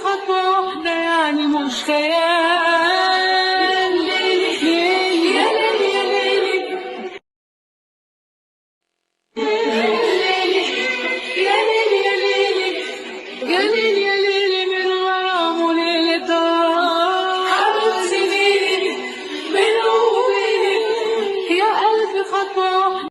خطوة واحدة يعني مش خيال. ليلي يا ليلي يا ليلي يا ليلي يا ليلي يا ليلي يا ليلي من غرام وليلة حبيبتي ليلي بينه وبينك يا قلبي خطوة واحدة.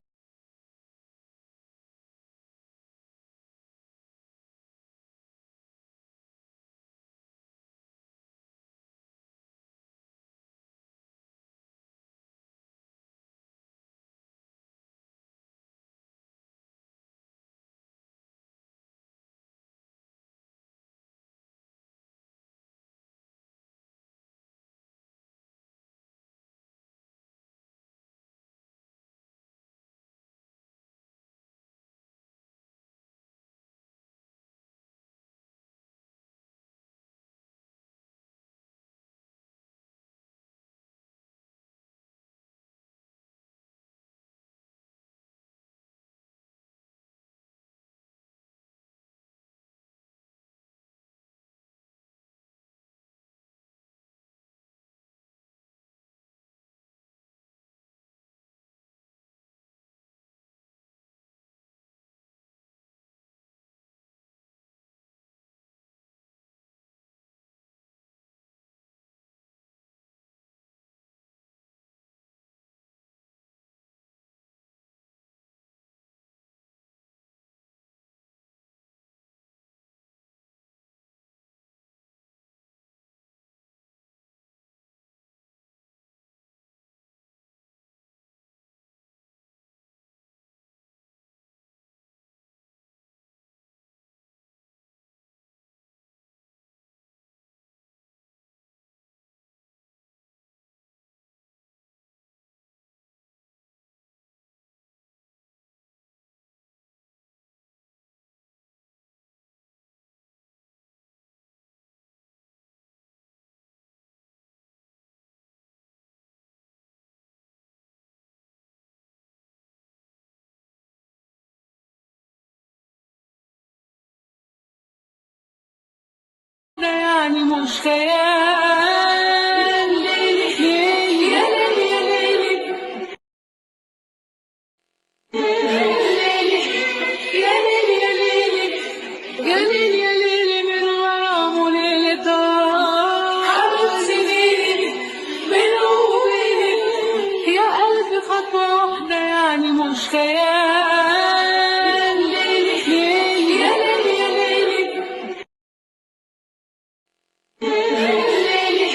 مش خيال. ليلي ليلي يا ليلي يا ليلي، ليلي يا ليلي يا ليلي، يا ليلي يا ليلي من غرام وليلة طار. حبيب سنيني بينه وبينك، يا قلبي خطوة واحدة يعني مش خيال. ليلي ليلي يا ليلي يا ليلي، ليلي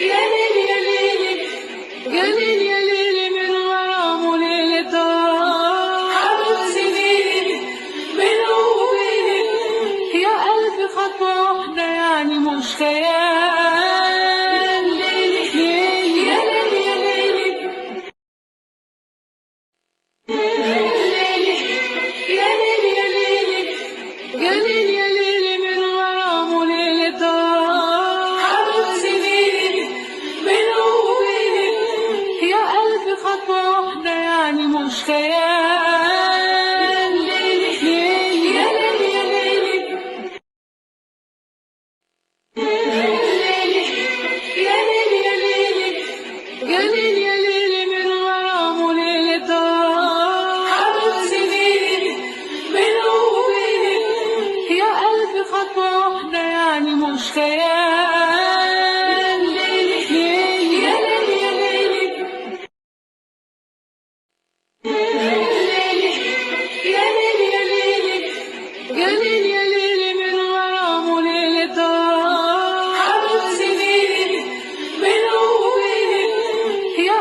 يا ليلي يا ليلي، يا ليلي يا ليلي من غرام وليلة طار. حبيب سنيني بينه وبينك، يا قلبي خطوة واحدة يعني مش خيال. ليلي ليلي يا ليلي يا ليلي، ليلي يا ليلي يا ليلي، يا ليلي يا ليلي من غرام وليلة طار. حبيب سنيني بينه وبينك، يا قلبي خطوة واحدة يعني مش خيال. ليلي ليلي يا ليلي يا ليلي، ليلي يا ليلي يا ليلي، يا ليلي يا ليلي من غرام وليلة طار. حبيب سنيني بينه وبينك، يا قلبي خطوة واحدة يعني مش خيال. ليلي ليلي يا ليلي يا ليلي، ليلي يا ليلي يا ليلي، يا ليلي يا ليلي من غرام وليلة طار. حبيب سنيني بينه وبينك، يا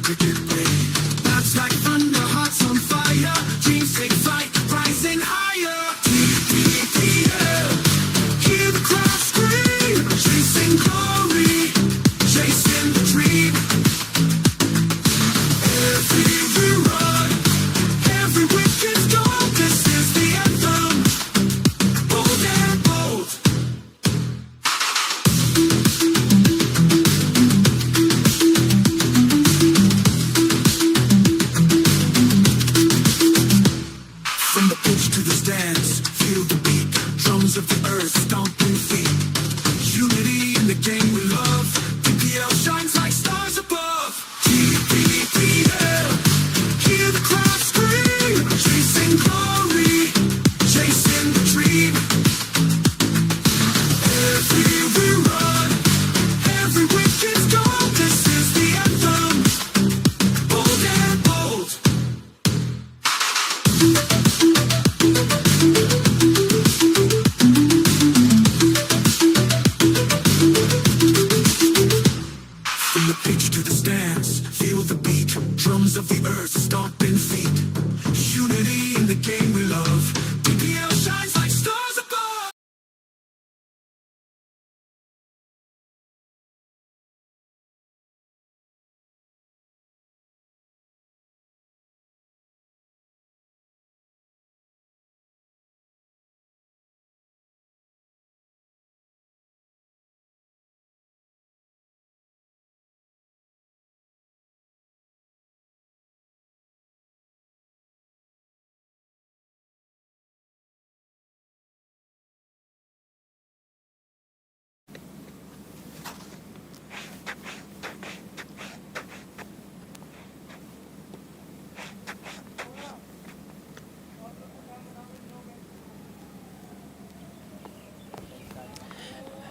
cricket play. That's like thunder, hearts on fire. Dreams take flight, rising higher. TPPL, hear the crowd scream. Chasing glory, chasing the dream. Every run, every wicket's goal. This is the anthem, bold and bold. From the pitch to the stands, feel the beat. Drums of the earth, stomping feet. Unity in the game we love. PPL shines like stars above. TPPL, hear the crowd scream. Chasing glory, chasing the dream. Every run, every wicket's goal. This is the anthem, bold and bold. From the pitch to the stands, feel the beat. Drums of the earth, stomping feet. Unity in the game we love. PPL shines like stars above.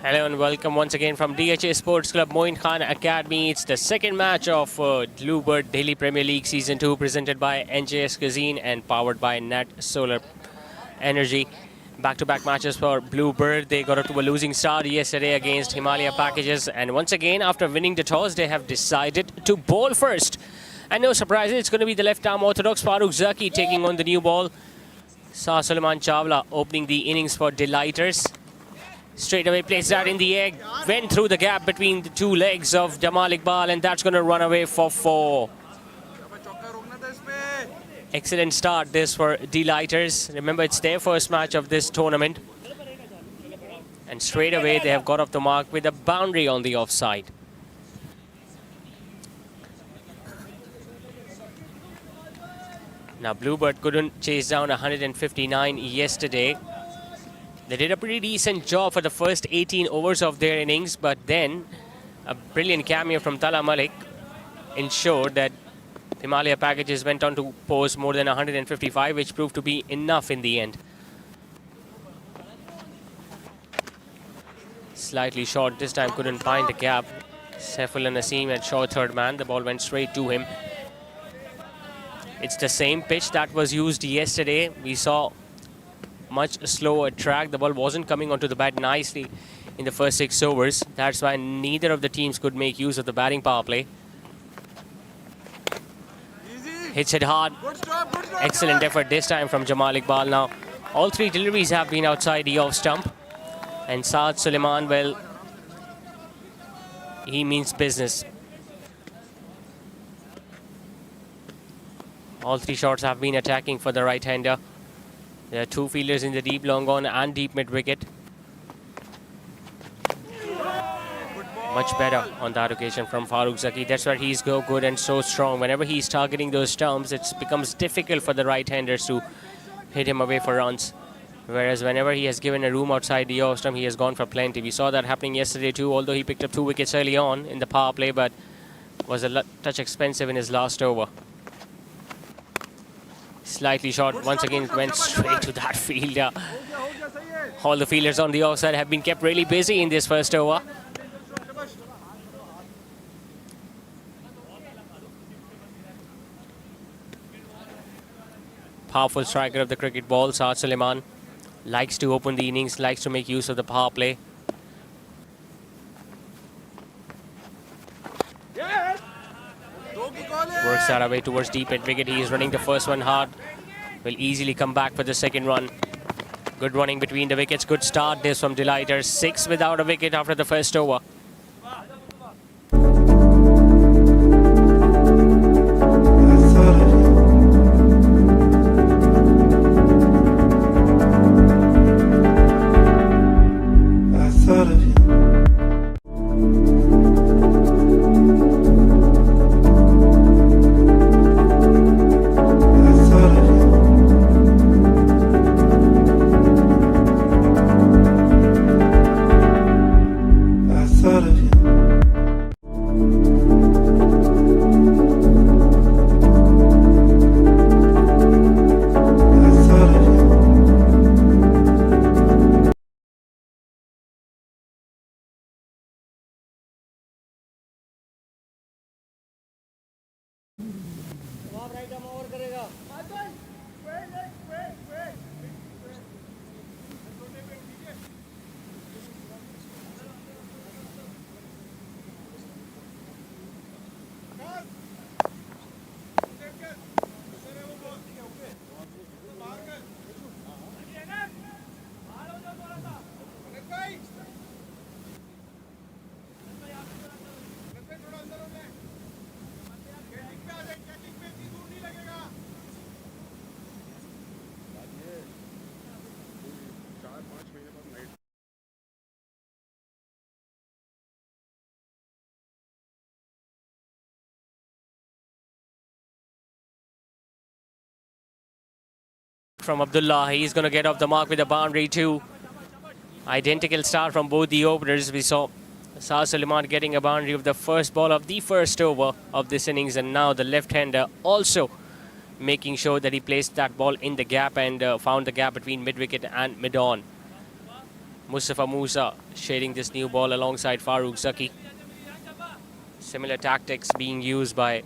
Hello and welcome once again from DHA Sports Club Moin Khan Academy. It's the second match of Bluebird Delhi Premier League Season 2 presented by NJS Cuisine and powered by Nat Solar Energy. Back-to-back matches for Bluebird. They got up to a losing start yesterday against Himalaya Packages, and once again after winning the toss they have decided to bowl first. And no surprises, it's going to be the left-arm orthodox Farooq Zaki taking on the new ball. Shah Suleiman Chawla opening the innings for Delighters. Straight away placed that in the egg, went through the gap between the two legs of Jamal Iqbal, and that's going to run away for 4. Excellent start this for Delighters. Remember, it's their first match of this tournament. And straight away they have got off the mark with a boundary on the offside. Now Bluebird couldn't chase down 159 yesterday. They did a pretty decent job for the first 18 overs of their innings, but then a brilliant cameo from Tala Malik ensured that Himalaya Packages went on to post more than 155, which proved to be enough in the end. Slightly short, this time couldn't find the gap. Saifullah Naseem had short third man, the ball went straight to him. It's the same pitch that was used yesterday. We saw much slower track. The ball wasn't coming onto the bat nicely in the first 6 overs. That's why neither of the teams could make use of the batting power play. Hits it hard. Good stop, Excellent effort this time from Jamal Iqbal. Now, all 3 deliveries have been outside the off stump. And Saad Suleiman, well, he means business. All 3 shots have been attacking for the right-hander. There are 2 fielders in the deep long on and deep mid wicket. Much better on that occasion from Farooq Zaki. That's why he's so good and so strong. Whenever he's targeting those stumps, it becomes difficult for the right-handers to hit him away for runs. Whereas whenever he has given a room outside the off stump, he has gone for plenty. We saw that happening yesterday too, although he picked up 2 wickets early on in the power play, but was a touch expensive in his last over. Slightly short, once again went straight to that fielder. All the fielders on the offside have been kept really busy in this first over. Powerful striker of the cricket ball, Saad Suleiman. Likes to open the innings, likes to make use of the power play. Works that away towards deep mid wicket. He is running the first one hard. Will easily come back for the second run. Good running between the wickets. Good start this from Delighters. 6 without a wicket after the first over. From Abdullah, he's going to get off the mark with a boundary too. Identical start from both the openers. We saw Saad Suleiman getting a boundary of the first ball of the first over of this innings, and now the left-hander also making sure that he placed that ball in the gap and found the gap between mid-wicket and mid-on. Mustafa Musa shading this new ball alongside Farooq Zaki. Similar tactics being used by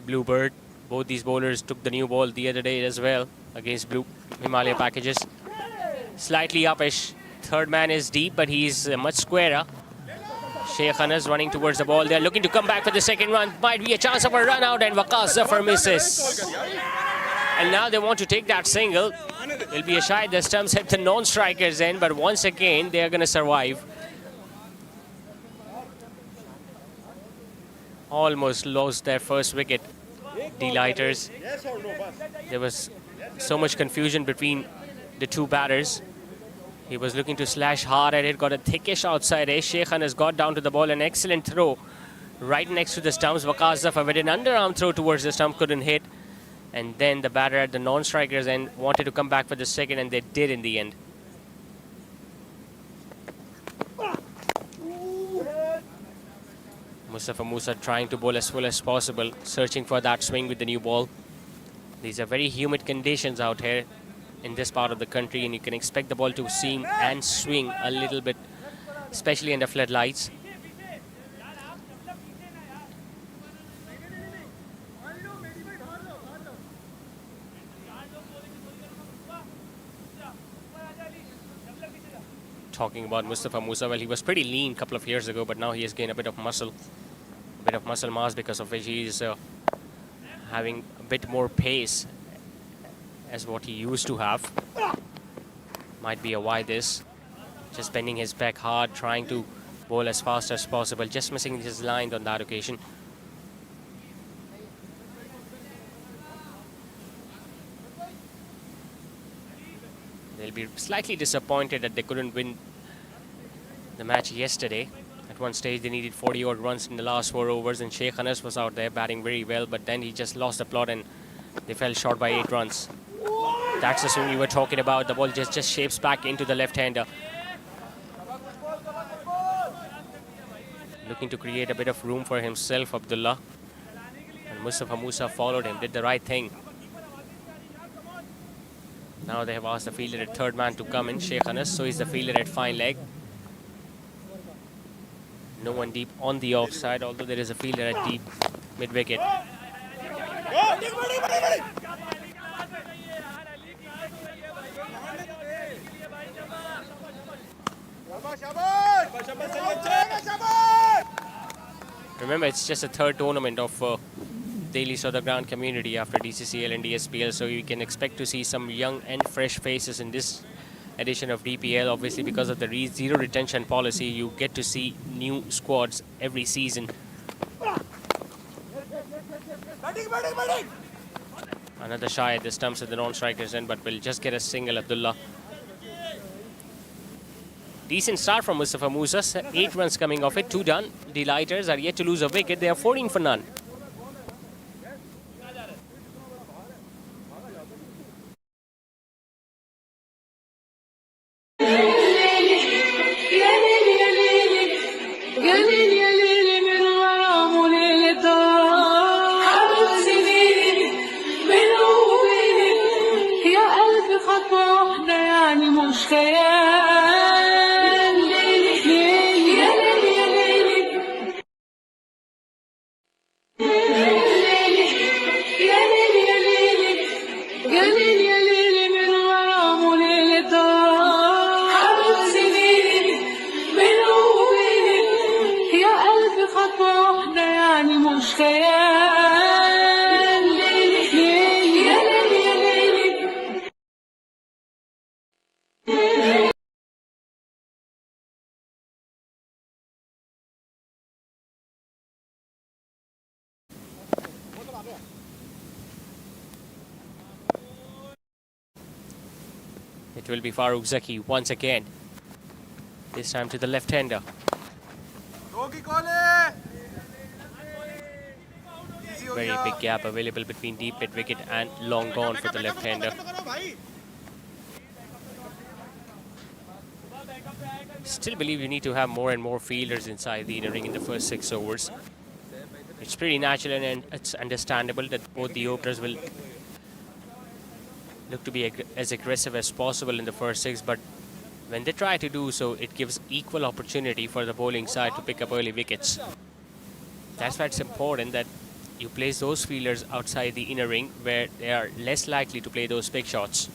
Bluebird. Both these bowlers took the new ball the other day as well against Blue Himalaya packages. Slightly uppish. Third man is deep, but he's much squarer. Sheikh Anas running towards the ball. They're looking to come back for the second run. Might be a chance of a run out, and Waqas Zafar misses. And now they want to take that single. It'll be a shy. The stumps hit the non-strikers end, but once again, they are going to survive. Almost lost their first wicket. Delighters. There was so much confusion between the two batters. He was looking to slash hard at it, got a thickish outside edge. Sheikh Khan has got down to the ball, an excellent throw right next to the stumps. Waqas Zafar with an underarm throw towards the stump, couldn't hit. And then the batter at the non-strikers end wanted to come back for the second, and they did in the end. Mustafa Musa trying to bowl as full as possible, searching for that swing with the new ball. These are very humid conditions out here in this part of the country, and you can expect the ball to seam and swing a little bit, especially under floodlights. Talking about Mustafa Musa, well, he was pretty lean a couple of years ago, but now he has gained a bit of muscle mass, because of which he is having a bit more pace as what he used to have. Might be a why this. Just bending his back hard, trying to bowl as fast as possible, just missing his line on that occasion. They'll be slightly disappointed that they couldn't win the match yesterday. At one stage, they needed 40-odd runs in the last 4 overs, and Sheikh Anas was out there batting very well, but then he just lost the plot and they fell short by 8 runs. That's the swing we were talking about. The ball just shapes back into the left-hander. Looking to create a bit of room for himself, Abdullah. And Mustafa Musa followed him, did the right thing. Now they have asked the fielder at third man to come in, Sheikh Anas, so he's the fielder at fine leg. No one deep on the offside, although there is a fielder at deep mid-wicket. Remember, it's just a third tournament of Delhi's the ground community after DCCL and DSPL, so you can expect to see some young and fresh faces in this edition of DPL. Obviously, because of the zero retention policy, you get to see new squads every season. Another shy at the stumps at the non-strikers end, but will just get a single. Abdullah. Decent start from Mustafa Musa. 8 runs coming off it, 2 done. The Lighters are yet to lose a wicket. They are 14 for none. It will be Farooq Zaki once again. This time to the left-hander. Very big gap available between deep mid wicket and long gone for the left-hander. Still believe you need to have more and more fielders inside the inner ring in the first 6 overs. It's pretty natural and it's understandable that both the openers will look to be as aggressive as possible in the first 6, but when they try to do so, it gives equal opportunity for the bowling side to pick up early wickets. That's why it's important that you place those fielders outside the inner ring where they are less likely to play those big shots.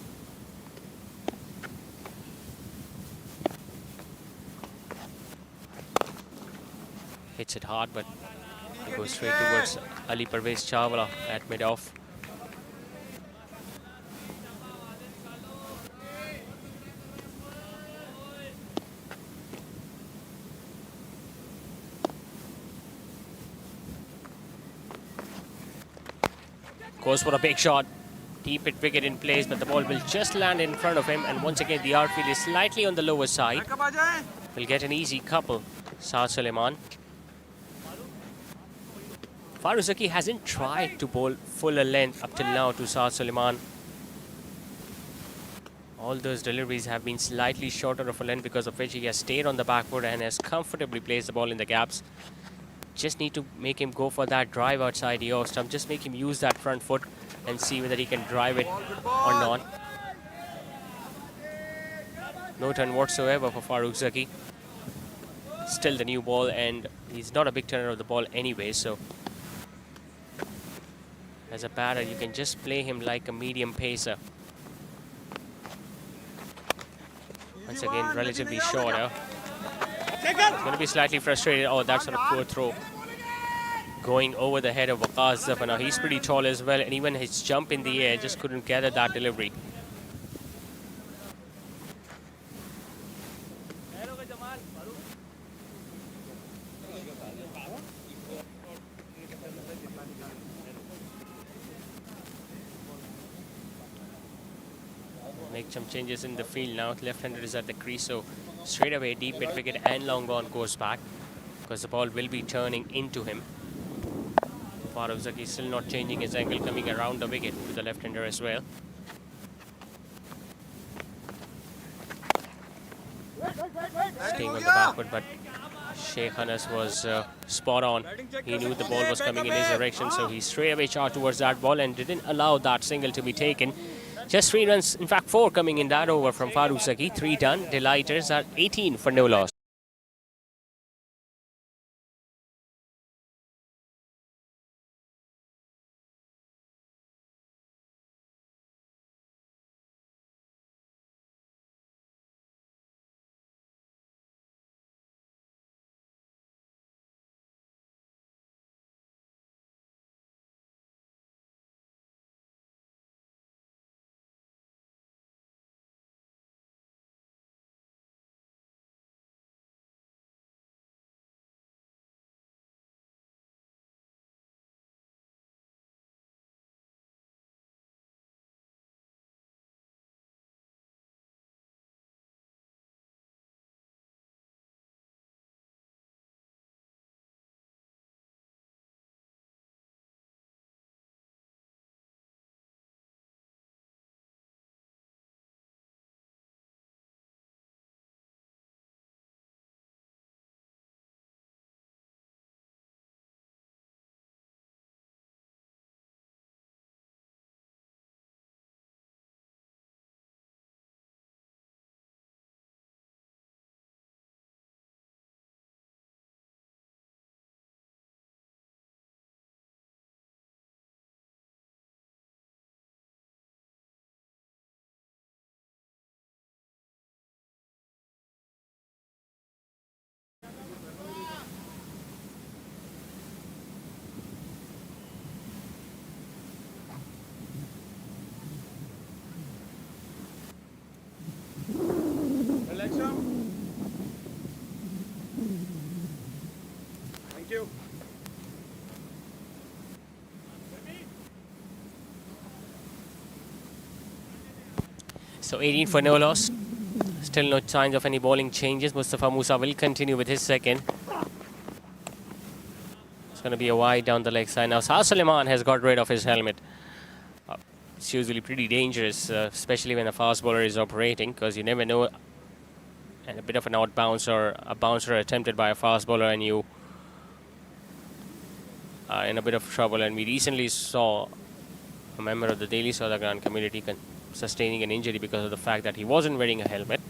Hits it hard, but it goes straight towards Ali Parvez Chawla at mid-off. Goes for a big shot. Deep hit wicket in place, but the ball will just land in front of him. And once again, the outfield is slightly on the lower side. Will get an easy couple. Saad Suleiman. Farooq Zaki hasn't tried to bowl fuller length up till now to Saad Suleiman. All those deliveries have been slightly shorter of a length, because of which he has stayed on the back foot and has comfortably placed the ball in the gaps. Just need to make him go for that drive outside the off stump. Just make him use that front foot and see whether he can drive it or not. No turn whatsoever for Farooq Zaki. Still the new ball, and he's not a big turner of the ball anyway, so as a batter you can just play him like a medium pacer. Once again, relatively shorter. He's going to be slightly frustrated. Oh, that's a poor throw. Going over the head of Waqas Zafar. Now, he's pretty tall as well, and even his jump in the air just couldn't gather that delivery. Make some changes in the field now. Left-hander is at the crease, so straight away deep mid wicket and long on goes back, because the ball will be turning into him. Farooq Zaki still not changing his angle, coming around the wicket to the left-hander as well. Staying on the back foot, but Sheikh Anas was spot on. He knew the ball was coming in his direction, so he straight away charged towards that ball and didn't allow that single to be taken. Just 3 runs, in fact 4 coming in that over from Farooq Zaki. 3 done. The Lighters are 18 for no loss. So 18 for no loss. Still no signs of any bowling changes. Mustafa Musa will continue with his second. It's going to be a wide down the leg side. Now Saad Suleiman has got rid of his helmet. It's usually pretty dangerous, especially when a fast bowler is operating, because you never know. And a bit of an out bounce or a bouncer attempted by a fast bowler and you are in a bit of trouble. And we recently saw a member of the Delhi Southern Ground community sustaining an injury because of the fact that he wasn't wearing a helmet.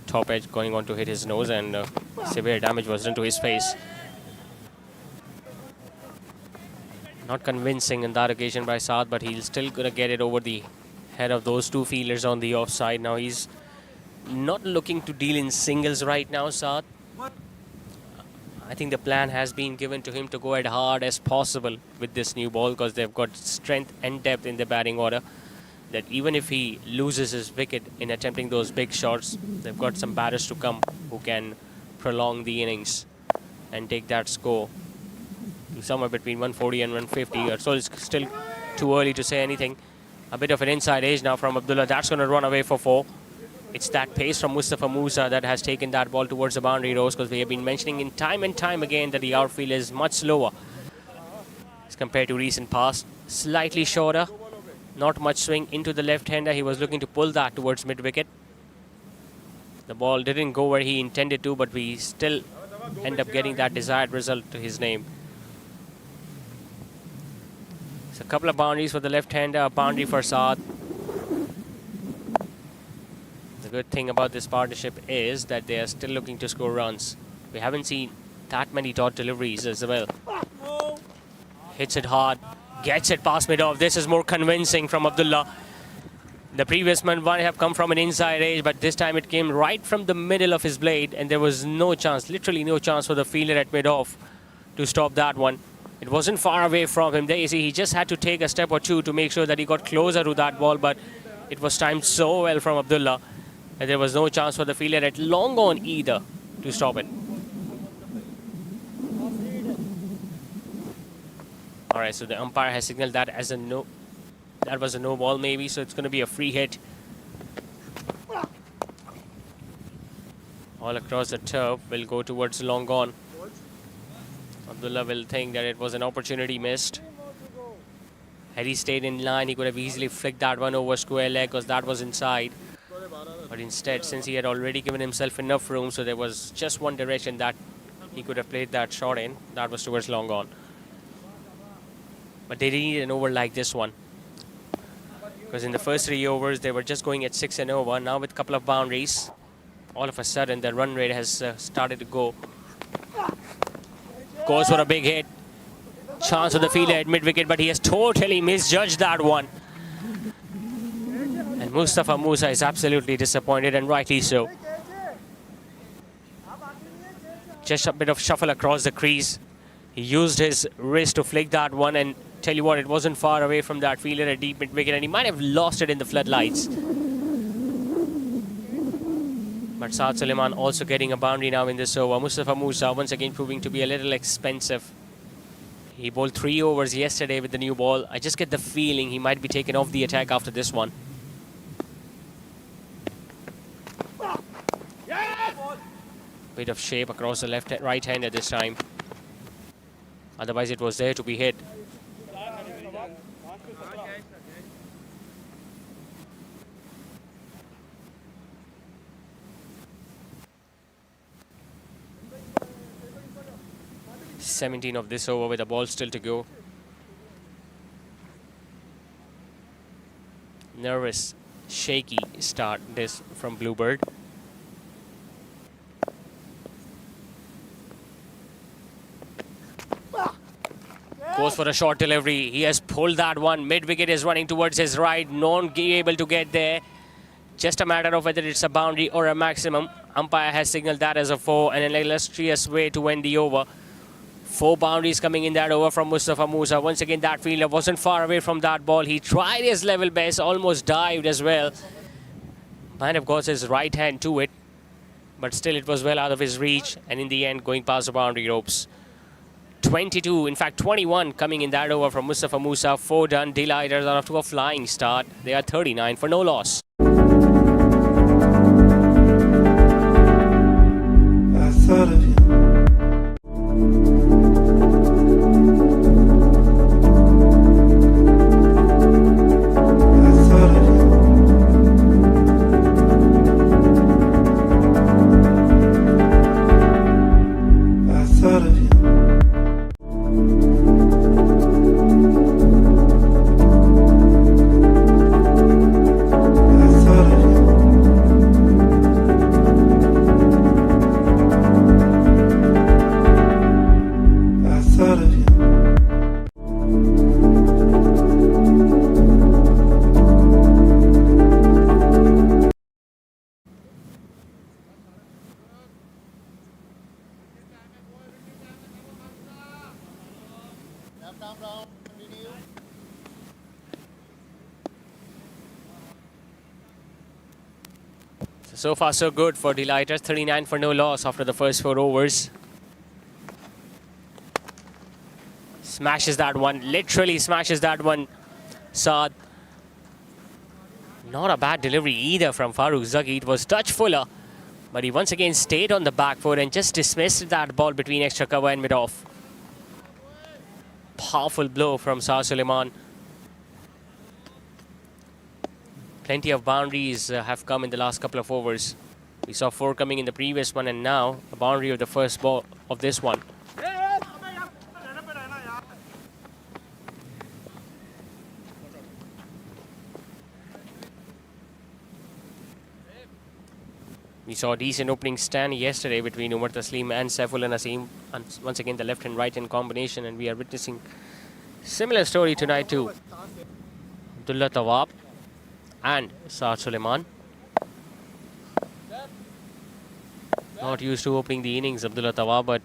Top edge going on to hit his nose, and severe damage was done to his face. Not convincing in that occasion by Saad, but he's still going to get it over the head of those two fielders on the offside. Now he's not looking to deal in singles right now, Saad. I think the plan has been given to him to go as hard as possible with this new ball, because they've got strength and depth in the batting order, that even if he loses his wicket in attempting those big shots, they've got some batters to come who can prolong the innings and take that score to somewhere between 140 and 150. So it's still too early to say anything. A bit of an inside edge now from Abdullah. That's going to run away for 4. It's that pace from Mustafa Musa that has taken that ball towards the boundary rows, because we have been mentioning in time and time again that the outfield is much slower as compared to recent past. Slightly shorter. Not much swing into the left-hander. He was looking to pull that towards mid-wicket. The ball didn't go where he intended to, but we still end up getting that desired result to his name. So a couple of boundaries for the left-hander, a boundary for Saad. The good thing about this partnership is that they are still looking to score runs. We haven't seen that many dot deliveries as well. Hits it hard. Gets it past mid-off. This is more convincing from Abdullah. The previous one might have come from an inside edge, but this time it came right from the middle of his blade, and there was no chance, literally no chance for the fielder at mid-off to stop that one. It wasn't far away from him. There you see, he just had to take a step or two to make sure that he got closer to that ball, but it was timed so well from Abdullah that there was no chance for the fielder at long on either to stop it. All right, so the umpire has signaled that as a no. That was a no ball maybe, so it's going to be a free hit. All across the turf will go towards long on. Abdullah will think that it was an opportunity missed. Had he stayed in line, he could have easily flicked that one over square leg, because that was inside. But instead, since he had already given himself enough room, so there was just one direction that he could have played that shot in. That was towards long on. But they didn't need an over like this one, because in the first 3 overs they were just going at 6 and over. Now with a couple of boundaries, all of a sudden the run rate has started to go. Goes for a big hit. Chance of the fielder at mid-wicket, but he has totally misjudged that one. And Mustafa Musa is absolutely disappointed, and rightly so. Just a bit of shuffle across the crease. He used his wrist to flick that one, and tell you what, it wasn't far away from that fielder at deep mid-wicket, and he might have lost it in the floodlights. But Saad Suleiman also getting a boundary now in this over. Mustafa Musa once again proving to be a little expensive. He bowled 3 overs yesterday with the new ball. I just get the feeling he might be taken off the attack after this one. Bit of shape across the right hand at this time. Otherwise it was there to be hit. (17) of this over with a ball still to go. Nervous, shaky start this from Bluebird. Goes for a short delivery. He has pulled that one. Mid-wicket is running towards his right. Not able to get there. Just a matter of whether it's a boundary or a maximum. Umpire has signaled that as a 4, and an illustrious way to end the over. 4 boundaries coming in that over from Mustafa Musa. Once again, that fielder wasn't far away from that ball. He tried his level best, almost dived as well. Might have got his right hand to it, but still it was well out of his reach, and in the end going past the boundary ropes. 22, in fact 21 coming in that over from Mustafa Musa. 4 done. Delighters are off to a flying start. They are 39 for no loss. thought of you. So far so good for Delighters. 39 for no loss after the first 4 overs. Smashes that one. Literally smashes that one. Saad. Not a bad delivery either from Farooq Zaki. It was touch fuller. But he once again stayed on the back foot and just dismissed that ball between extra cover and mid-off. Powerful blow from Shah Suleiman. Plenty of boundaries have come in the last couple of overs. We saw 4 coming in the previous one, and now a boundary of the first ball of this one. We saw a decent opening stand yesterday between Umar Taslim and Saifullah Naseem. And once again, the left and right in combination, and we are witnessing similar story tonight too. Abdullah Tawab and Shah Suleiman. Not used to opening the innings, Abdullah Tawab, but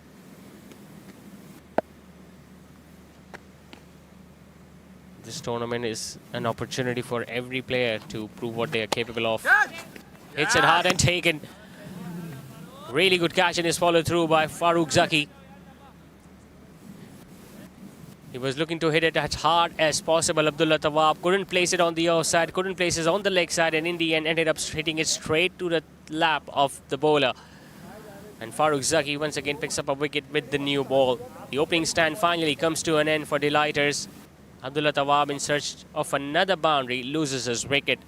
this tournament is an opportunity for every player to prove what they are capable of. Hits it hard and taken. Really good catch and is followed through by Farooq Zaki. He was looking to hit it as hard as possible. Abdullah Tawab couldn't place it on the offside, couldn't place it on the leg side, and in the end ended up hitting it straight to the lap of the bowler. And Farooq Zaki once again picks up a wicket with the new ball. The opening stand finally comes to an end for Delighters. Abdullah Tawab, in search of another boundary, loses his wicket.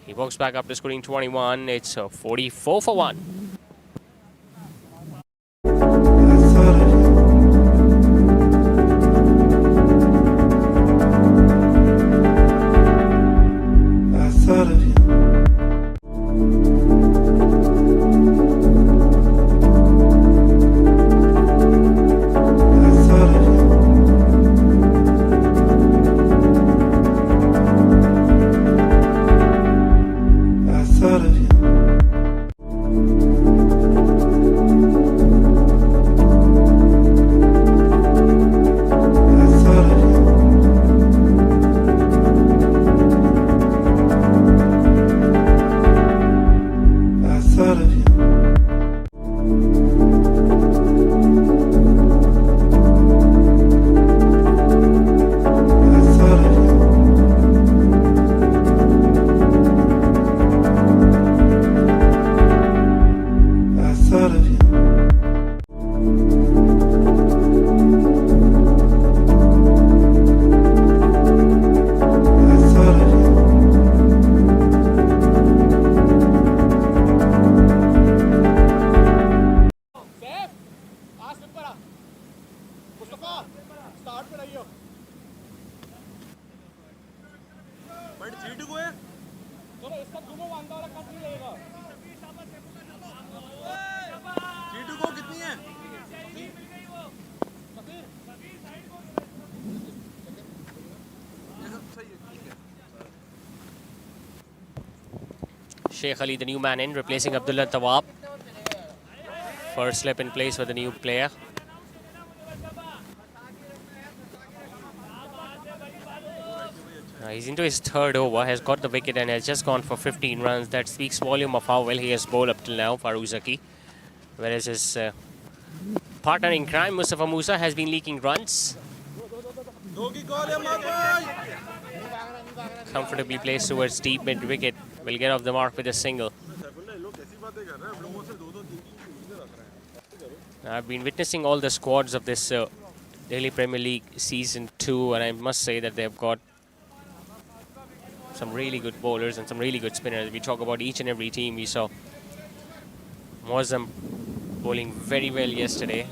He walks back up to scoring 21. It's 44 for 1. Sheikh Ali, the new man in, replacing Abdullah Tawab. First slip in place for the new player. He's into his 3rd over, has got the wicket and has just gone for 15 runs. That speaks volume of how well he has bowled up till now, Farooq Zaki. Whereas his partner in crime, Mustafa Musa, has been leaking runs. Comfortably placed towards deep mid-wicket. Will get off the mark with a single. I've been witnessing all the squads of this Delhi Premier League Season 2, and I must say that they've got some really good bowlers and some really good spinners. We talk about each and every team. We saw Mozam bowling very well yesterday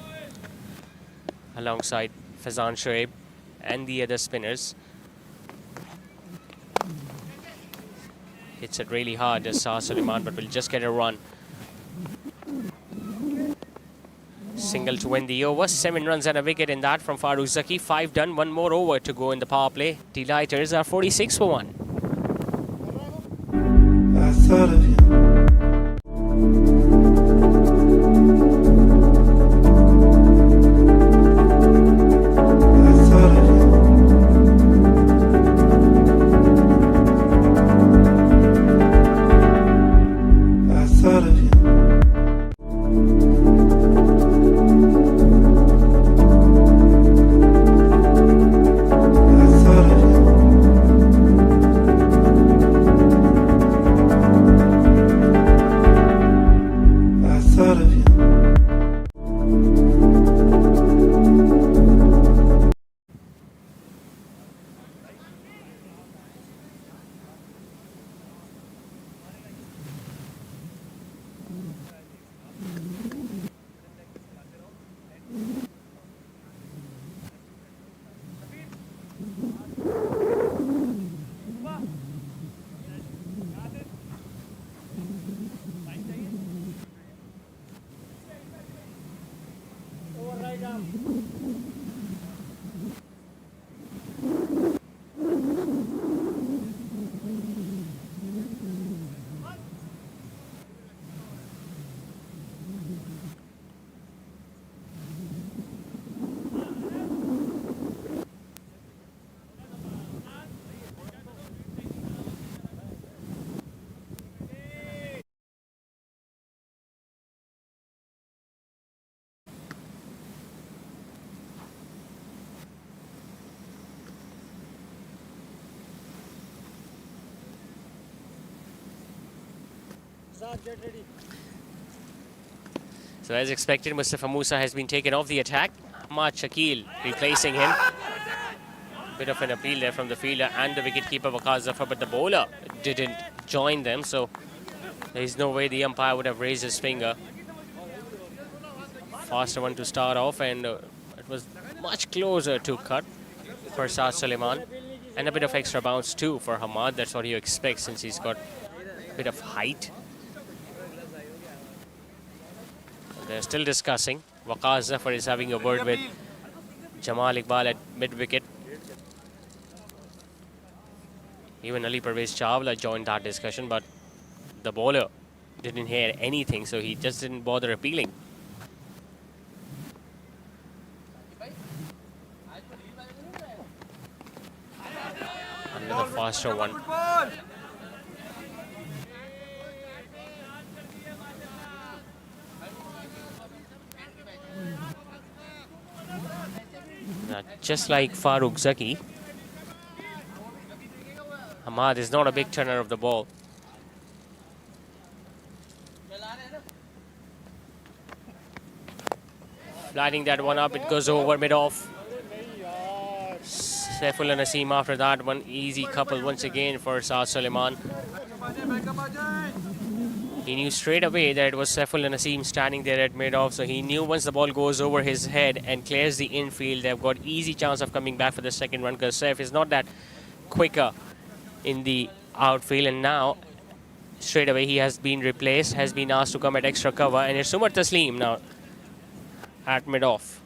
alongside Fazan Shoaib and the other spinners. Hits it really hard as Shah Suleiman, but will just get a run. Single to win the over. 7 runs and a wicket in that from Farooq Zaki. 5 done, 1 more over to go in the power play. Delighters are 46 for 1. I thought of you. So as expected, Mustafa Musa has been taken off the attack. Ahmad Shakil replacing him. Bit of an appeal there from the fielder and the wicketkeeper Waqar Zafar, but the bowler didn't join them, so there is no way the umpire would have raised his finger. Faster one to start off, and it was much closer to cut for Shah Suleiman. And a bit of extra bounce too for Hamad. That's what you expect since he's got a bit of height. They're still discussing. Waqar Zafar is having a word with Jamal Iqbal at mid-wicket. Even Ali Parvez Chawla joined that discussion, but the bowler didn't hear anything, so he just didn't bother appealing. Another faster one. Now, just like Farooq Zaki, Hamad is not a big turner of the ball. Flatting that one up, it goes over mid-off. Saifullah Naseem after that, one easy couple once again for Shah Suleiman. He knew straight away that it was Saifullah Naseem standing there at mid-off, so he knew once the ball goes over his head and clears the infield, they've got easy chance of coming back for the second run, because Saif is not that quicker in the outfield. And now straight away he has been replaced, has been asked to come at extra cover, and it's Umar Taslim now at mid-off.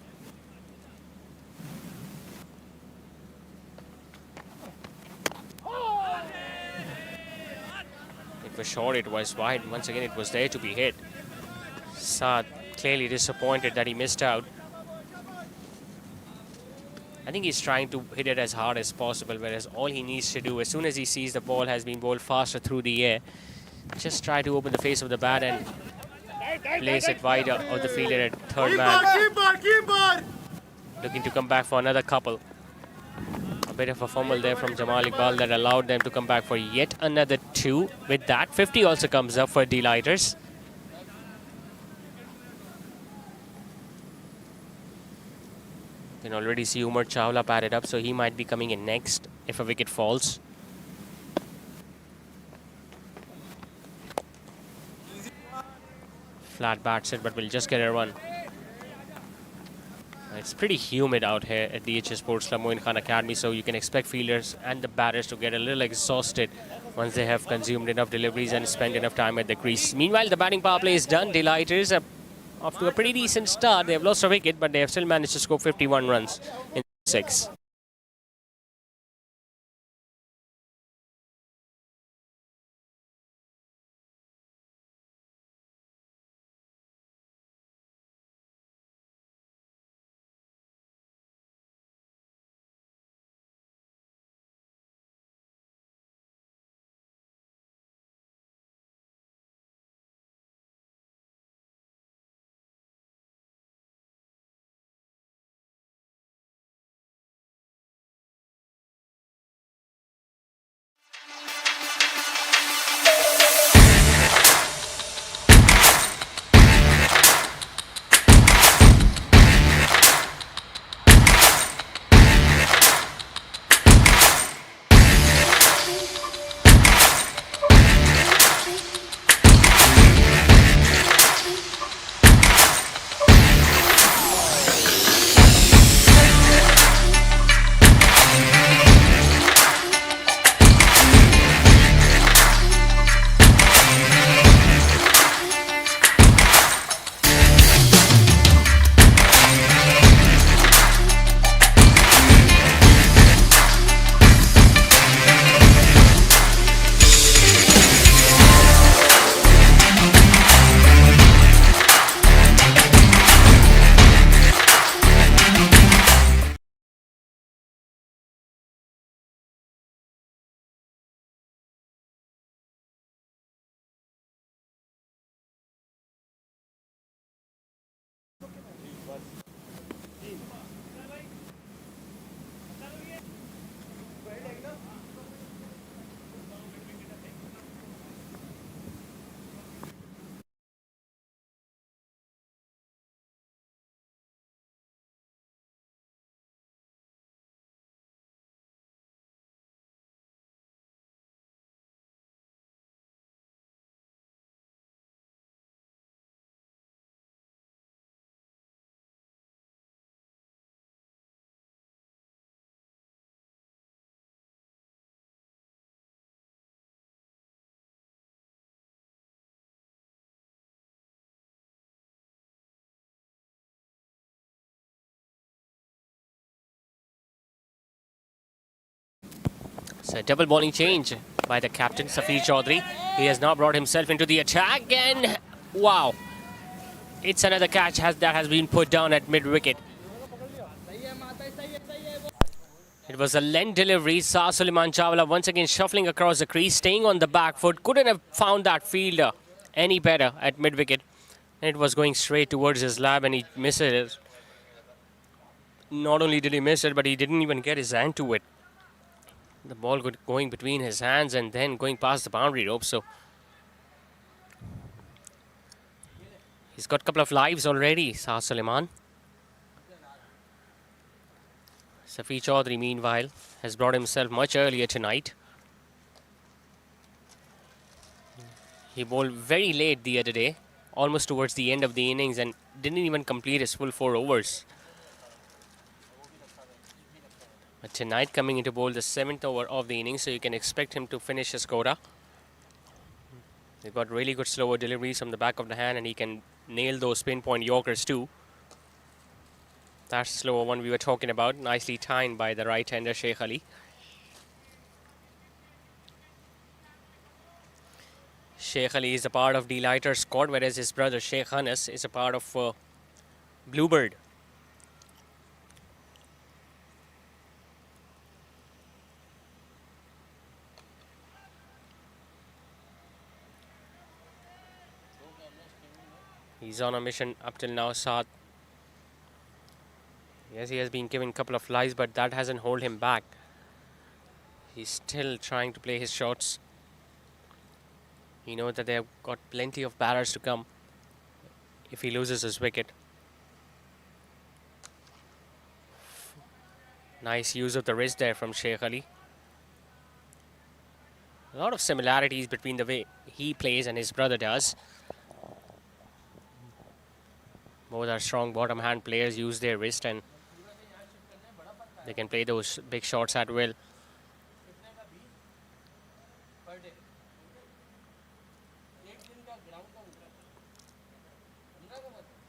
It was short, it was wide. Once again, it was there to be hit. Saad clearly disappointed that he missed out. I think he's trying to hit it as hard as possible, whereas all he needs to do, as soon as he sees the ball has been bowled faster through the air, just try to open the face of the bat and place it wider of the fielder at third man. Looking to come back for another couple. A bit of a fumble there from Jamal Iqbal that allowed them to come back for yet another 2. With that, 50 also comes up for Delighters. can already see Umar Chawla padded up, so he might be coming in next if a wicket falls. Flat bats it, but we'll just get a run. It's pretty humid out here at DHA Sports Club Moin Khan Academy, so you can expect fielders and the batters to get a little exhausted once they have consumed enough deliveries and spent enough time at the crease. Meanwhile, the batting power play is done. Delighters are off to a pretty decent start. They have lost a wicket, but they have still managed to score 51 runs in 6. It's a double bowling change by the captain, Safir Chaudhary. He has now brought himself into the attack and wow, it's another catch that has been put down at mid-wicket. It was a length delivery. Shah Suleiman Chawla once again shuffling across the crease, staying on the back foot. Couldn't have found that fielder any better at mid-wicket. It was going straight towards his lap and he missed it. Not only did he miss it, but he didn't even get his hand to it. The ball going between his hands and then going past the boundary rope. So he's got a couple of lives already, Shah Suleiman. Safir Chaudhary, meanwhile, has brought himself much earlier tonight. He bowled very late the other day, almost towards the end of the innings, and didn't even complete his full 4 overs. But tonight coming into bowl the 7th over of the innings, so you can expect him to finish his quota. They've got really good slower deliveries from the back of the hand and he can nail those pinpoint Yorkers too. That's the slower one we were talking about, nicely timed by the right-hander Sheikh Ali. Sheikh Ali is a part of Delighter's squad, whereas his brother Sheikh Anas is a part of Bluebird. He's on a mission up till now, Saad. Yes, he has been given a couple of lies, but that hasn't held him back. He's still trying to play his shots. He knows that they have got plenty of batters to come if he loses his wicket. Nice use of the wrist there from Sheikh Ali. A lot of similarities between the way he plays and his brother does. Both are strong bottom hand players, use their wrist and they can play those big shots at will.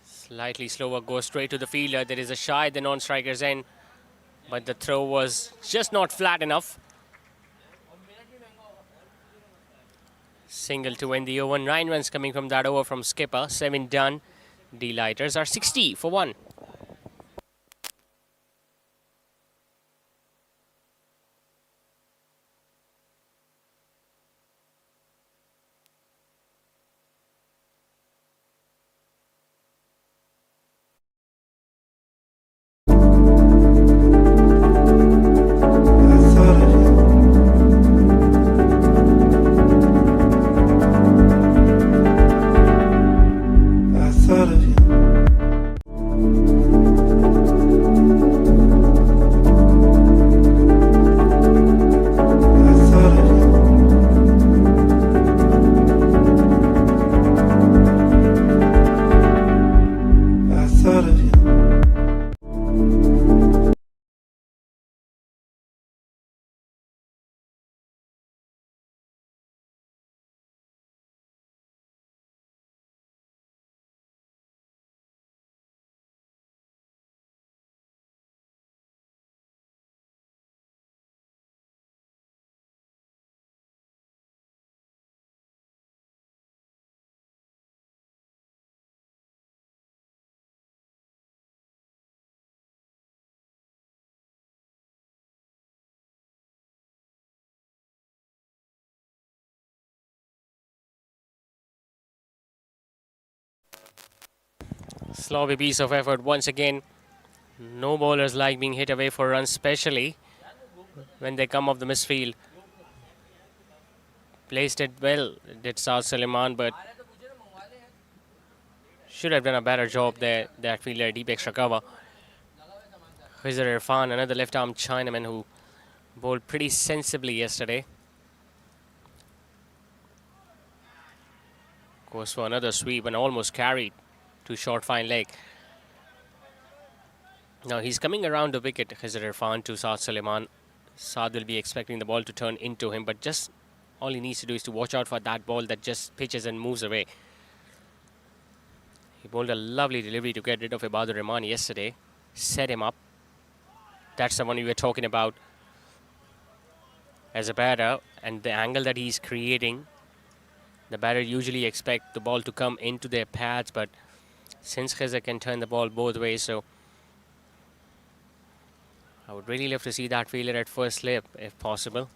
Slightly slower, goes straight to the fielder. There is a shy at the non-striker's end, but the throw was just not flat enough. Single to end the over. 9 runs coming from that over from skipper. 7 done. D-lighters are 60 for 1. Sloppy piece of effort once again. No bowlers like being hit away for runs, especially when they come off the misfield. Placed it well, did Saad Suleiman, but should have done a better job there. That fielder, deep extra cover. Khizr Irfan, another left-arm Chinaman who bowled pretty sensibly yesterday. Goes for another sweep and almost carried to short fine leg. Now he's coming around the wicket, Khizr Irfan, to Saad Suleiman. Saad will be expecting the ball to turn into him, but just all he needs to do is to watch out for that ball that just pitches and moves away. He bowled a lovely delivery to get rid of Ibadur Rahman yesterday. Set him up. That's the one we were talking about as a batter, and the angle that he's creating. The batter usually expect the ball to come into their pads, but since Khizr can turn the ball both ways, so I would really love to see that fielder at first slip if possible.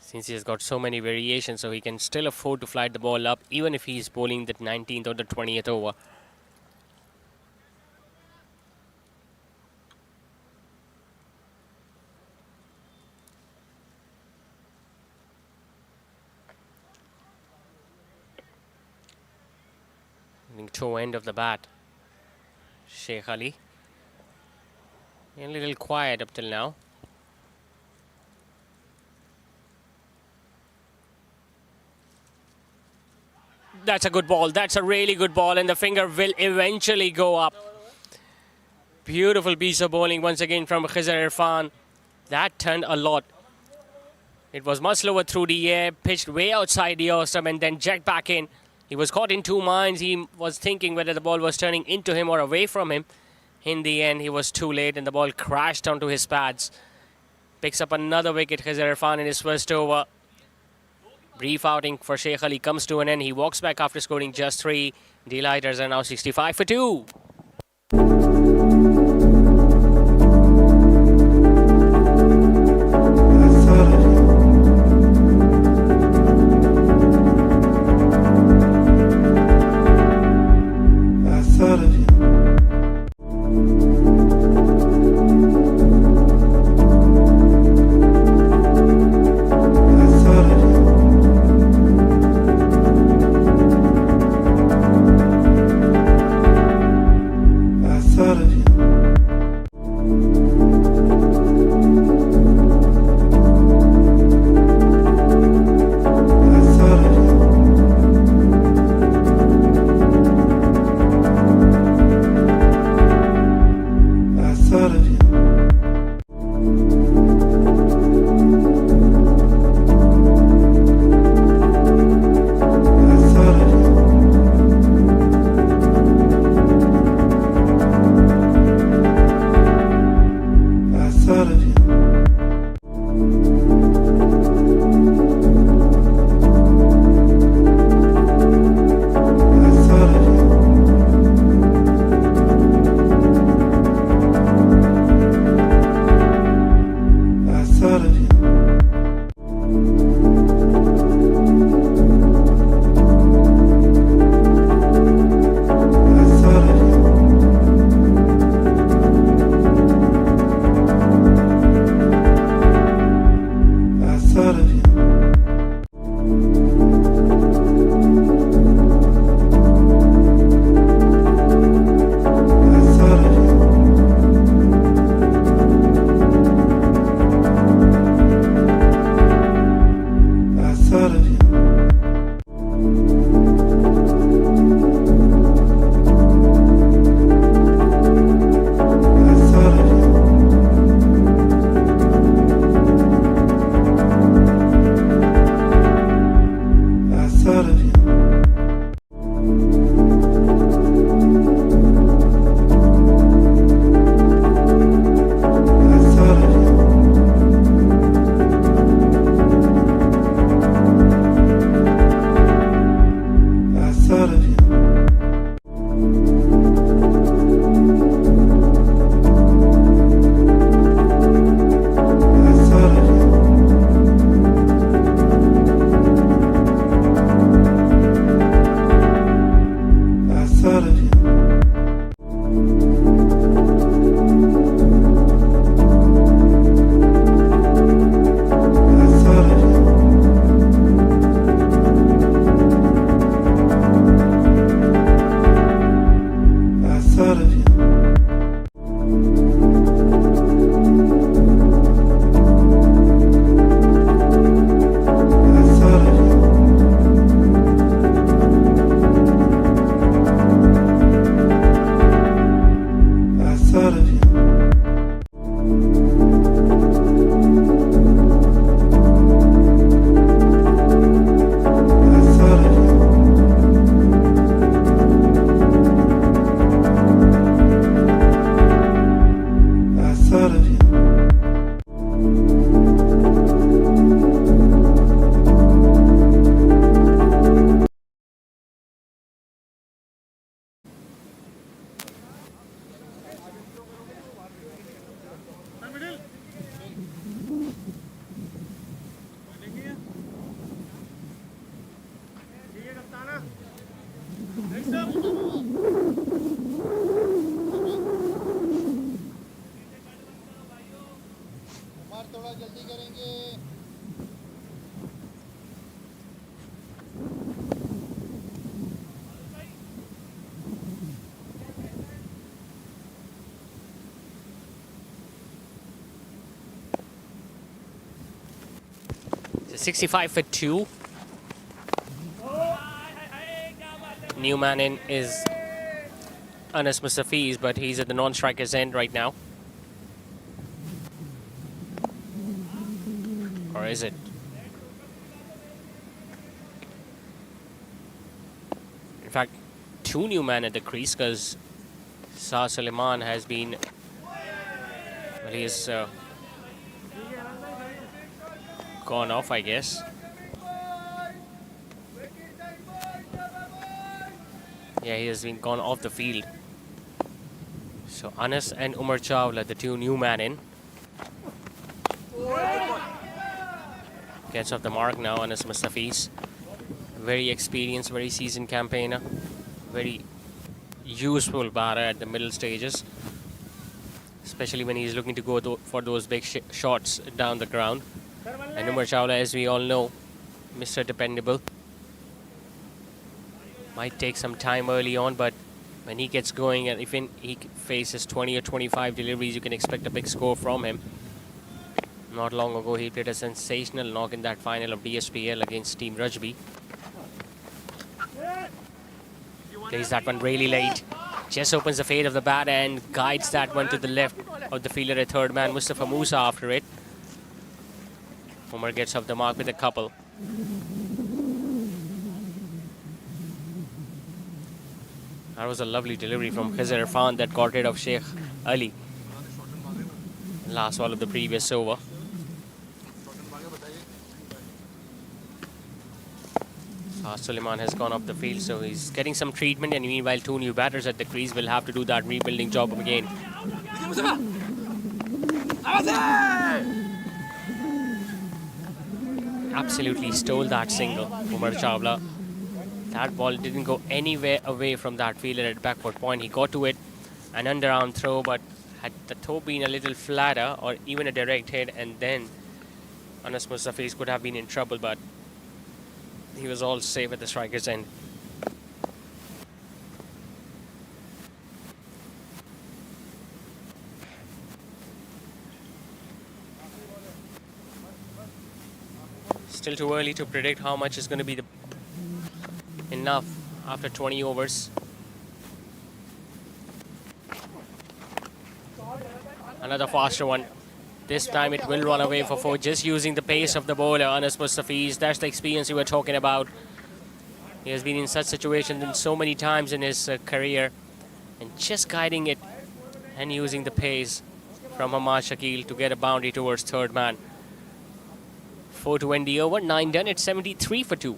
Since he has got so many variations, so he can still afford to flight the ball up even if he's bowling the 19th or the 20th over. Toe end of the bat, Sheikh Ali. A little quiet up till now. That's a good ball. That's a really good ball, and the finger will eventually go up. Beautiful piece of bowling once again from Khizr Irfan. That turned a lot. It was much lower through the air, pitched way outside the off stump, and then jacked back in. He was caught in two minds. He was thinking whether the ball was turning into him or away from him. In the end, he was too late and the ball crashed onto his pads. Picks up another wicket, Khizr Irfan, in his first over. Brief outing for Sheikh Ali comes to an end. He walks back after scoring just 3. D-lighters are now 65 for 2. 65 for 2. New man in is Anas Mustafiz, but he's at the non-striker's end right now. Or is it? In fact, 2 new men at the crease because Shah Suleiman has been... Well, he is gone off, I guess. Yeah, he has been gone off the field. So Anas and Umar Chawla, the 2 new men in. Gets off the mark now, Anas Mustafiz. Very experienced, very seasoned campaigner. Very useful batter at the middle stages. Especially when he's looking to go for those big shots down the ground. And Umar Chawla, as we all know, Mr. Dependable. Might take some time early on, but when he gets going and if he faces 20 or 25 deliveries, you can expect a big score from him. Not long ago, he played a sensational knock in that final of DSPL against Team Rajbi. Plays that one really late. Just opens the fade of the bat and guides that one to the left of the fielder at third man, Mustafa Musa after it. Umar gets off the mark with a couple. That was a lovely delivery from Khizr Irfan that got rid of Sheikh Ali. Last ball of the previous over. Suleiman has gone off the field, so he's getting some treatment, and meanwhile 2 new batters at the crease will have to do that rebuilding job again. Absolutely stole that single, Umar Chawla. That ball didn't go anywhere away from that fielder at backward point. He got to it, an underarm throw, but had the throw been a little flatter or even a direct hit, and then Anas Mustafiz could have been in trouble, but he was all safe at the striker's end. Still too early to predict how much is going to be enough after 20 overs. Another faster one. This time it will run away for 4, just using the pace of the bowler, Anas Mustafiz. That's the experience we were talking about. He has been in such situations so many times in his career. And just guiding it and using the pace from Hamad Shakil to get a boundary towards third man. 4 to end the over, 9 done, it's 73 for 2.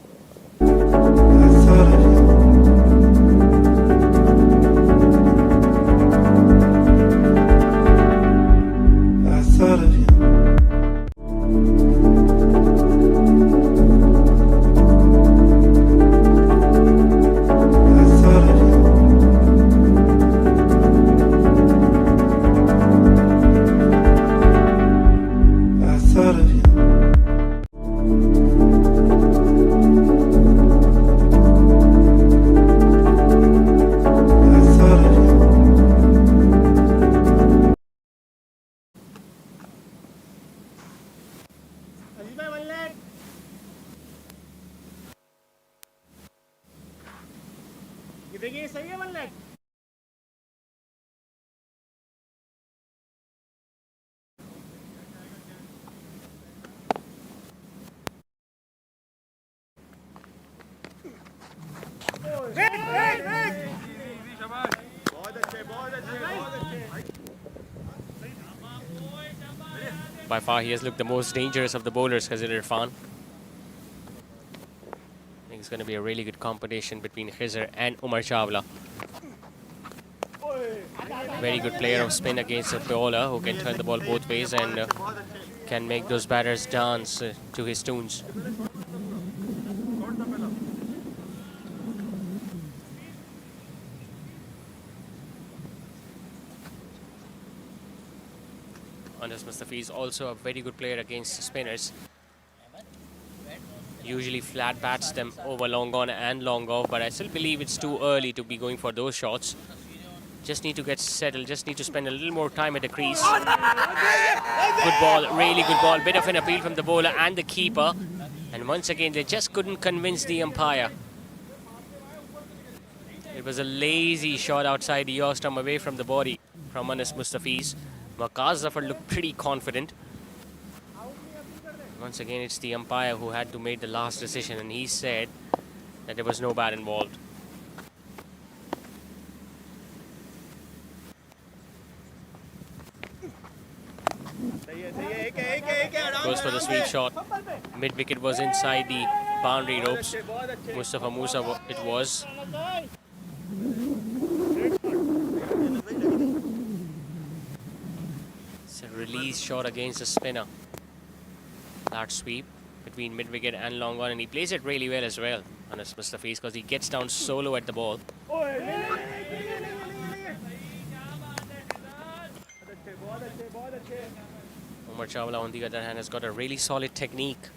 By far, he has looked the most dangerous of the bowlers, Khizr Irfan. I think it's going to be a really good competition between Khizr and Umar Chawla. Very good player of spin against a bowler who can turn the ball both ways and can make those batters dance to his tunes. Anas Mustafiz is also a very good player against spinners. Usually flat bats them over long on and long off, but I still believe it's too early to be going for those shots. Just need to get settled, just need to spend a little more time at the crease. Good ball, really good ball. Bit of an appeal from the bowler and the keeper. And once again, they just couldn't convince the umpire. It was a lazy shot outside the stump away from the body from Anas Mustafiz. Waqas Zafar looked pretty confident. Once again, it's the umpire who had to make the last decision, and he said that there was no bat involved. Goes for the sweep shot. Mid wicket was inside the boundary ropes. Mustafa Musa it was. It's a release shot against the spinner. That sweep between mid wicket and long on, and he plays it really well as well. Anas Mustafiz, because he gets down solo at the ball. Umar Chawla, on the other hand, has got a really solid technique.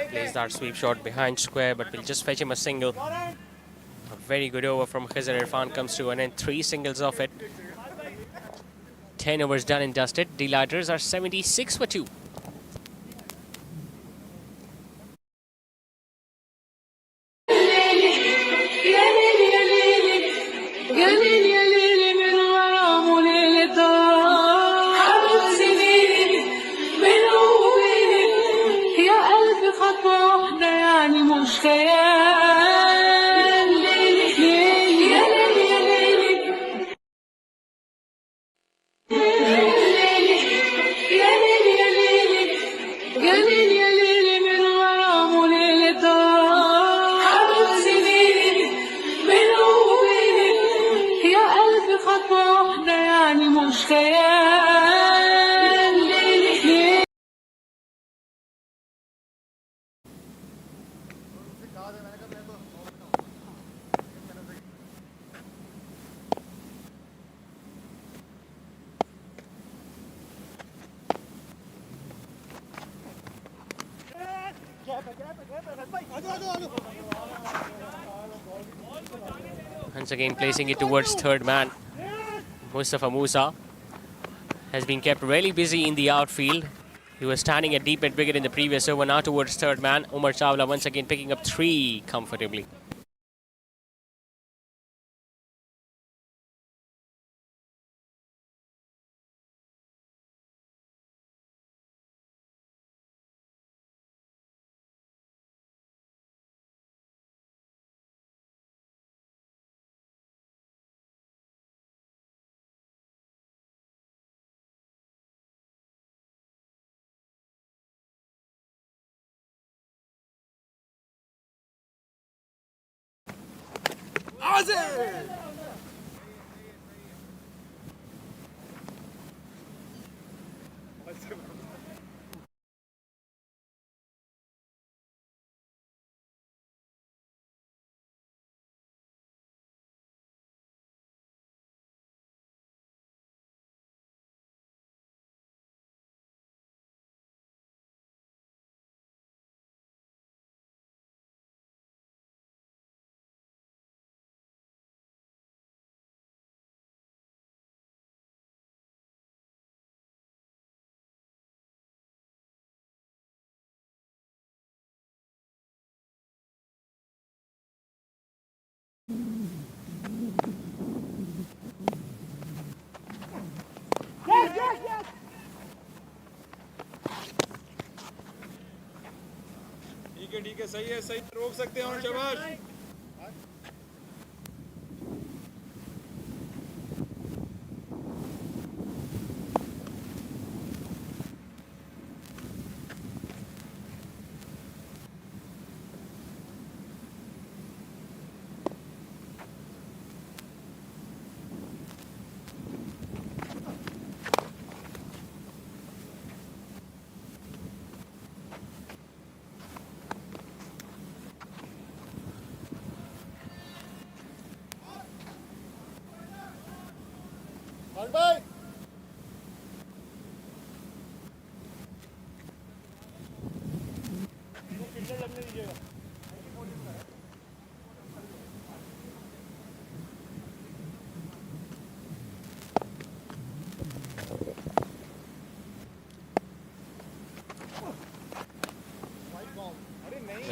Plays that sweep shot behind square, but will just fetch him a single. A very good over from Khizr Irfan comes through, and then 3 singles off it. 10 overs done and dusted. The Lighters are 76 for 2. Once again placing it towards third man. Mustafa Musa has been kept really busy in the outfield. He was standing at deep mid wicket in the previous over, now towards third man. Umar Chawla once again picking up 3 comfortably. ठीक है सही है, सही रोक सकते हैं और शाबाश।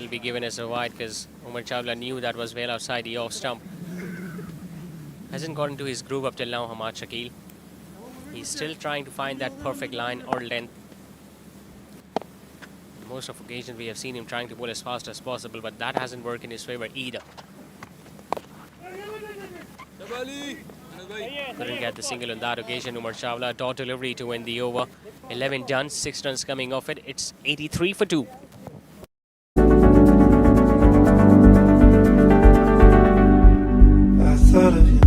be given as a wide because Umar Chawla knew that was well outside the off stump. Hasn't got into his groove up till now, Hamad Shakil. He's still trying to find that perfect line or length. Most of occasions we have seen him trying to bowl as fast as possible, but that hasn't worked in his favor either. Couldn't get the single on that occasion. Umar Chawla, dot delivery to win the over. 11 done, 6 runs coming off it. It's 83 for 2. I thought of you.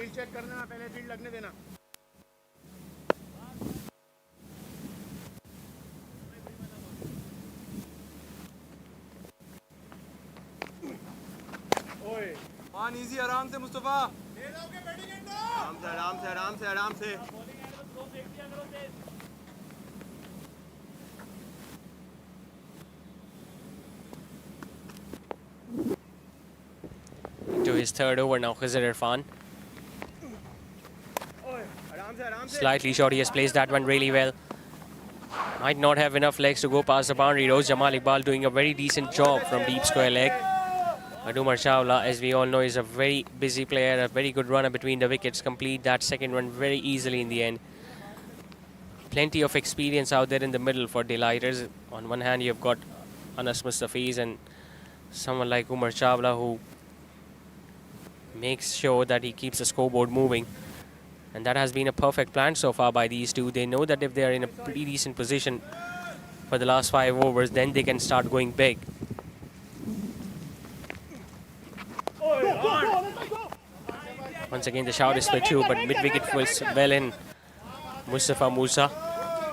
Field check करना पहले field लगने देना ओए मान easy आराम से मुस्तफा ले जाओगे बैटिंग एंड आराम से आराम से To his third over now, Khizr Irfan. Slightly short, he has placed that one really well. Might not have enough legs to go past the boundary. Rose Jamal Iqbal doing a very decent job from deep square leg. But Umar Chawla, as we all know, is a very busy player, a very good runner between the wickets. Complete that second run very easily in the end. Plenty of experience out there in the middle for delighters. On one hand, you've got Anas Mustafiz and someone like Umar Chawla who makes sure that he keeps the scoreboard moving. And that has been a perfect plan so far by these two. They know that if they are in a pretty decent position for the last 5 overs, then they can start going big. Once again, the shout is for 2, but mid-wicket was well in. Mustafa Musa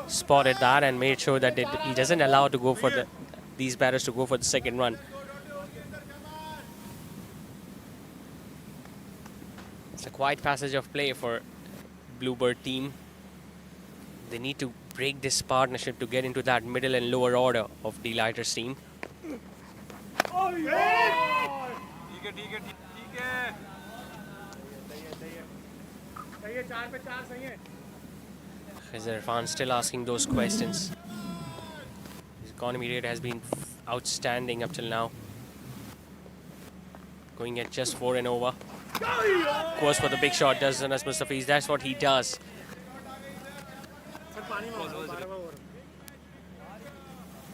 spotted that and made sure that he doesn't allow to go for these batters to go for the second run. It's a quiet passage of play for Bluebird team. They need to break this partnership to get into that middle and lower order of Delighters team. Khizr Irfan still asking those questions. His economy rate has been outstanding up till now. Going at just 4 and over. Goes for the big shot, does Anas Mustafiz. That's what he does.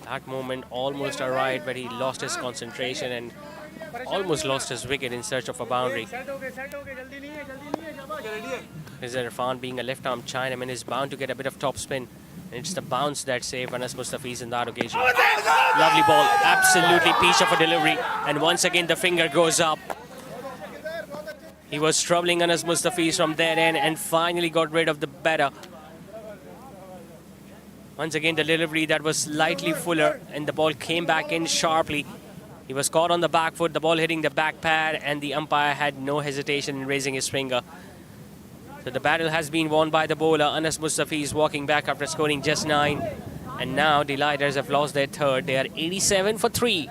That moment almost arrived, but he lost his concentration and almost lost his wicket in search of a boundary. Khizr Irfan, being a left-arm Chinaman, is bound to get a bit of top spin. And it's the bounce that saved Anas Mustafiz in that occasion. Lovely ball, absolutely peach of a delivery. And once again, the finger goes up. He was troubling Anas Mustafiz from their end and finally got rid of the batter. Once again, the delivery that was slightly fuller and the ball came back in sharply. He was caught on the back foot, the ball hitting the back pad, and the umpire had no hesitation in raising his finger. So the battle has been won by the bowler. Anas Mustafiz walking back after scoring just 9. And now Delighters have lost their third. They are 87 for 3.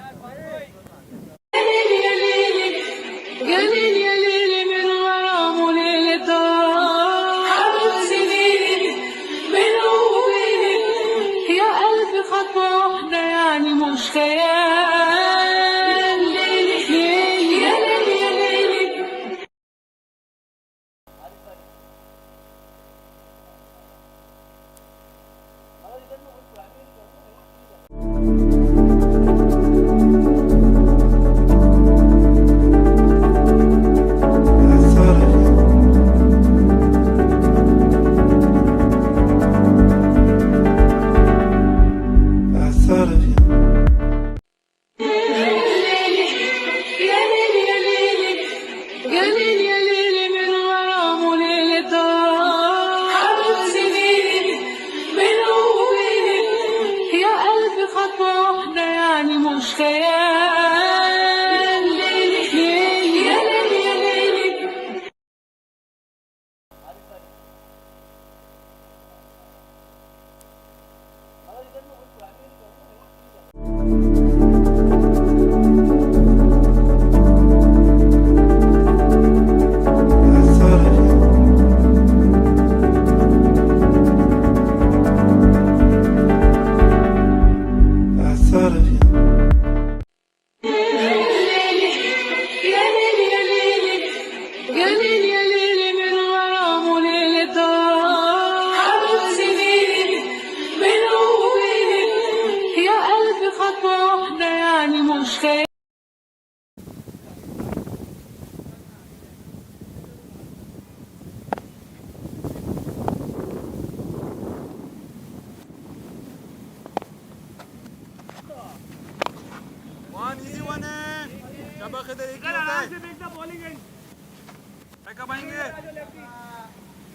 خيال ليلي ليلي يا ليلي يا ليلي I thought of you. يا ليلي يا ليلي يا ليلي يا ليلي من غرام وليلة حبت سنيني بينه وبينك يا قلبي خطوة واحدة يعني مش خيال One easy one है शबक इधर एक ही होता है backup आएंगे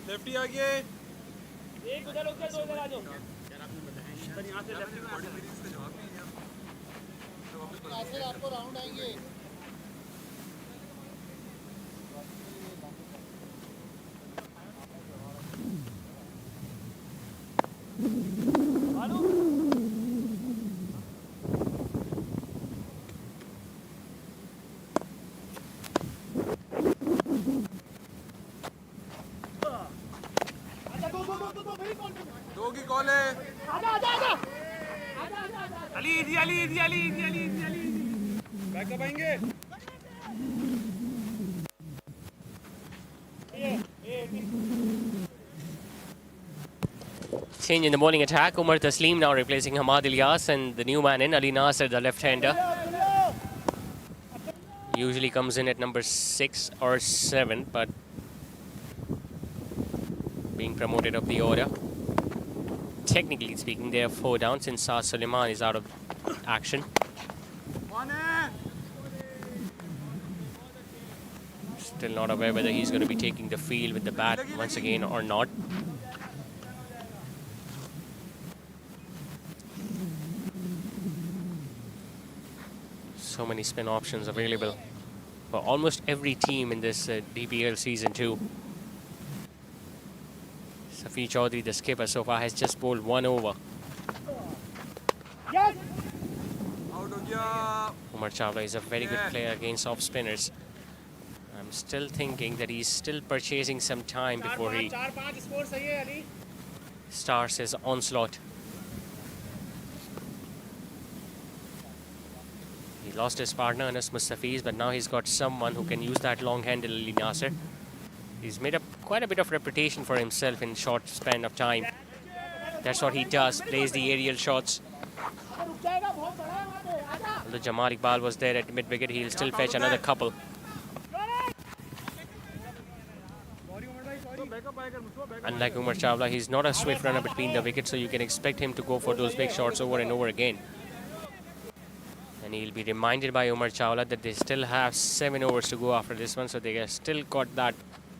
lefty आगे एक उधर हो गया दो उधर आ जाओ सर यहाँ से लेफ्टी में बड़ी मेरी इसका जवाब नहीं दिया आपको राउंड आएंगे दो की कॉल है Ali easy Ali easy Ali easy Ali easy Ali backup आएंगे Change in the bowling attack. Umar Taslim now replacing Hamad Ilyas, and the new man in Ali Nasser, the left-hander. Usually comes in at number 6 or 7, but being promoted up the order. Technically speaking, they are 4 down since Saad Suleiman is out of action. Still not aware whether he's going to be taking the field with the bat once again or not. So many spin options available for almost every team in this DPL season 2. Safi Chaudhary, the skipper, so far has just bowled 1 over. Out हो गया Umar Chawla is a very good player against off spinners. I'm still thinking that he's still purchasing some time before he starts his onslaught. He lost his partner Anas Mustafiz, but now he's got someone who can use that long handle, Ali Nasser. He's made up quite a bit of reputation for himself in short span of time. That's what he does, plays the aerial shots. Although Jamal Iqbal was there at mid-wicket, he'll still fetch another couple. Unlike Umar Chawla, he's not a swift runner between the wickets, so you can expect him to go for those big shots over and over again. And he'll be reminded by Umar Chawla that they still have 7 overs to go after this one, so they have still got that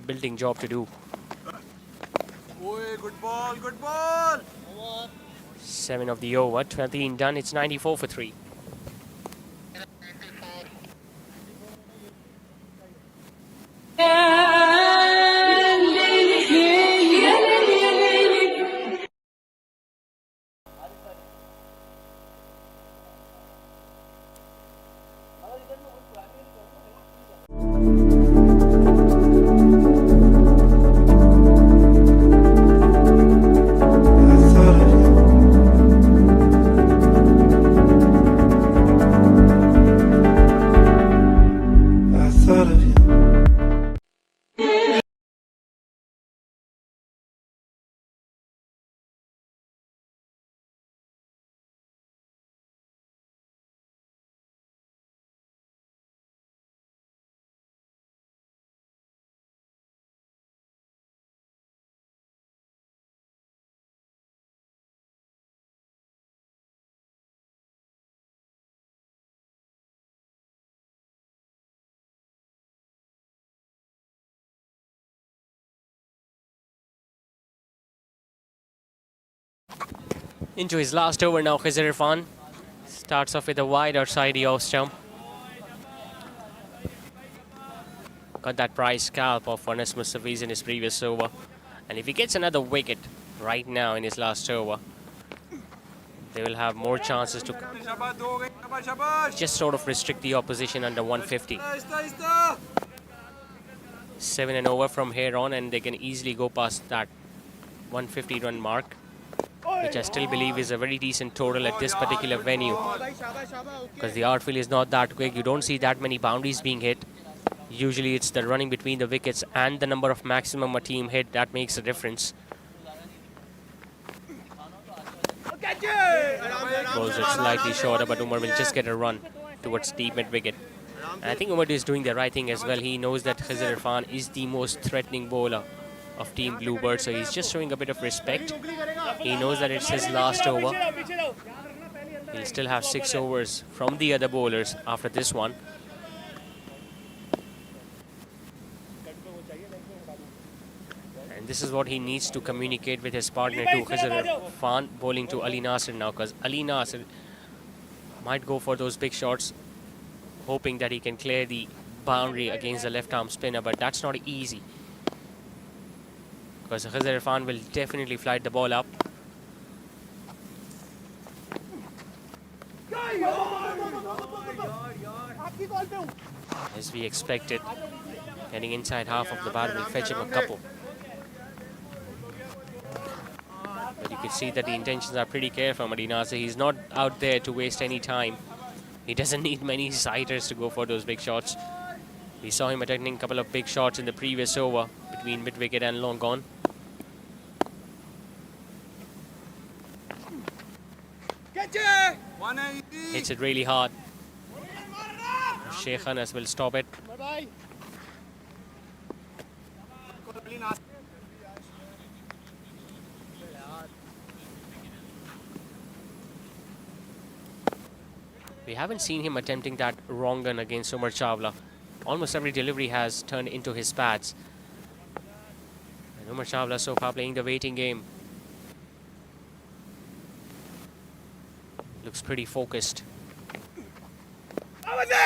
building job to do. ओए good ball 7 of the over, 13 done, it's 94 for 3. Into his last over now, Khizr Irfan. Starts off with a wide outside the off stump. Got that prize scalp of Ernest Mustafiz in his previous over. And if he gets another wicket right now in his last over, they will have more chances to just sort of restrict the opposition under 150. 7 and over from here on, and they can easily go past that 150 run mark, which I still believe is a very decent total at this particular venue, because the outfield is not that quick. You don't see that many boundaries being hit. Usually it's the running between the wickets and the number of maximum a team hit that makes a difference. Goes it slightly shorter, but Umar will just get a run towards deep mid wicket. And I think Umar is doing the right thing as well. He knows that Khizr Irfan is the most threatening bowler of Team Bluebird, so he's just showing a bit of respect. He knows that it's his last over. He'll still have 6 overs from the other bowlers after this one. And this is what he needs to communicate with his partner too. Khizr Irfan bowling to Ali Nasir now, because Ali Nasir might go for those big shots, hoping that he can clear the boundary against the left arm spinner, but that's not easy, because Khizr Irfan will definitely flight the ball up. As we expected, getting inside half of the bat will fetch him a couple. But you can see that the intentions are pretty clear from Ali Nasir. He's not out there to waste any time. He doesn't need many siders to go for those big shots. We saw him attempting a couple of big shots in the previous over between mid-wicket and long on. Hits it really hard. Sheikh Anas will stop it. We haven't seen him attempting that wrong gun against Umar Chawla. Almost every delivery has turned into his pads. And Umar Chawla so far playing the waiting game. Looks pretty focused.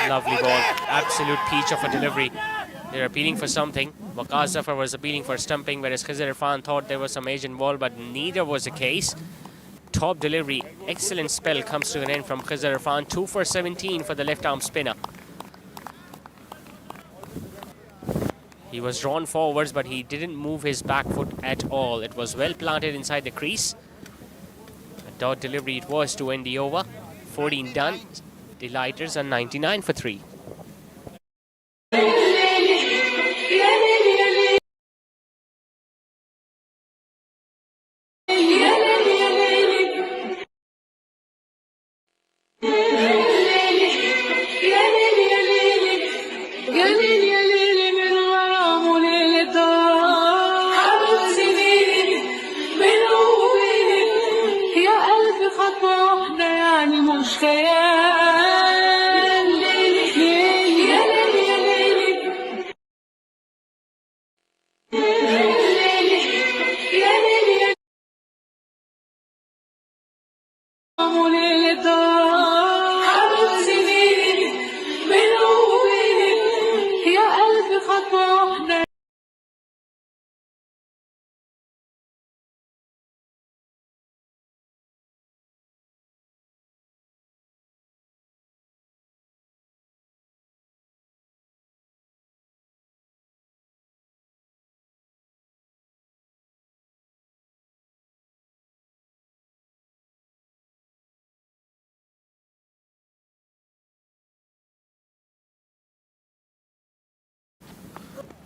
Lovely ball. Absolute peach of a delivery. They're appealing for something. Waqas Zafar was appealing for stumping, whereas Khizr Irfan thought there was some edge involved, but neither was the case. Top delivery. Excellent spell comes to an end from Khizr Irfan. 2 for 17 for the left arm spinner. He was drawn forwards, but he didn't move his back foot at all. It was well planted inside the crease. A dot delivery it was to end the over. 14 done. The lighters are 99 for 3.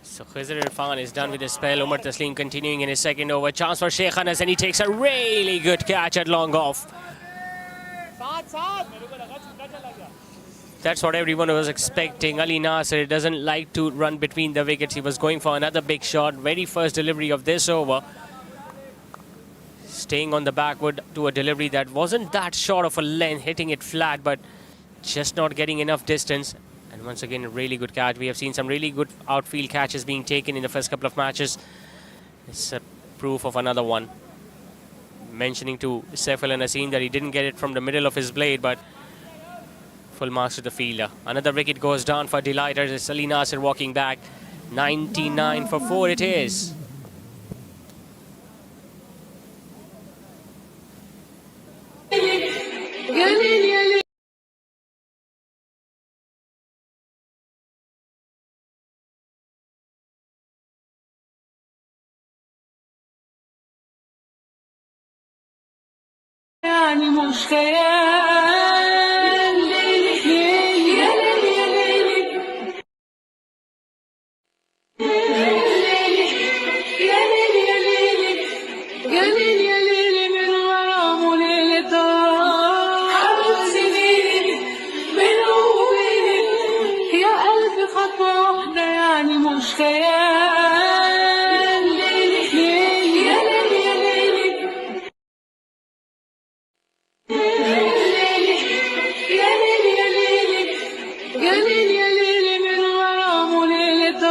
So Khizr Irfan is done with his spell. Umar Taslim continuing in his second over. Chance for Sheikh Anas, and he takes a really good catch at long off. That's what everyone was expecting. Ali Nasir doesn't like to run between the wickets. He was going for another big shot. Very first delivery of this over. Staying on the backward to a delivery that wasn't that short of a length, hitting it flat, but just not getting enough distance. And once again, a really good catch. We have seen some really good outfield catches being taken in the first couple of matches. It's a proof of another one. Mentioning to Saif Al Naseem that he didn't get it from the middle of his blade, but Full marks to the fielder. Another wicket goes down for Delighters as Ali Nasser walking back. 99 for 4 it is. يعني مش خيال ليلي ليلي يا ليلي يا ليلي ليلي يا ليلي يا ليلي يا ليلي يا ليلي من غرامه ليلة حبيب سنيني بينه وبيني يا ألف خطوة واحدة يعني مش خيال ليلي ليلي يا ليلي يا ليلي يا ليلي يا ليلي يا ليلي يا ليلي من غرامه ليلة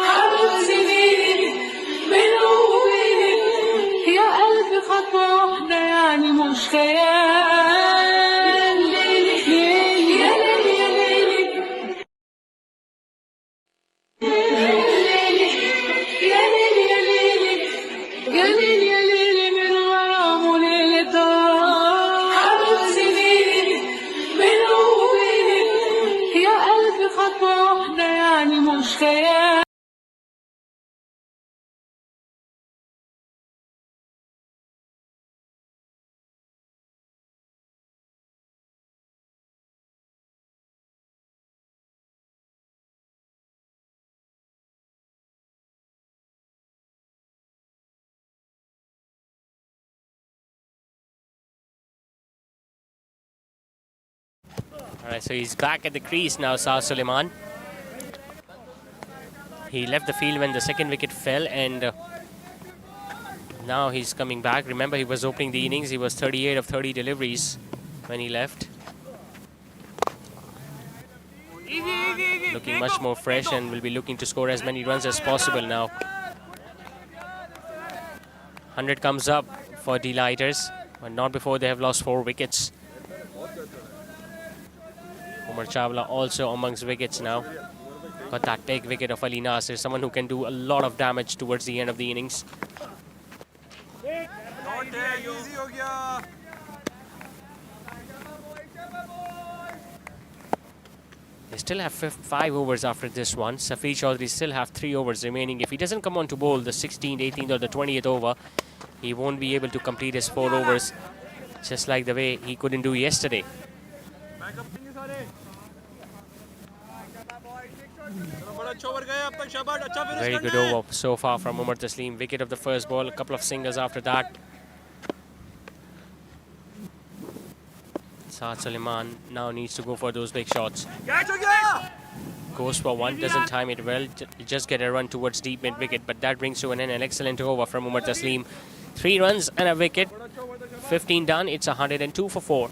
حبيب سنيني بينه وبيني يا ألف خطوة واحدة يعني مش خيال ليلي ليلي يا ليلي يا ليلي يا ليلي يا ليلي يا ليلي يا ليلي من غرامه ليلة حبيب سنيني بينه وبيني يا ألف خطوة واحدة يعني مش خيال. Alright, so he's back at the crease now, Shah Suleiman. He left the field when the second wicket fell, and now he's coming back. Remember, he was opening the innings. He was 38 of 30 deliveries when he left. Looking much more fresh and will be looking to score as many runs as possible now. 100 comes up for Delighters, but not before they have lost 4 wickets. Umar Chawla also amongst wickets now. Got that big wicket of Ali Nasser, someone who can do a lot of damage towards the end of the innings. easy हो गया. They still have 5 overs after this one. Safi Chaudhary still have 3 overs remaining. If he doesn't come on to bowl the 16th, 18th or the 20th over, he won't be able to complete his 4 overs, just like the way he couldn't do yesterday. Very good over so far from Umar Taslim. Wicket of the first ball, a couple of singles after that. Saad Suleiman now needs to go for those big shots. Goes for one, doesn't time it well. Just get a run towards deep mid wicket, but that brings to an end an excellent over from Umar Taslim. 3 runs and a wicket. 15 done. It's 102 for 4.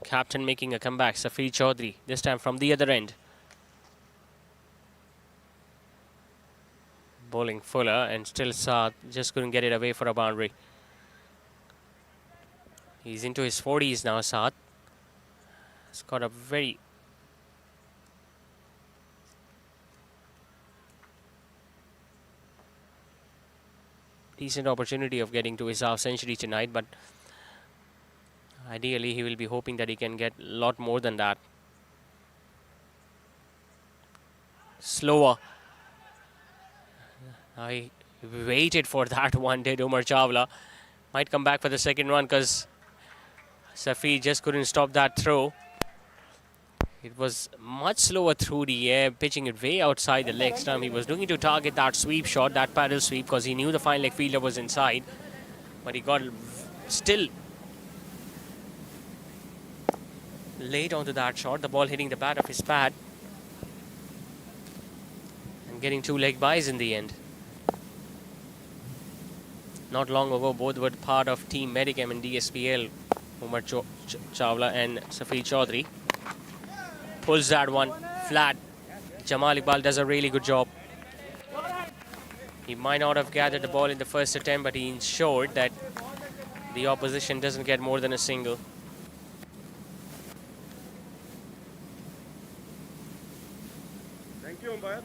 Captain making a comeback, Safir Chaudhary, this time from the other end. Bowling Fuller, and still Saad just couldn't get it away for a boundary. He's into his 40s now, Saad. He's got a very decent opportunity of getting to his half century tonight, but ideally he will be hoping that he can get a lot more than that. Slower. I waited for that one, did Umar Chawla. Might come back for the second run because Safir just couldn't stop that throw. It was much slower through the air, pitching it way outside the leg stump. He was looking to target that sweep shot, that paddle sweep, because he knew the fine leg fielder was inside. But he got still late onto that shot, the ball hitting the bat of his pad and getting 2 leg byes in the end. Not long ago, both were part of Team Medicam in DSPL, Umar Chawla and Safir Chaudhary. Pulls that one flat. Jamal Iqbal does a really good job. He might not have gathered the ball in the first attempt, but he ensured that the opposition doesn't get more than a single. Thank you, umpire.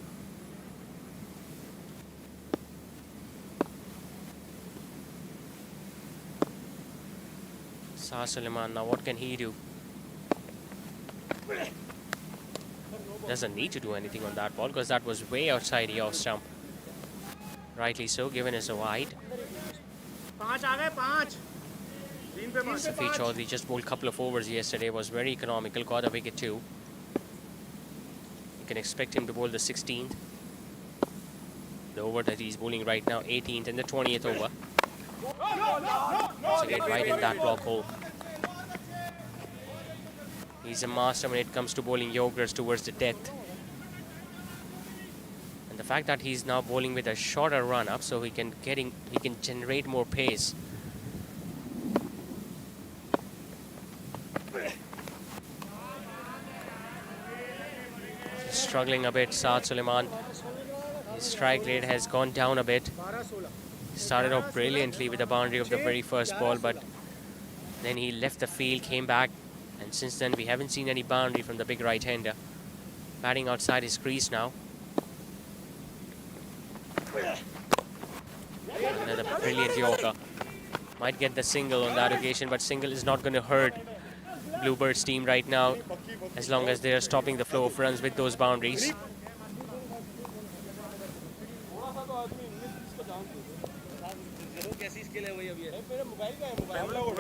Shah Suleiman, now what can he do? Doesn't need to do anything on that ball because that was way outside the off stump. Rightly so, given as a wide. Safir Chaudhary just bowled a couple of overs yesterday, was very economical, got a wicket too. You can expect him to bowl the 16th. The over that he's bowling right now, 18th and the 20th over. So get right in that block hole. He's a master when it comes to bowling yokers towards the death. And the fact that he's now bowling with a shorter run up, so he can generate more pace. Struggling a bit, Saad Suleiman. His strike rate has gone down a bit. He started off brilliantly with the boundary of the very first ball, but then he left the field, came back, and since then we haven't seen any boundary from the big right-hander. Batting outside his crease now. Another brilliant yorker. Might get the single on that occasion, but single is not going to hurt Bluebird's team right now, as long as they are stopping the flow of runs with those boundaries.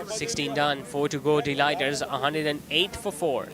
16 done, 4 to go. Delighters 108 for 4.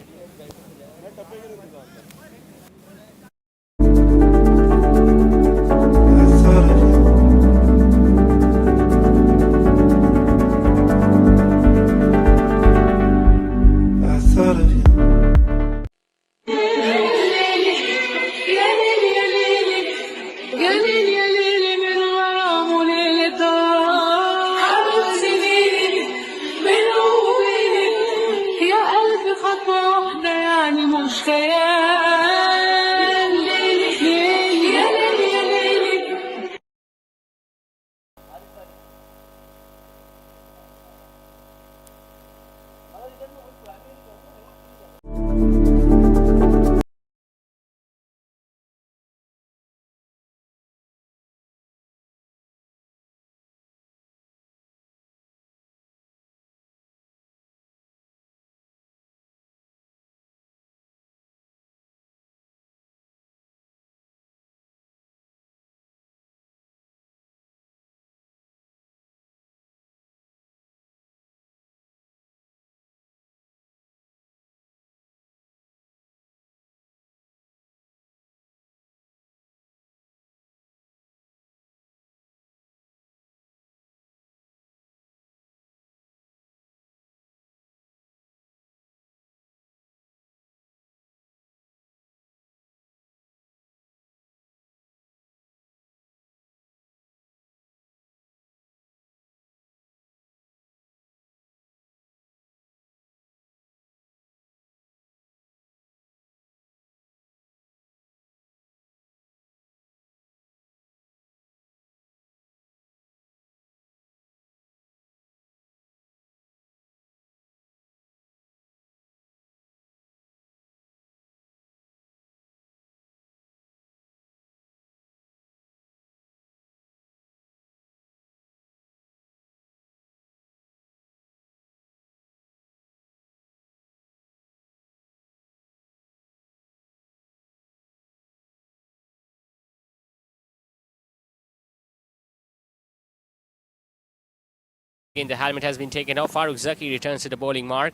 And the helmet has been taken off. Farooq Zaki returns to the bowling mark.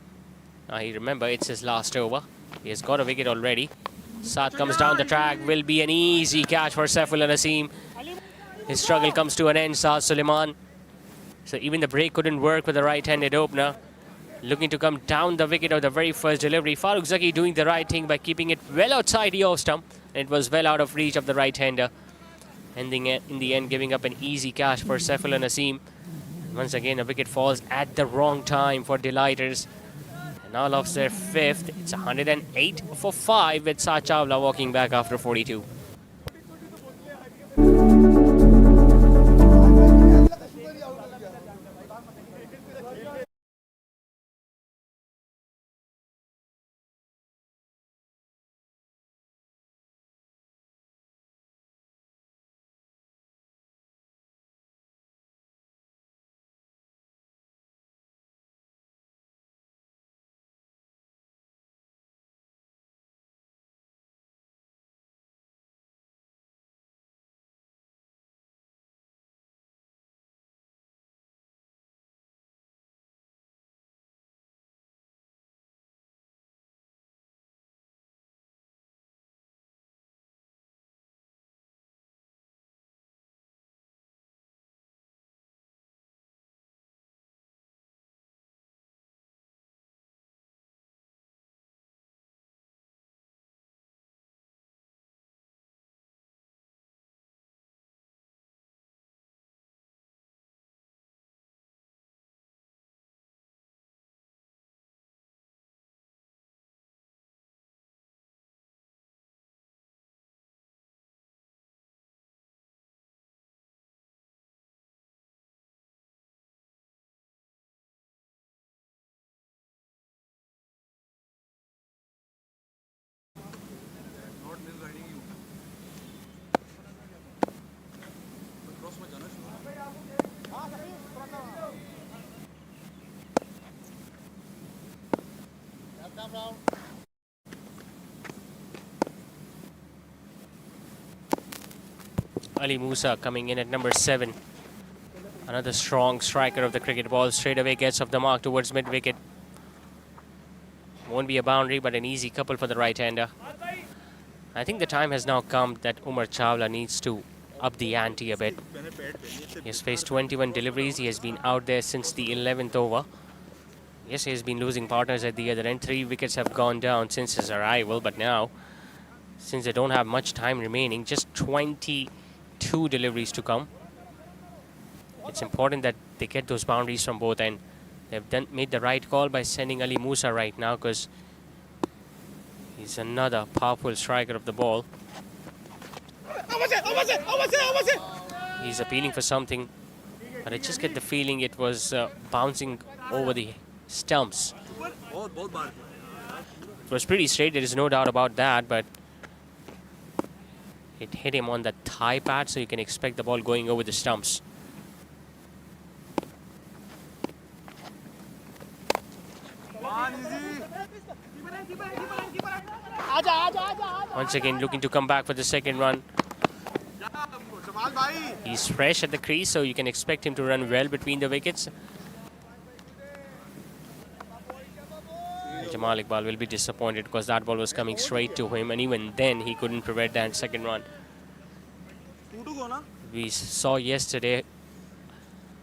Now he remember it's his last over. He has got a wicket already. Saad comes down the track. Will be an easy catch for Saifullah Naseem. His struggle comes to an end, Saad Suleiman. So even the break couldn't work with the right-handed opener. Looking to come down the wicket of the very first delivery. Farooq Zaki doing the right thing by keeping it well outside the off stump. It was well out of reach of the right-hander. Ending it in the end, giving up an easy catch for Saifullah Naseem. Once again, a wicket falls at the wrong time for Delighters. And all of their fifth. It's 108 for 5 with Saad Chawla walking back after 42. Ali Musa coming in at number 7. Another strong striker of the cricket ball. Straight away gets off the mark towards mid-wicket. Won't be a boundary, but an easy couple for the right-hander. I think the time has now come that Umar Chawla needs to up the ante a bit. He has faced 21 deliveries. He has been out there since the 11th over. Yes, he has been losing partners at the other end. 3 wickets have gone down since his arrival, but now, since they don't have much time remaining, just 22 deliveries to come. It's important that they get those boundaries from both ends. They've made the right call by sending Ali Musa right now because he's another powerful striker of the ball. He's appealing for something, but I just get the feeling it was bouncing over the stumps. It was pretty straight, there is no doubt about that, but it hit him on the thigh pad, so you can expect the ball going over the stumps. Once again looking to come back for the second run. He's fresh at the crease, so you can expect him to run well between the wickets. Jamal Iqbal will be disappointed because that ball was coming straight to him, and even then he couldn't prevent that second run. We saw yesterday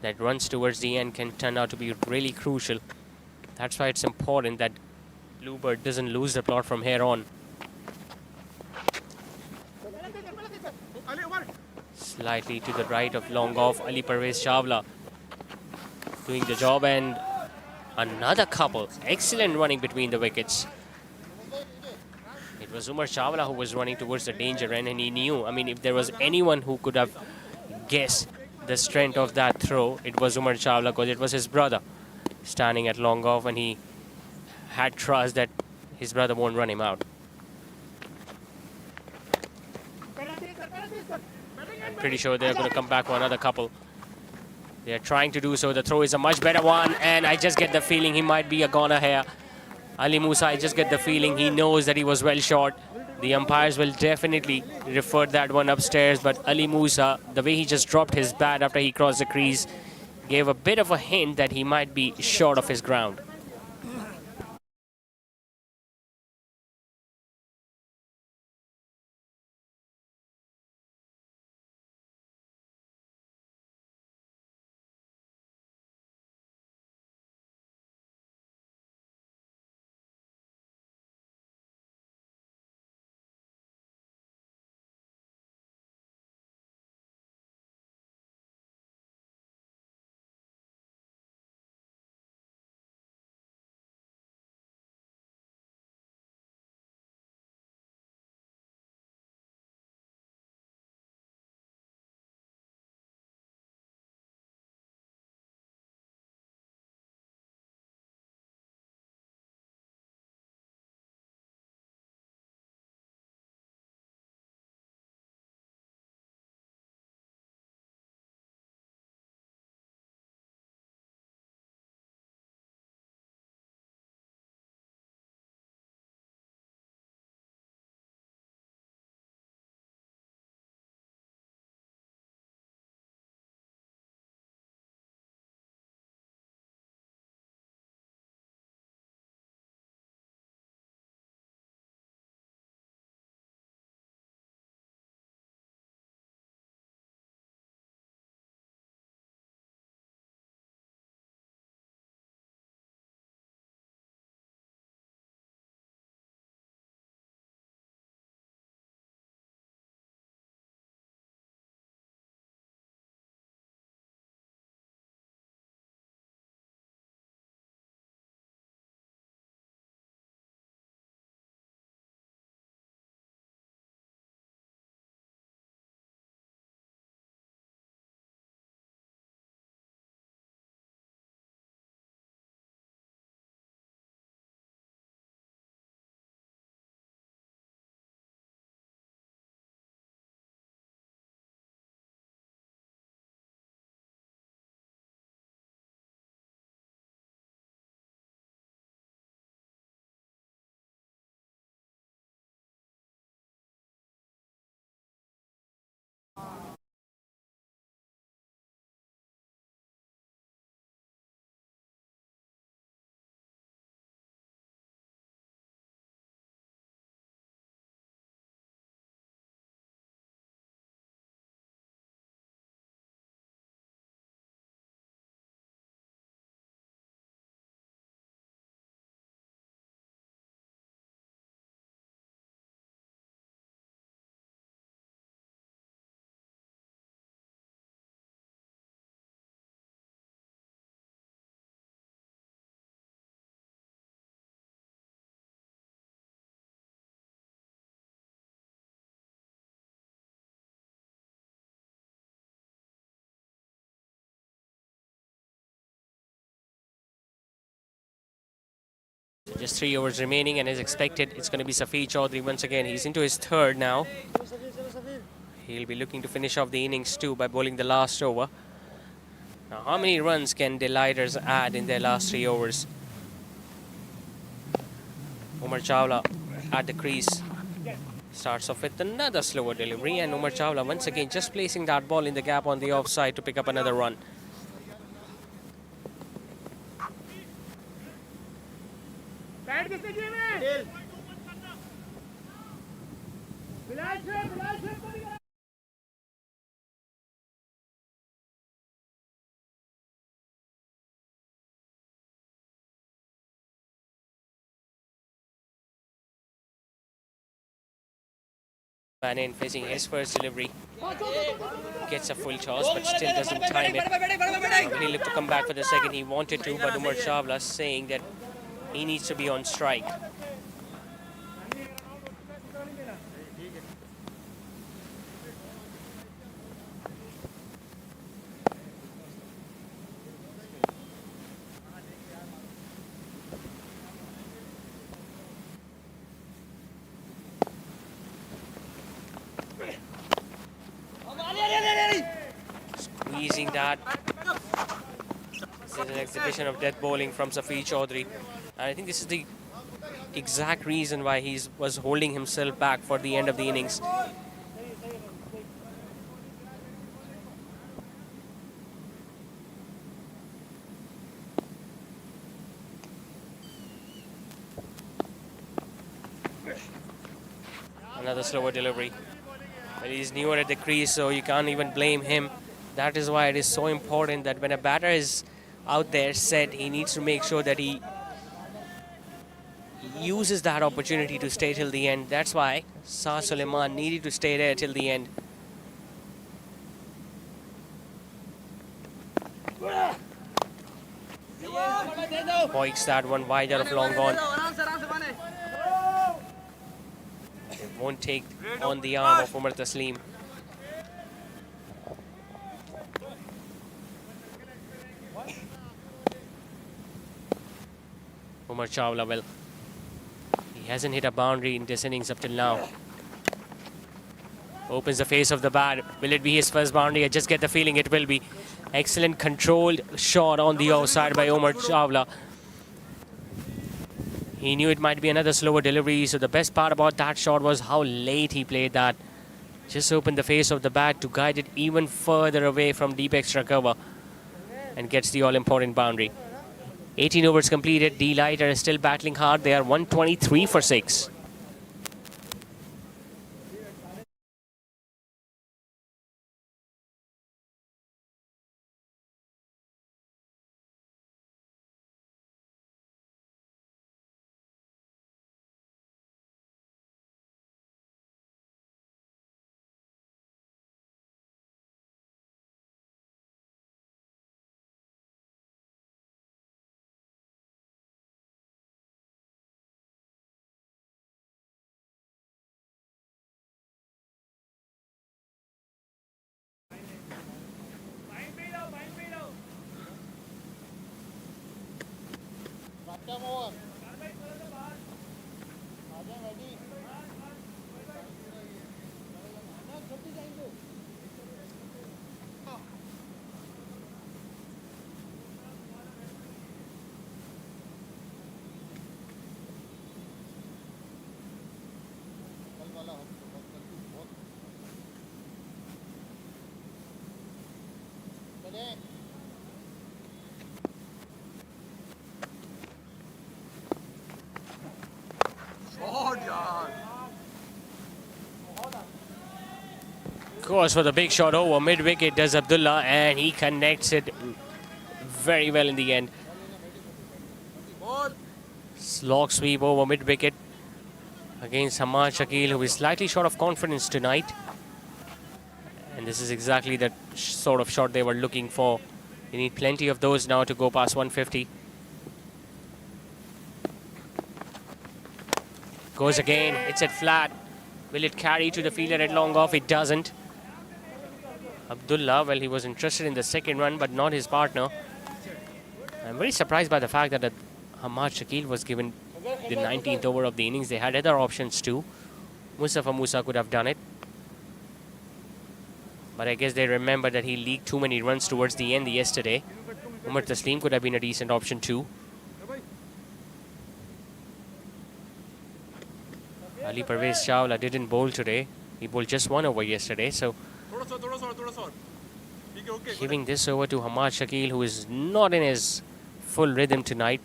that runs towards the end can turn out to be really crucial. That's why it's important that Bluebird doesn't lose the plot from here on. Slightly to the right of long off, Ali Parvez Chawla doing the job, and another couple. Excellent running between the wickets. It was Umar Chawla who was running towards the danger end, and he knew, I mean, if there was anyone who could have guessed the strength of that throw, it was Umar Chawla, because it was his brother standing at long off, and he had trust that his brother won't run him out. I'm pretty sure they're going to come back for another couple. They're trying to do so. The throw is a much better one, and I just get the feeling he might be a goner here. Ali Musa, I just get the feeling he knows that he was well short. The umpires will definitely refer that one upstairs, but Ali Musa, the way he just dropped his bat after he crossed the crease, gave a bit of a hint that he might be short of his ground. Just 3 overs remaining and as expected, it's going to be Safi Chaudhary once again. He's into his third now. He'll be looking to finish off the innings too by bowling the last over. Now, how many runs can Delighters add in their last 3 overs? Umar Chawla at the crease. Starts off with another slower delivery, and Umar Chawla once again just placing that ball in the gap on the offside to pick up another run. Man in facing his first delivery. Gets a full toss but still doesn't time it. He looked to come back for the second. He wanted to, but Umar Chawla saying that he needs to be on strike. Squeezing that. This is an exhibition of death bowling from Safi Chaudhary. And I think this is the exact reason why he was holding himself back for the end of the innings. Another slower delivery. But he's newer at the crease, so you can't even blame him. That is why it is so important that when a batter is out there set, he needs to make sure that he uses that opportunity to stay till the end. That's why Shah Suleiman needed to stay there till the end. Hoiks that one wide out of long on. It won't take on the arm of Umar Taslim. Umar Chawla, well, he hasn't hit a boundary in this innings up till now. Opens the face of the bat. Will it be his first boundary? I just get the feeling it will be. Excellent controlled shot on the outside by Umar Chawla. He knew it might be another slower delivery, so the best part about that shot was how late he played that. Just opened the face of the bat to guide it even further away from deep extra cover and gets the all-important boundary. 18 overs completed. D-Light are still battling hard. They are 123 for 6. Goes for the big shot over mid-wicket does Abdullah, and he connects it very well in the end. Slog sweep over mid-wicket against Hamad Shakil, who is slightly short of confidence tonight. And this is exactly the sort of shot they were looking for. You need plenty of those now to go past 150. Goes again, hits it flat. Will it carry to the fielder at long off? It doesn't. Abdullah, well, he was interested in the second run, but not his partner. I'm very surprised by the fact that Hamad Shakil was given the 19th over of the innings. They had other options too. Mustafa Musa could have done it. But I guess they remember that he leaked too many runs towards the end yesterday. Umar Taslim could have been a decent option too. Ali Parvez Chawla didn't bowl today. He bowled just one over yesterday, so giving this over to Hamad Shakil, who is not in his full rhythm tonight.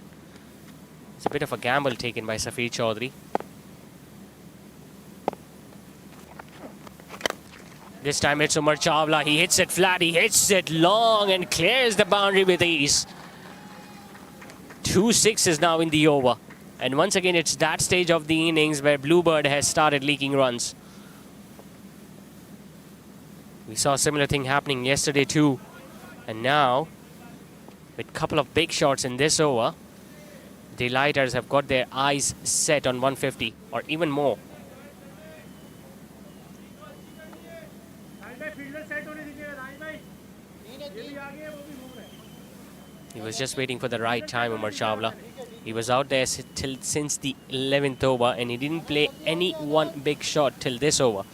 It's a bit of a gamble taken by Safir Chaudhry. This time it's Umar Chawla. He hits it flat, he hits it long and clears the boundary with ease. 2 sixes now in the over. And once again, it's that stage of the innings where Bluebird has started leaking runs. We saw a similar thing happening yesterday too. And now, with a couple of big shots in this over, the Lighters have got their eyes set on 150 or even more. He was just waiting for the right time, Umar Chawla. He was out there since the 11th over, and he didn't play any one big shot till this over.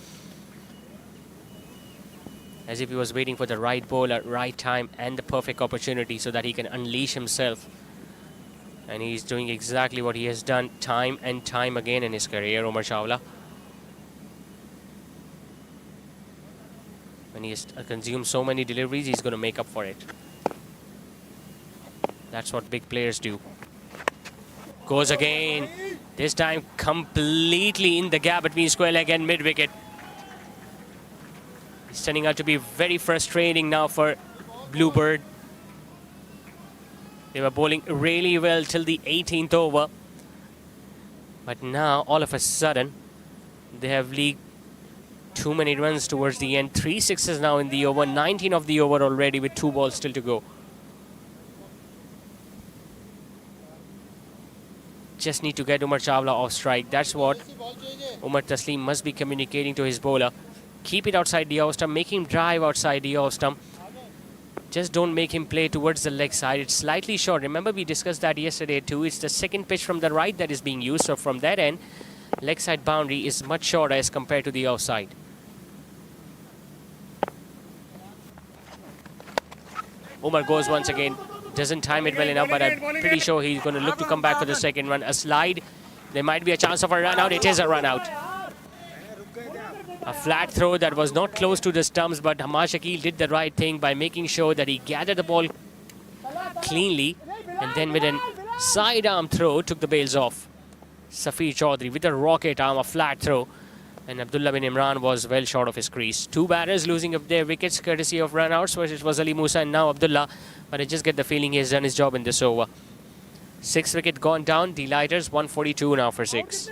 As if he was waiting for the right ball at right time and the perfect opportunity so that he can unleash himself. And he's doing exactly what he has done time and time again in his career, Umar Chawla. When he has consumed so many deliveries, he's going to make up for it. That's what big players do. Goes again. This time completely in the gap between square leg and mid-wicket. It's turning out to be very frustrating now for Bluebird. They were bowling really well till the 18th over. But now, all of a sudden, they have leaked too many runs towards the end. 3 sixes now in the over. 19 of the over already with 2 balls still to go. Just need to get Umar Chawla off strike. That's what Umar Taslim must be communicating to his bowler. Keep it outside the off stump. Make him drive outside the off stump. Just don't make him play towards the leg side. It's slightly short. Remember, we discussed that yesterday too. It's the second pitch from the right that is being used. So from that end, leg side boundary is much shorter as compared to the offside. Umar goes once again. Doesn't time it well enough, but I'm pretty sure he's going to look to come back for the second one. A slide. There might be a chance of a run out. It is a run out. A flat throw that was not close to the stumps, but Hamad Shakil did the right thing by making sure that he gathered the ball cleanly and then with a sidearm throw took the bails off. Safi Chaudhry with a rocket arm, a flat throw, and Abdullah bin Imran was well short of his crease. 2 batters losing of their wickets courtesy of run-outs. First it was Ali Musa and now Abdullah, but I just get the feeling he has done his job in this over. 6th wicket gone down. Delighters 142 now for 6.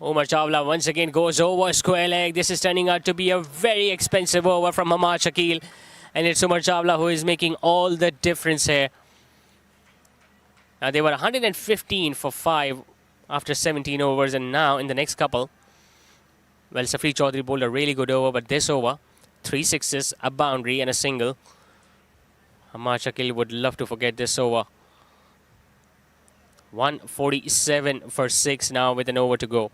Umar Chawla once again goes over square leg. This is turning out to be a very expensive over from Hamad Shakil. And it's Umar Chawla who is making all the difference here. Now they were 115 for 5 after 17 overs. And now in the next couple, well, Safi Chaudhry bowled a really good over. But this over, 3 sixes, a boundary and a single. Hamad Shakil would love to forget this over. 147 for 6 now with an over to go.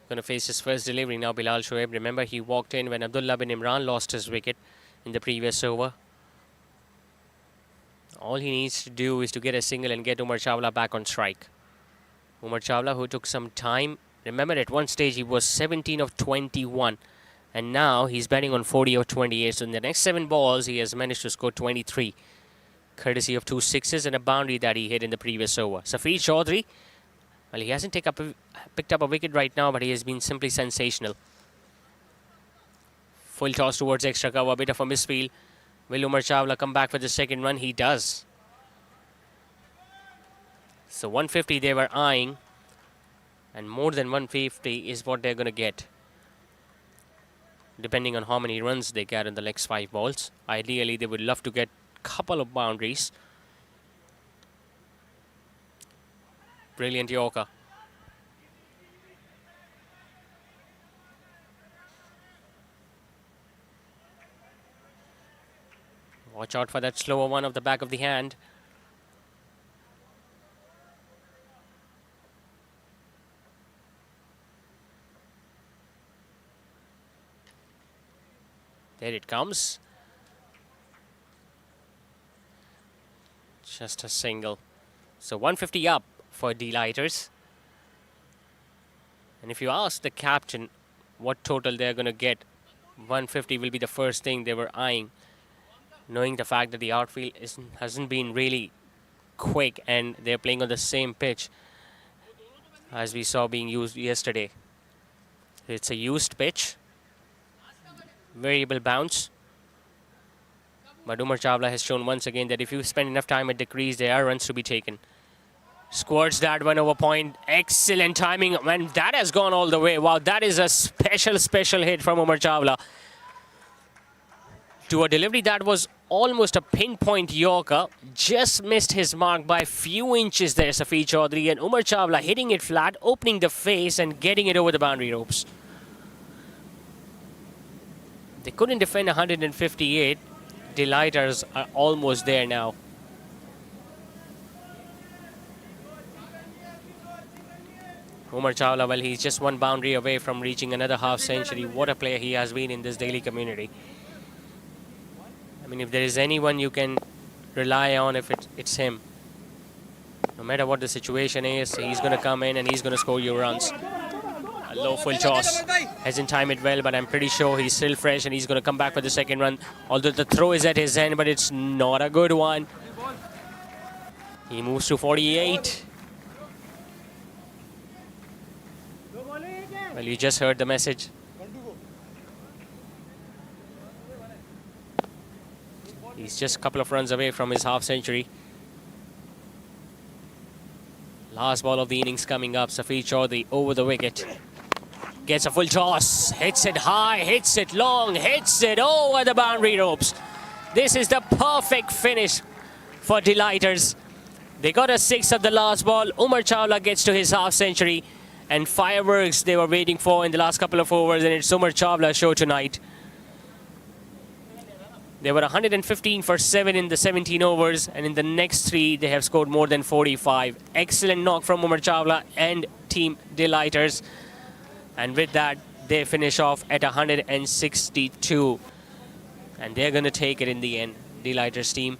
Going to face his first delivery now, Bilal Shoaib. Remember, he walked in when Abdullah bin Imran lost his wicket in the previous over. All he needs to do is to get a single and get Umar Chawla back on strike. Umar Chawla, who took some time. Remember, at one stage he was 17 of 21. And now he's batting on 40 of 28. So in the next 7 balls, he has managed to score 23. Courtesy of 2 sixes and a boundary that he hit in the previous over. Safi Chaudhry, well, he hasn't picked up a wicket right now, but he has been simply sensational. Full toss towards extra cover, a bit of a misfield. Will Umar Chawla come back for the second run? He does. So 150 they were eyeing, and more than 150 is what they're going to get. depending on how many runs they get in the next 5 balls. Ideally, they would love to get a couple of boundaries. Brilliant Yorker. Watch out for that slower one off the back of the hand. There it comes. Just a single. So 150 up for Delighters. And if you ask the captain what total they're going to get, 150 will be the first thing they were eyeing, knowing the fact that the outfield hasn't been really quick and they're playing on the same pitch as we saw being used yesterday. It's a used pitch. Variable bounce. But Umar Chawla has shown once again that if you spend enough time at the crease, there are runs to be taken. Squirts that one over point. Excellent timing. And that has gone all the way. Wow, that is a special hit from Umar Chawla. To a delivery that was almost a pinpoint Yorker. Just missed his mark by a few inches there, Safi Chaudhary. And Umar Chawla hitting it flat, opening the face and getting it over the boundary ropes. They couldn't defend 158. Delighters are almost there now. Umar Chawla, well, he's just one boundary away from reaching another half century. What a player he has been in this Delhi community. I mean, if there is anyone you can rely on, it's him. No matter what the situation is, he's going to come in and he's going to score you runs. A low full toss. Hasn't timed it well, but I'm pretty sure he's still fresh and he's going to come back for the second run. Although the throw is at his end, but it's not a good one. He moves to 48. Well, you just heard the message. He's just a couple of runs away from his half century. Last ball of the innings coming up. Safi Chaudhary over the wicket. Gets a full toss. Hits it high, hits it long, hits it over the boundary ropes. This is the perfect finish for Delighters. They got a 6 at the last ball. Umar Chawla gets to his half century. And fireworks they were waiting for in the last couple of overs. And it's Umar Chawla's show tonight. They were 115 for 7 in the 17 overs. And in the next 3, they have scored more than 45. Excellent knock from Umar Chawla and Team Delighters. And with that, they finish off at 162. And they're going to take it in the end, Delighters team.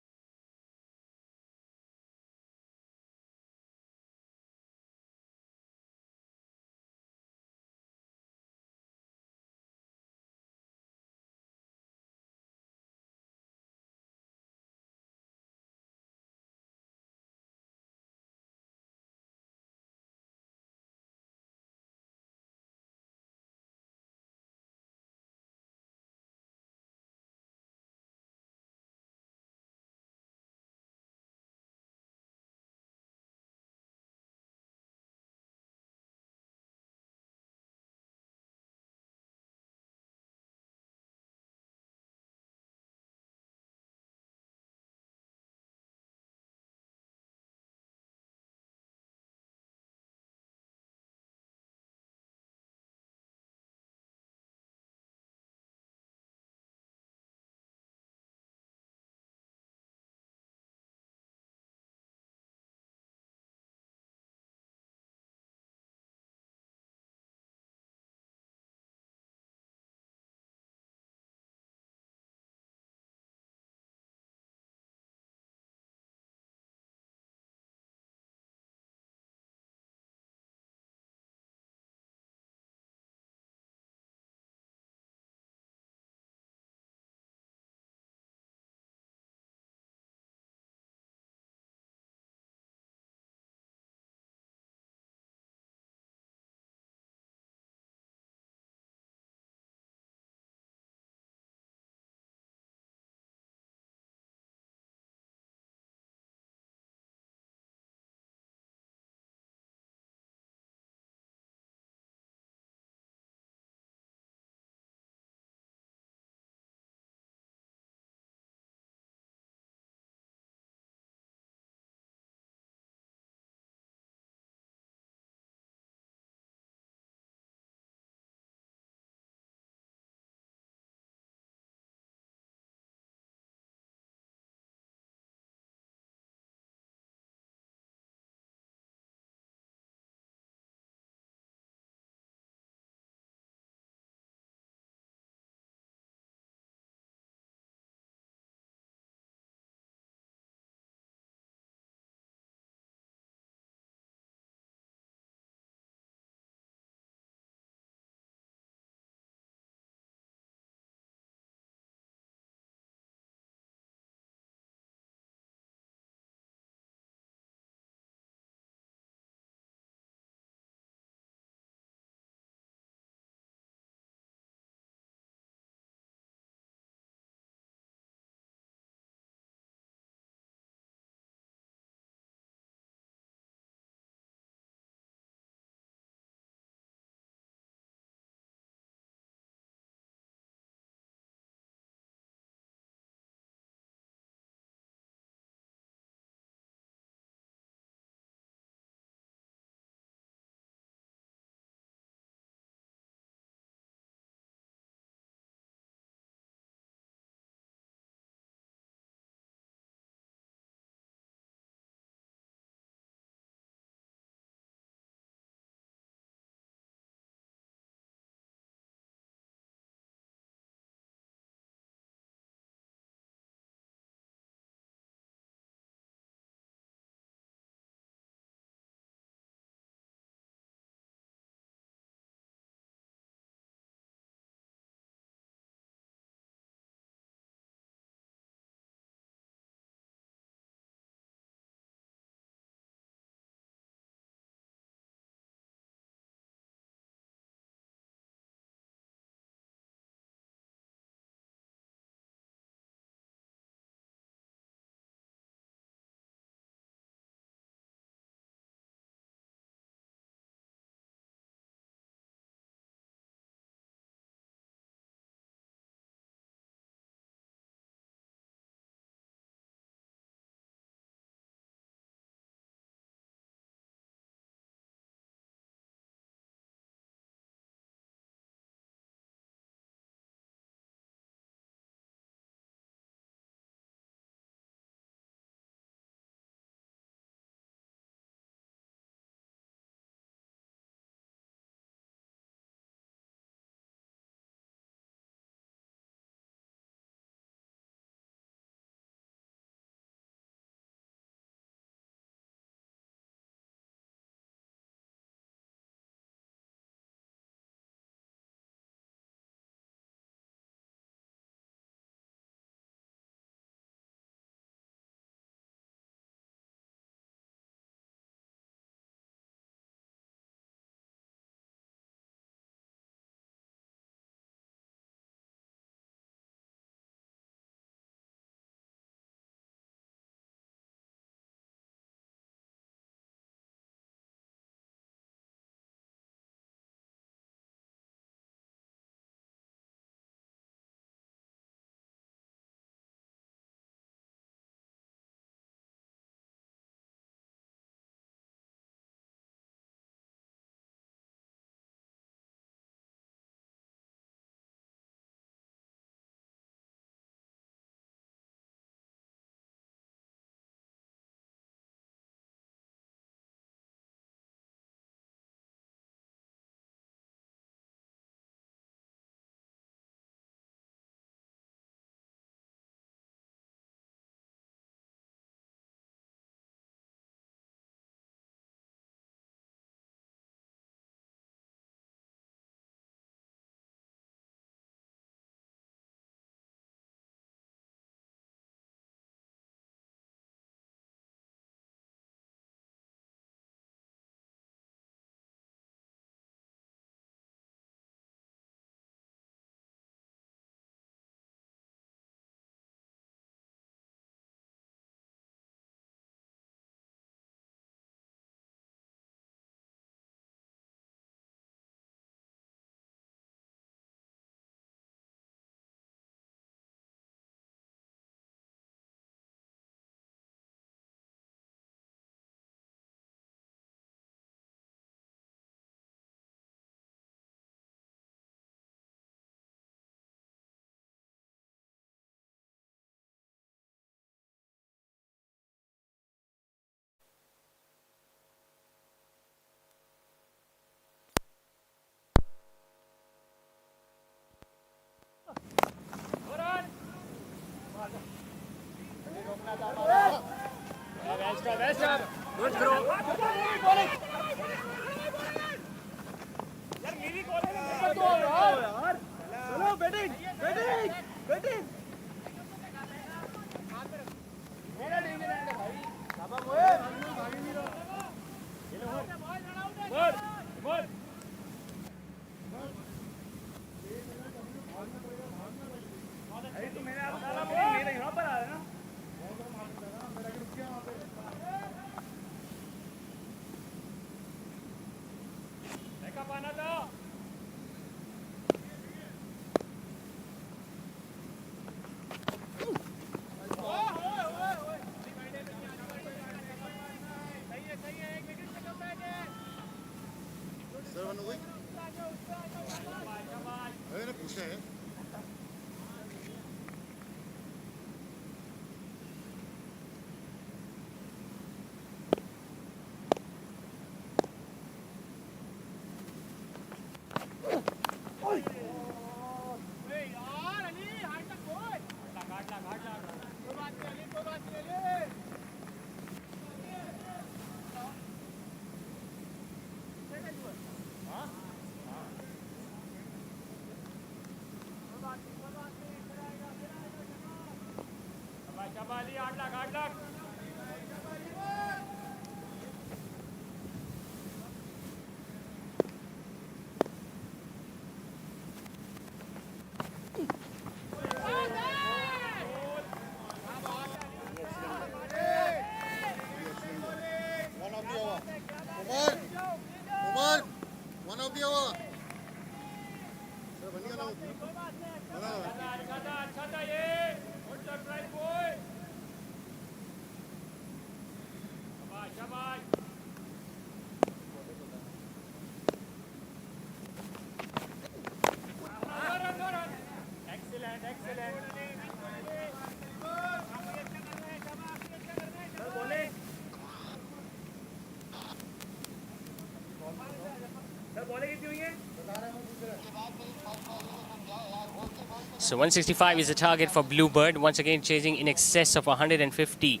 So 165 is the target for Bluebird, once again chasing in excess of 150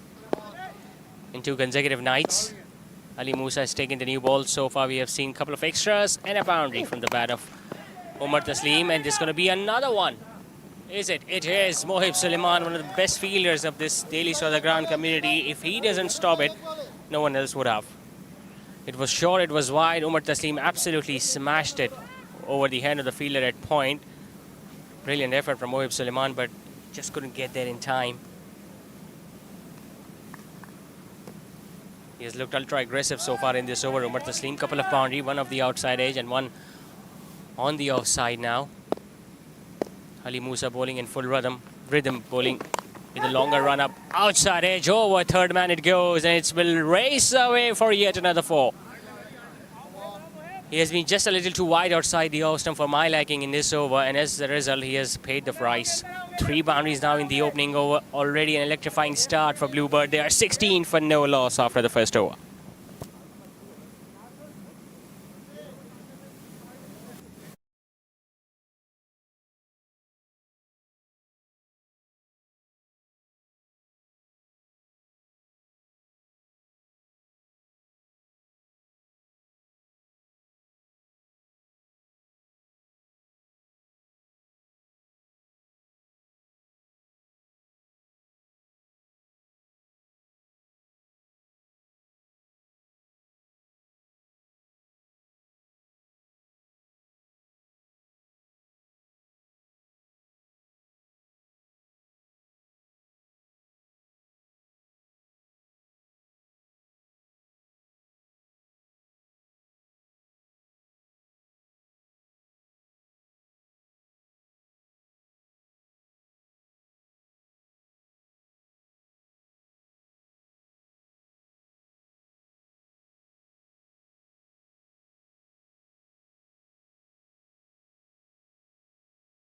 in 2 consecutive nights. Ali Musa has taken the new ball. So far we have seen a couple of extras and a boundary from the bat of Umar Taslim, and this is going to be another one. Is it? It is. Mohib Suleiman, one of the best fielders of this Delhi Southern ground community. If he doesn't stop it, no one else would have. It was short, it was wide. Umar Taslim absolutely smashed it over the head of the fielder at point. Brilliant effort from Mohib Suleiman, but just couldn't get there in time. He has looked ultra aggressive so far in this over. Umar Taslim, couple of boundary, one of the outside edge and one on the offside now. Ali Musa bowling in full rhythm bowling with a longer run up. Outside edge, over third man it goes, and it will race away for yet another 4. He has been just a little too wide outside the off stump for my liking in this over, and as a result, he has paid the price. 3 boundaries now in the opening over. Already an electrifying start for Bluebird. They are 16 for no loss after the first over.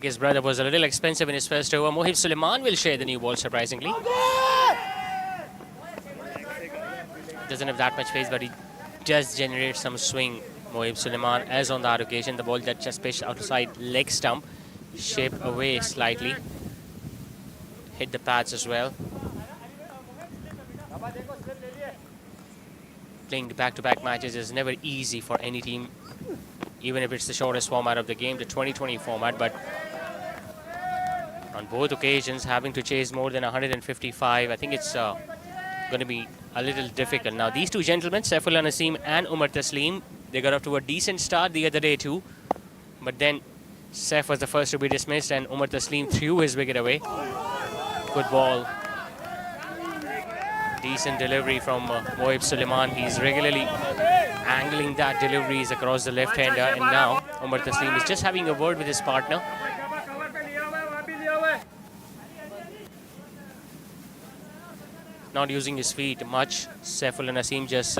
His brother was a little expensive in his first over. Mohib Suleiman will share the new ball, surprisingly. Doesn't have that much pace, but he does generate some swing. Mohib Suleiman, as on that occasion, the ball that just pitched outside leg stump, shaped away slightly. Hit the pads as well. Playing the back-to-back matches is never easy for any team, even if it's the shortest format of the game, the 2020 format, but on both occasions, having to chase more than 155. I think it's going to be a little difficult. Now, these two gentlemen, Saifullah Naseem and Umar Taslim, they got off to a decent start the other day too. But then Saif was the first to be dismissed and Umar Taslim threw his wicket away. Good ball. Decent delivery from Mohib Suleiman. He's regularly angling that deliveries across the left-hander, and now Umar Taslim is just having a word with his partner. Not using his feet much. Saifullah Naseem just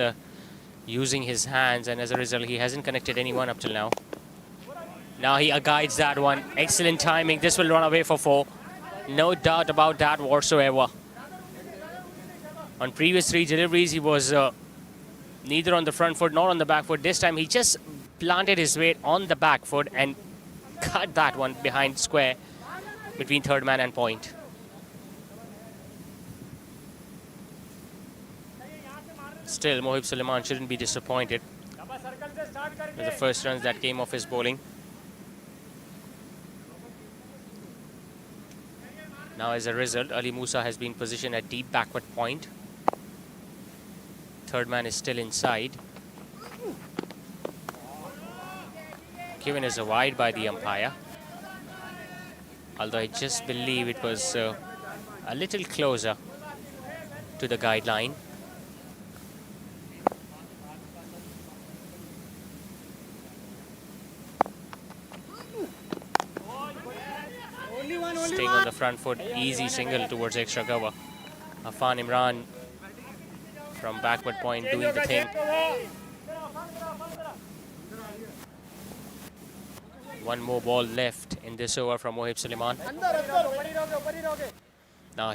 using his hands, and as a result, he hasn't connected anyone up till now. Now he guides that one. Excellent timing. This will run away for 4. No doubt about that whatsoever. On previous 3 deliveries, he was neither on the front foot nor on the back foot. This time, he just planted his weight on the back foot and cut that one behind square between third man and point. Still, Mohib Suleiman shouldn't be disappointed with the first runs that came off his bowling. Now, as a result, Ali Musa has been positioned at deep backward point. Third man is still inside. Given as a wide by the umpire. Although I just believe it was a little closer to the guideline. Staying on the front foot, easy single towards extra cover. Afan Imran from backward point doing the thing. One more ball left in this over from Mohib Suleiman. Now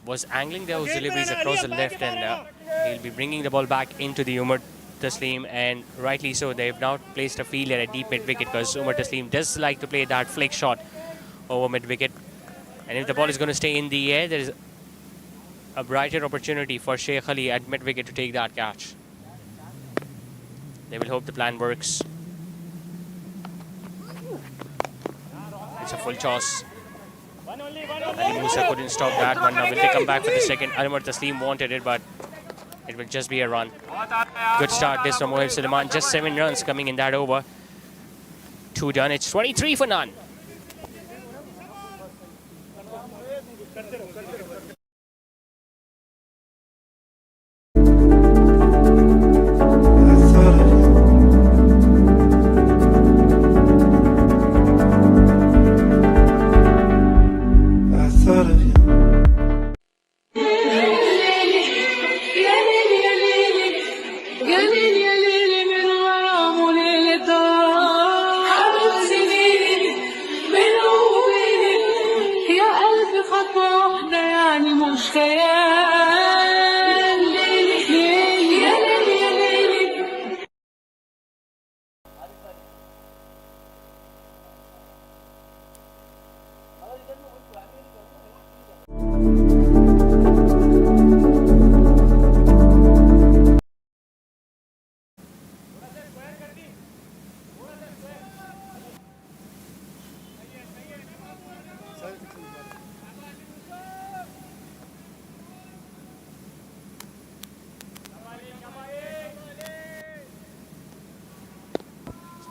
was angling those deliveries across the left, and he'll be bringing the ball back into the Umar Taslim, and rightly so. They've now placed a fielder at deep mid wicket because Umar Taslim does like to play that flick shot over mid wicket, and if the ball is going to stay in the air, there is a brighter opportunity for Sheikh Ali at mid wicket to take that catch. They will hope the plan works. It's a full toss. Ali Musa couldn't stop that one. Now will they come back for the second? Umar Taslim wanted it, but it will just be a run. Good start this from Mohib Suleiman. Just 7 runs coming in that over. 2 done. It's 23 for none.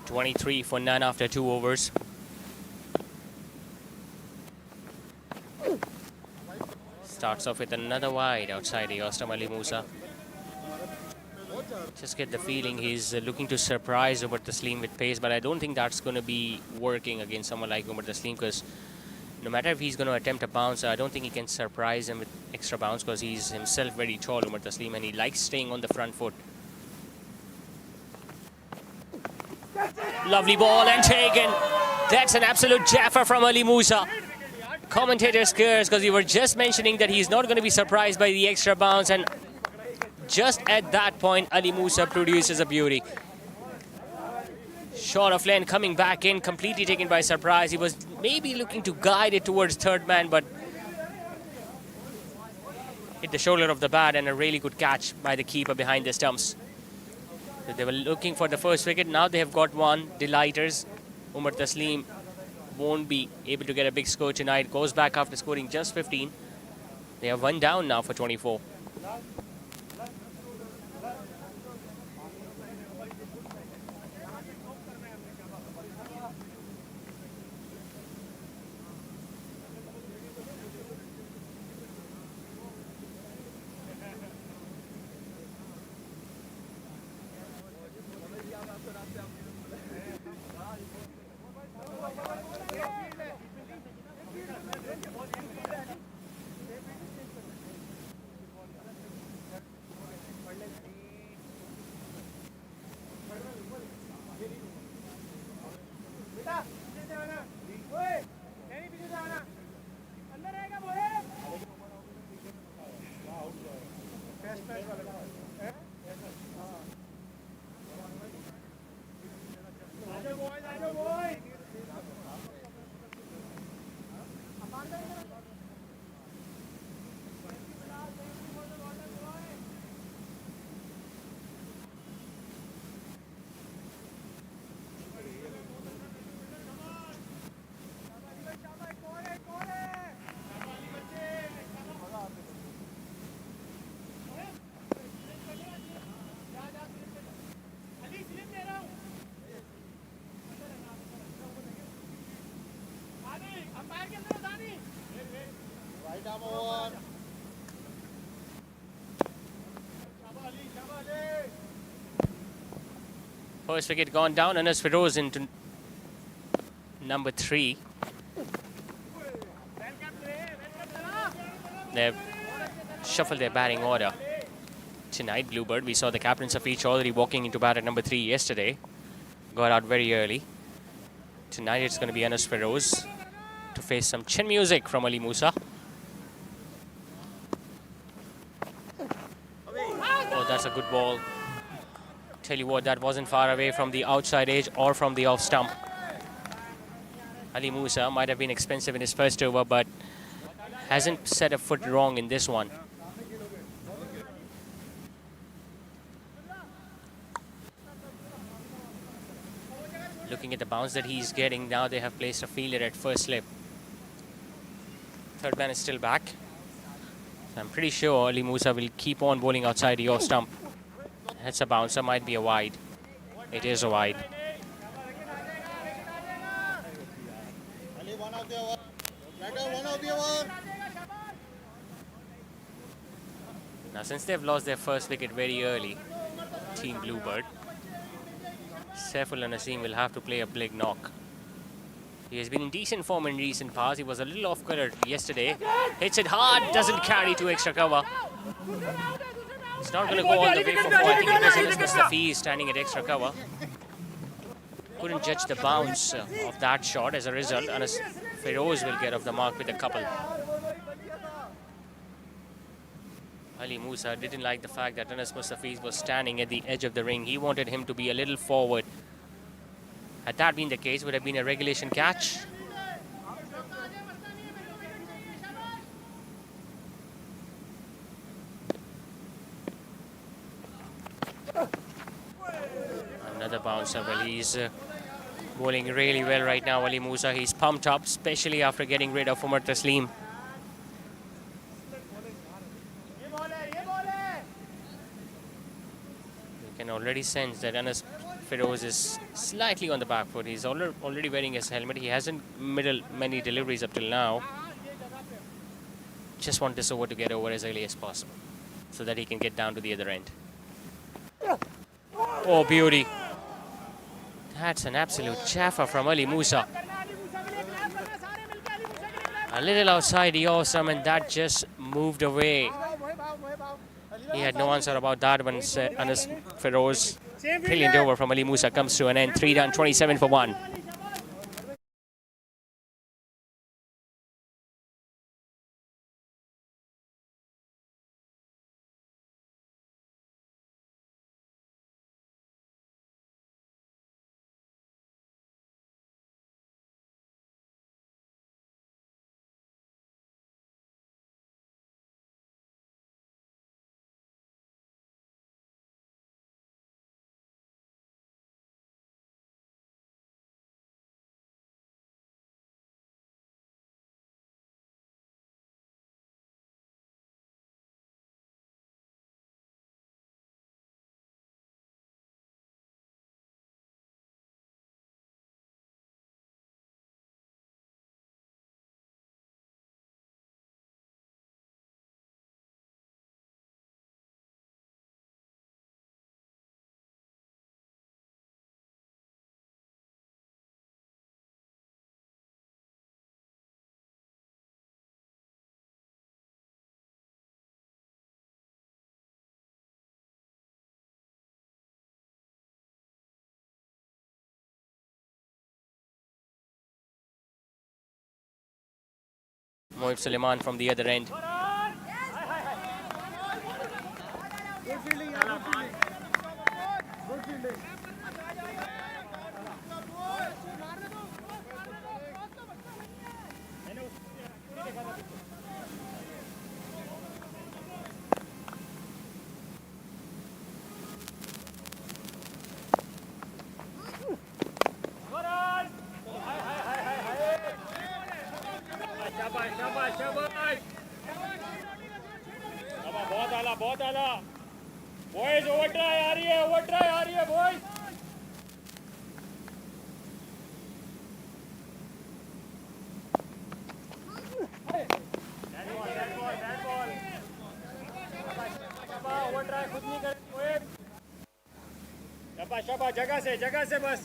.23 for none after 2 overs. Starts off with another wide outside the Ostam Ali Musa. Just get the feeling he's looking to surprise Umar Taslim with pace, but I don't think that's going to be working against someone like Umar Taslim, because no matter if he's going to attempt a bounce, I don't think he can surprise him with extra bounce, because he's himself very tall, Umar Taslim, and he likes staying on the front foot. Lovely ball and taken. That's an absolute jaffa from Ali Musa. Commentator scares because you were just mentioning that he's not going to be surprised by the extra bounce, and just at that point Ali Musa produces a beauty. Short of length coming back in, completely taken by surprise. He was maybe looking to guide it towards third man, but hit the shoulder of the bat, and a really good catch by the keeper behind the stumps. They were looking for the first wicket. Now they have got one. Delighters. Umar Taslim won't be able to get a big score tonight. Goes back after scoring just 15. They have one down now for 24. First wicket gone down. Anas Feroz into number 3. They've shuffled their batting order tonight. Bluebird, we saw the captains of each already walking into bat at number 3 yesterday. Got out very early. Tonight it's going to be Anas Feroz to face some chin music from Ali Musa. Oh, that's a good ball. Tell you what, that wasn't far away from the outside edge or from the off stump. Ali Musa might have been expensive in his first over, but hasn't set a foot wrong in this one. Looking at the bounce that he's getting, now they have placed a fielder at first slip. Third man is still back. So I'm pretty sure Ali Musa will keep on bowling outside the off stump. That's a bouncer, might be a wide. It is a wide. Now, since they've lost their first wicket very early, Team Bluebird, Saiful and Naseem will have to play a big knock. He has been in decent form in recent past. He was a little off color yesterday. Hits it hard, doesn't carry to extra cover. It's not going to go all the way for 4. I think it was Anas Mustafi standing at extra cover. Couldn't judge the bounce of that shot. As a result, Anas Feroz will get off the mark with a couple. Ali Musa didn't like the fact that Anas Mustafi was standing at the edge of the ring. He wanted him to be a little forward. Had that been the case, would have been a regulation catch. Another bouncer. Well, he's bowling really well right now, Ali Musa. He's pumped up, especially after getting rid of Umar Taslim. You can already sense that Anas Feroz is slightly on the back foot. He's already wearing his helmet. He hasn't middled many deliveries up till now. Just want this over to get over as early as possible so that he can get down to the other end. Oh, beauty. That's an absolute chaffer from Ali Musa. A little outside the awesome, and that just moved away. He had no answer about that when Anas Feroz. Brilliant over from Ali Musa comes to an end. 3 done, 27 for 1. Mohib Suleiman from the other end. बहुत आला boys over try आ रही है boys over try खुद नहीं कर शाबाश जगह से बस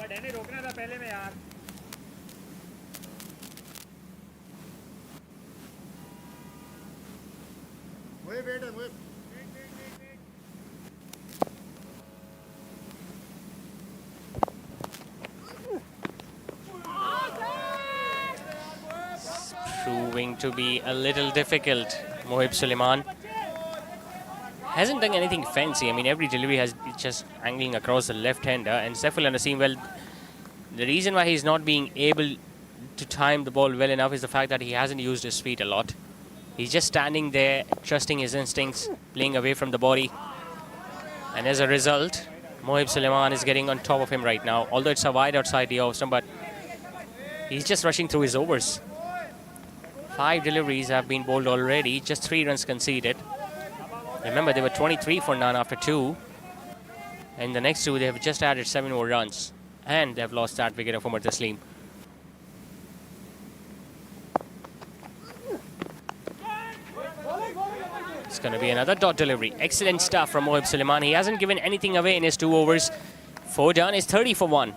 बैटिंग रोकना था पहले में यार Proving to be a little difficult. Mohib Suleiman hasn't done anything fancy. I mean, every delivery has just angling across the left-hander, and Saiful Naseem, well, the reason why he's not being able to time the ball well enough is the fact that he hasn't used his feet a lot. He's just standing there, trusting his instincts, playing away from the body. And as a result, Mohib Suleiman is getting on top of him right now. Although it's a wide outside the off stump, but he's just rushing through his overs. 5 deliveries have been bowled already, just 3 runs conceded. Remember, they were 23 for none after 2. And the next 2, they have just added 7 more runs. And they've lost that wicket of Umar Taslim. It's going to be another dot delivery. Excellent stuff from Mohib Suleiman. He hasn't given anything away in his 2 overs. 4 done is 30 for 1.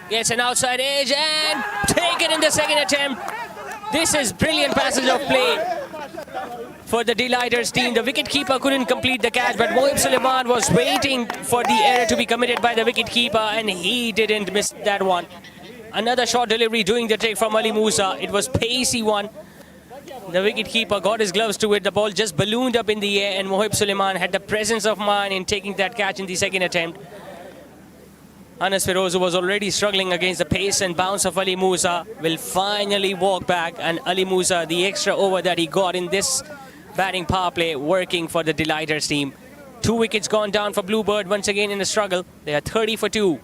Gets an outside edge and taken in the second attempt. This is brilliant passage of play for the Delighters team. The wicketkeeper couldn't complete the catch, but Mohib Suleiman was waiting for the error to be committed by the wicketkeeper, and he didn't miss that one. Another short delivery doing the trick from Ali Musa. It was pacey one. The wicketkeeper got his gloves to it. The ball just ballooned up in the air, and Mohib Suleiman had the presence of mind in taking that catch in the second attempt. Anas Feroz, who was already struggling against the pace and bounce of Ali Musa, will finally walk back. And Ali Musa, the extra over that he got in this batting power play, working for the Delighters team. 2 wickets gone down for Bluebird once again in the struggle. They are 30 for 2.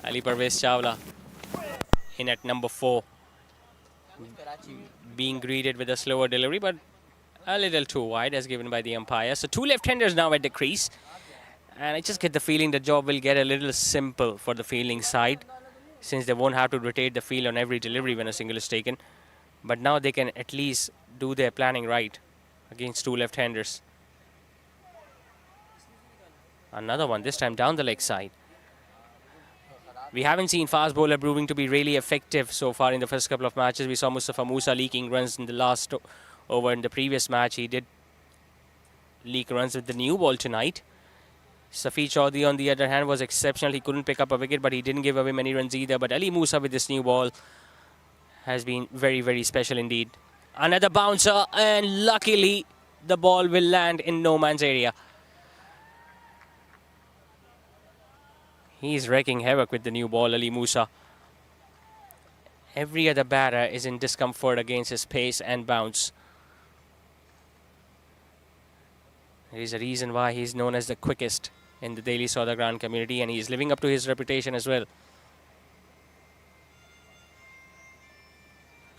Ali Parvez Chawla in at number 4. Being greeted with a slower delivery, but a little too wide as given by the umpire. So 2 left-handers now at the crease. And I just get the feeling the job will get a little simple for the fielding side, since they won't have to rotate the field on every delivery when a single is taken. But now they can at least do their planning right against 2 left-handers. Another one, this time down the leg side. We haven't seen fast bowler proving to be really effective so far in the first couple of matches. We saw Mustafa Musa leaking runs in the last over in the previous match. He did leak runs with the new ball tonight. Safi Chaudhary, on the other hand, was exceptional. He couldn't pick up a wicket, but he didn't give away many runs either. But Ali Musa with this new ball has been very, very special indeed. Another bouncer, and luckily the ball will land in no man's area. He's wreaking havoc with the new ball, Ali Musa. Every other batter is in discomfort against his pace and bounce. There is a reason why he's known as the quickest in the Delhi Sauda ground community, and he's living up to his reputation as well.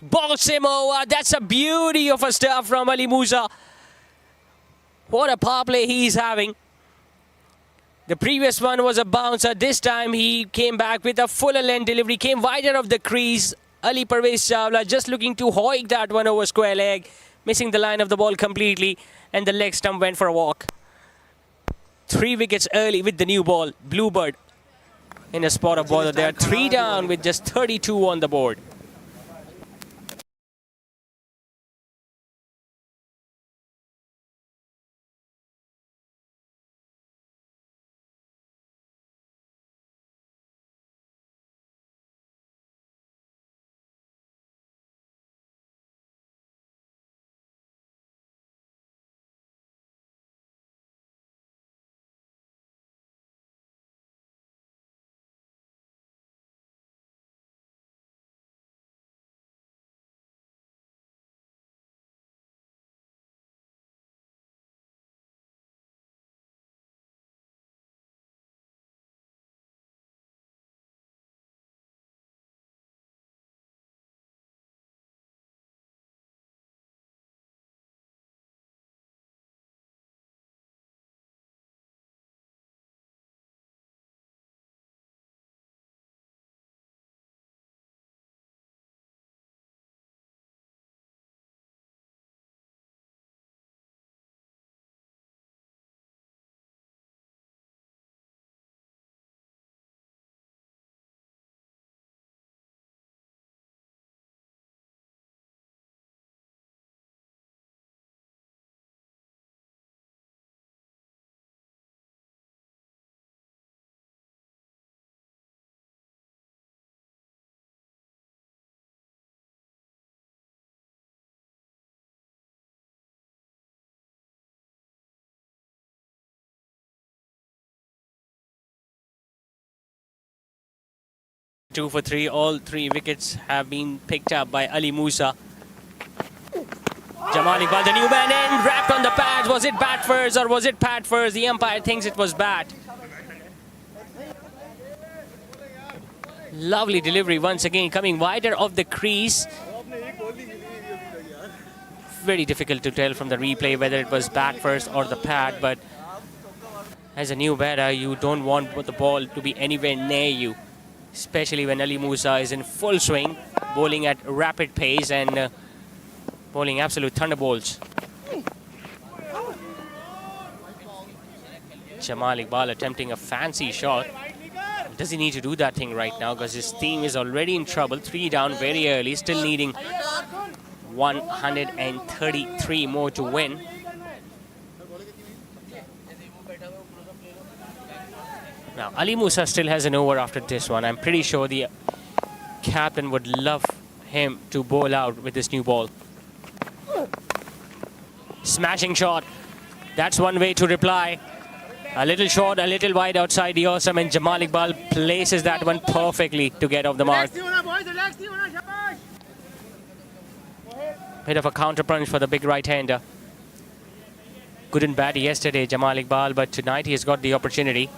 Ball Simoa, that's a beauty of a stuff from Ali Musa. What a power play he's having. The previous one was a bouncer. This time he came back with a fuller length delivery, came wider of the crease. Ali Parvez Chawla just looking to hoik that one over square leg, missing the line of the ball completely, and the leg stump went for a walk. 3 wickets early with the new ball. Bluebird in a spot of bother there. 3 down with just 32 on the board. Two for 3, all 3 wickets have been picked up by Ali Musa. Jamal Iqbal, the new man in, wrapped on the pads. Was it bat first or was it pad first? The umpire thinks it was bat. Lovely delivery once again, coming wider of the crease. Very difficult to tell from the replay whether it was bat first or the pad, but as a new batter, you don't want the ball to be anywhere near you, especially when Ali Musa is in full swing, bowling at rapid pace and bowling absolute thunderbolts. Jamal Iqbal attempting a fancy shot. Does he need to do that thing right now, because his team is already in trouble. 3 down very early, still needing 133 more to win. Now, Ali Musa still has an over after this one. I'm pretty sure the captain would love him to bowl out with this new ball. Smashing shot. That's one way to reply. A little short, a little wide outside the awesome, and Jamal Iqbal places that one perfectly to get off the mark. Bit of a counter punch for the big right-hander. Couldn't bat yesterday, Jamal Iqbal, but tonight he has got the opportunity.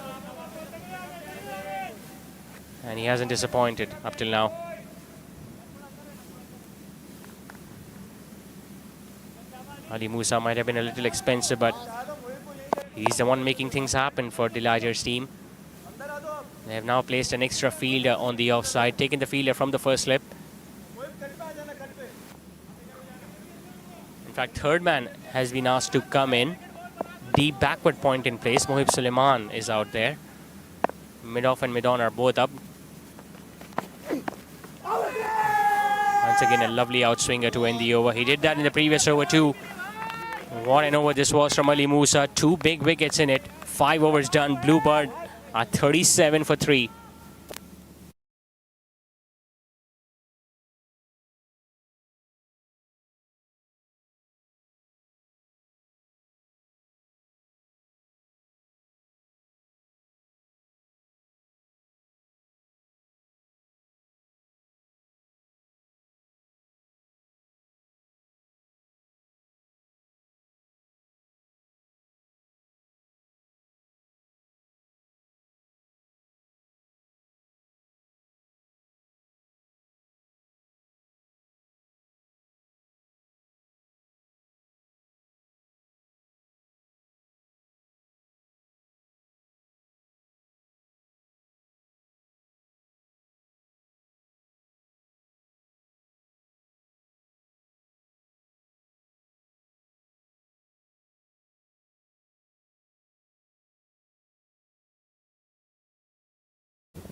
and he hasn't disappointed up till now. Ali Musa might have been a little expensive, but he's the one making things happen for Delighter's team. They have now placed an extra fielder on the offside, taken the fielder from the first slip. In fact, third man has been asked to come in. Deep backward point in place. Mohib Suleiman is out there. Mid-off and mid-on are both up. Once again, a lovely outswinger to end the over. He did that in the previous over too. What an over this was from Ali Musa. 2 big wickets in it. 5 overs done. Bluebird are 37 for 3.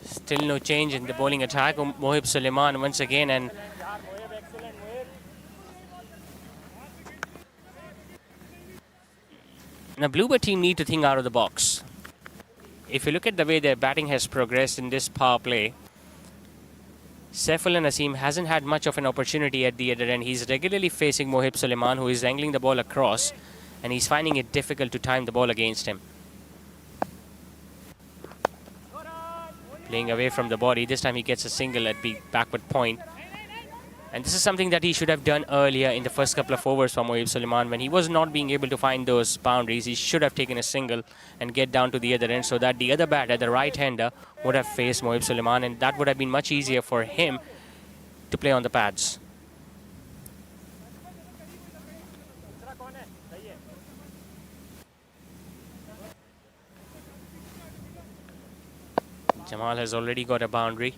Still no change in the bowling attack. Mohib Suleiman once again, and the Bluebird team need to think out of the box. If you look at the way their batting has progressed in this power play, Saiful and Naseem hasn't had much of an opportunity at the other end. He's regularly facing Mohib Suleiman, who is angling the ball across, and he's finding it difficult to time the ball against him. Playing away from the body. This time he gets a single at the backward point. And this is something that he should have done earlier in the first couple of overs for Mohib Suleiman. When he was not being able to find those boundaries, he should have taken a single and get down to the other end so that the other batter, the right-hander, would have faced Mohib Suleiman, and that would have been much easier for him to play on the pads. Jamal has already got a boundary.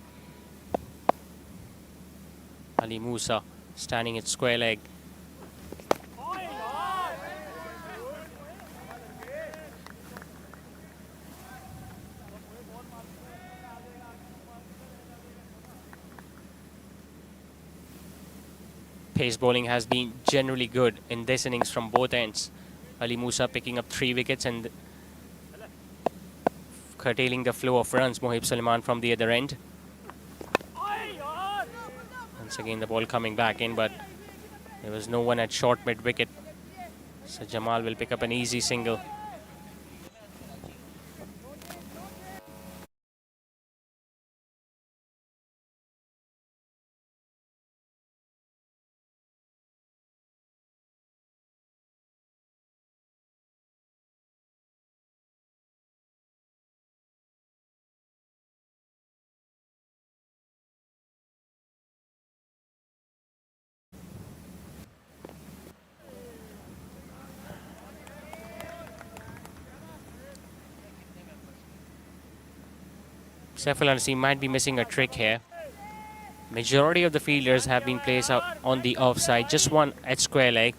Ali Musa standing at square leg. Pace bowling has been generally good in this innings from both ends. Ali Musa picking up 3 wickets and curtailing the flow of runs. Mohib Suleiman from the other end. Once again the ball coming back in, but there was no one at short mid wicket, so Jamal will pick up an easy single. Saiful and Naseem might be missing a trick here. Majority of the fielders have been placed out on the offside, just one at square leg.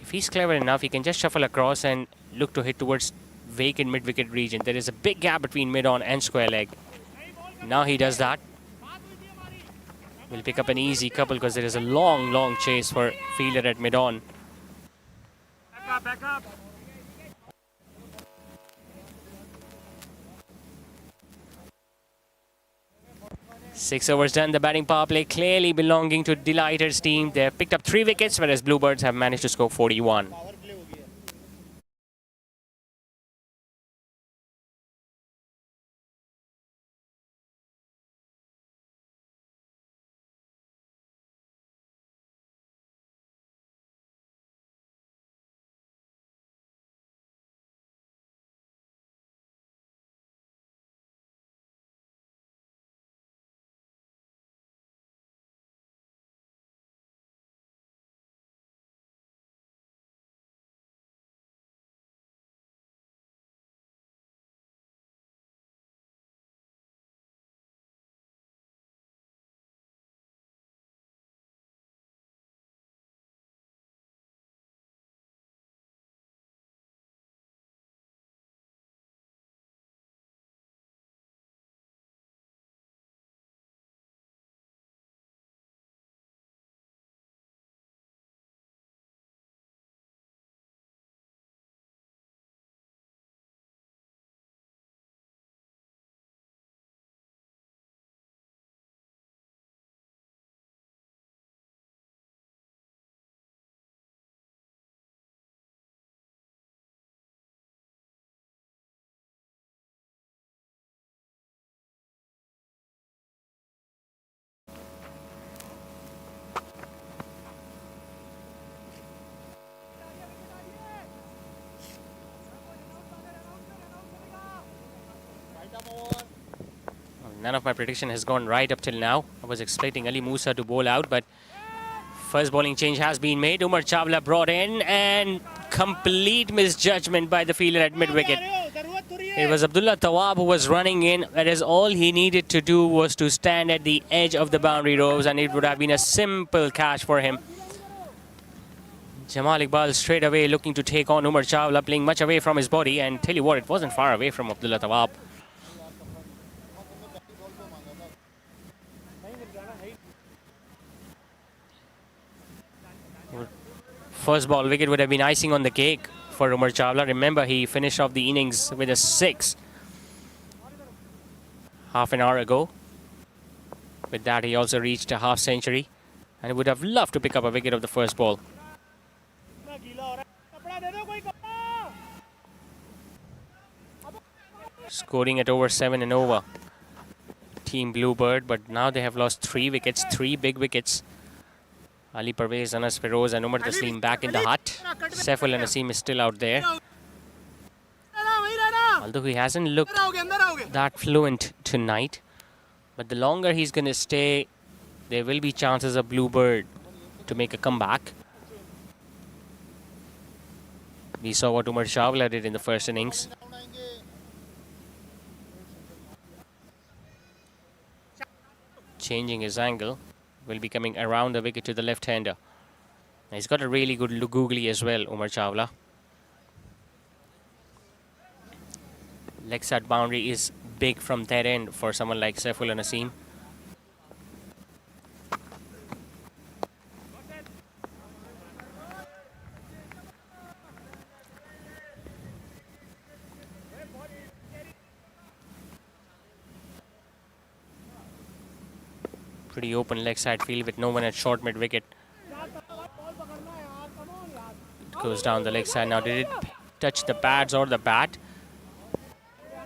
If he's clever enough, he can just shuffle across and look to hit towards vacant mid-wicket region. There is a big gap between mid-on and square leg. Now he does that. Will pick up an easy couple because there is a long chase for fielder at mid-on. Back up. 6 overs done. The batting power play clearly belonging to Delighter's team. They have picked up 3 wickets, whereas Bluebirds have managed to score 41. None of my prediction has gone right up till now. I was expecting Ali Musa to bowl out, but first bowling change has been made. Umar Chawla brought in, and complete misjudgment by the fielder at mid-wicket. It was Abdullah Tawab who was running in. That is all he needed to do, was to stand at the edge of the boundary rows, and it would have been a simple catch for him. Jamal Iqbal straight away looking to take on Umar Chawla, playing much away from his body, and tell you what, it wasn't far away from Abdullah Tawab. First ball wicket would have been icing on the cake for Umar Chawla. Remember, he finished off the innings with a 6 half an hour ago. With that, he also reached a half century, and he would have loved to pick up a wicket of the first ball. Scoring at over 7 and over. Team Bluebird, but now they have lost 3 wickets, 3 big wickets. Ali Parvez, Anas Feroz and Umar Taslim back in the hut. Saiful and Naseem is still out there. Although he hasn't looked that fluent tonight. But the longer he's going to stay, there will be chances of Bluebird to make a comeback. We saw what Umar Chawla did in the first innings. Changing his angle. Will be coming around the wicket to the left-hander. He's got a really good googly as well, Umar Chawla. Leg side boundary is big from that end for someone like Saiful and Naseem. Pretty open leg side field with no one at short mid wicket. It goes down the leg side. Now, did it touch the pads or the bat?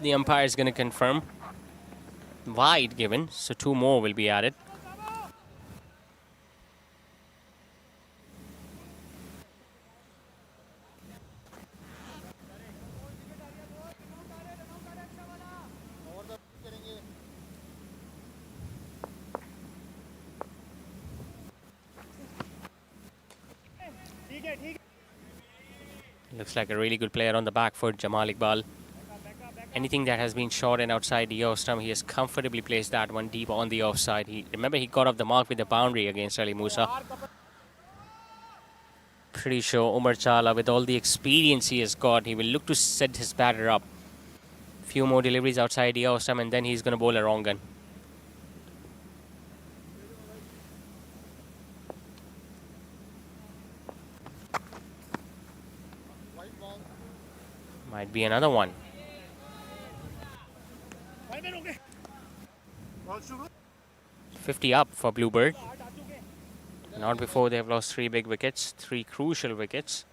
The umpire is going to confirm. Wide given, so 2 more will be added. Looks like a really good player on the back foot, Jamal Iqbal. Anything that has been short and outside the off stump, he has comfortably placed that one deep on the offside. Remember, he got off the mark with the boundary against Ali Musa. Pretty sure Umar Chawla, with all the experience he has got, he will look to set his batter up. Few more deliveries outside the off stump, and then he's going to bowl a wrong gun. Might be another one. 50 up for Bluebird. Not before they have lost 3 big wickets, 3 crucial wickets.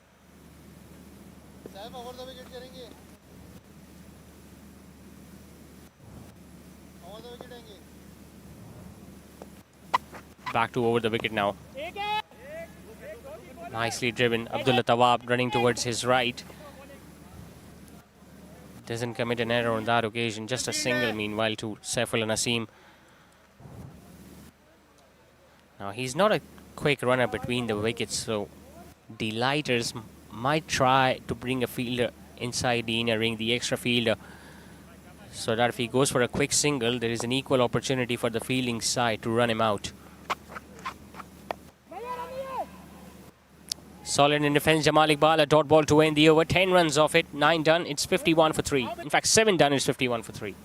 Back to over the wicket now. Nicely driven. Abdullah Tawab running towards his right. Doesn't commit an error on that occasion. Just a single, meanwhile, to Saiful and Naseem. Now, he's not a quick runner between the wickets, so delighters might try to bring a fielder inside the inner ring, the extra fielder, so that if he goes for a quick single, there is an equal opportunity for the fielding side to run him out. Solid in defense, Jamal Iqbal, a dot ball to end the over. 10 runs off it, 9 done, it's 51 for 3. In fact, 7 done, it's 51 for 3.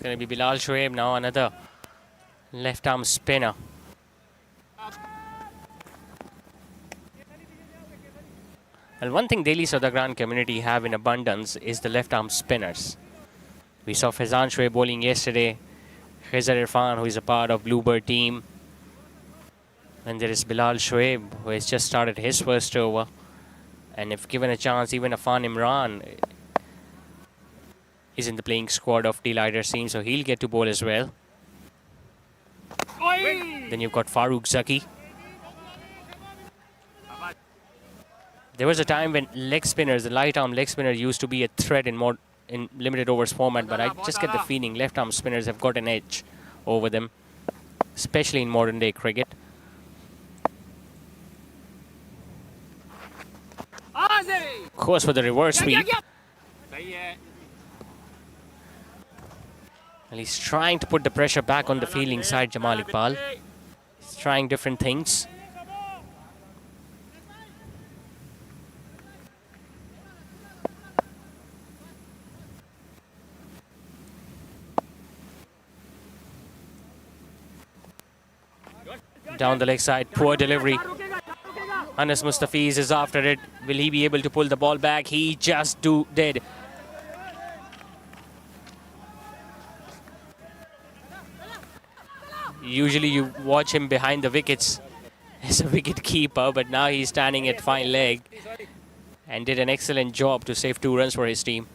It's going to be Bilal Shoaib now, another left arm spinner. And one thing Delhi Saudagram community have in abundance is the left arm spinners. We saw Faizan Shoaib bowling yesterday, Khizar Irfan, who is a part of Bluebird team. And there is Bilal Shoaib, who has just started his first over. And if given a chance, even Afan Imran is in the playing squad of Delighters team, so he'll get to bowl as well. Then you've got Farooq Zaki. There was a time when leg spinners, the light arm leg spinner, used to be a threat in limited overs format, but I just get the feeling left arm spinners have got an edge over them, especially in modern day cricket. Of course, for the reverse sweep. And he's trying to put the pressure back on the fielding side, Jamal Iqbal. He's trying different things. Down the leg side, poor delivery. Anas Mustafiz is after it. Will he be able to pull the ball back? He just did. Usually you watch him behind the wickets as a wicket keeper, but now he's standing at fine leg and did an excellent job to save 2 runs for his team.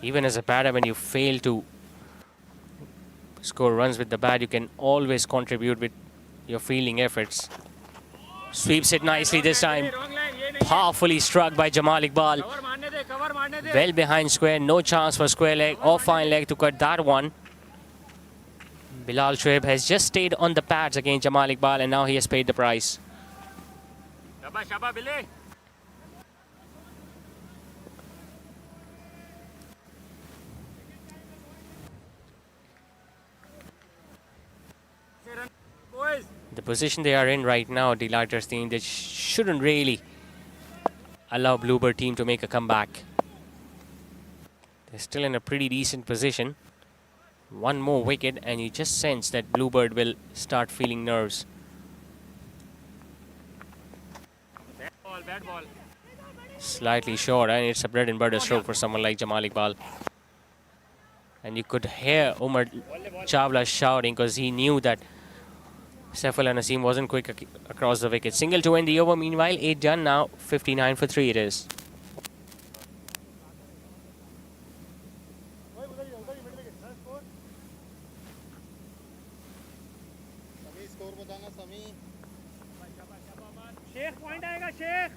Even as a batter, when you fail to score runs with the bat, you can always contribute with your fielding efforts. Sweeps it nicely this time. Powerfully struck by Jamal Iqbal. Well behind square, no chance for square leg or fine leg to cut that one. Bilal Shoaib has just stayed on the pads against Jamal Iqbal, and now he has paid the price. The position they are in right now, Delighters team, they shouldn't really allow Bluebird team to make a comeback. They're still in a pretty decent position. One more wicket and you just sense that Bluebird will start feeling nerves. Bad ball. Slightly short, and it's a bread and butter stroke for someone like Jamal Iqbal. And you could hear Umar Chawla shouting because he knew that Saifullah Naseem wasn't quick across the wicket. Single to end the over. Meanwhile, 8 done now. 59 for 3 it is. Sheikh point आएगा Sheikh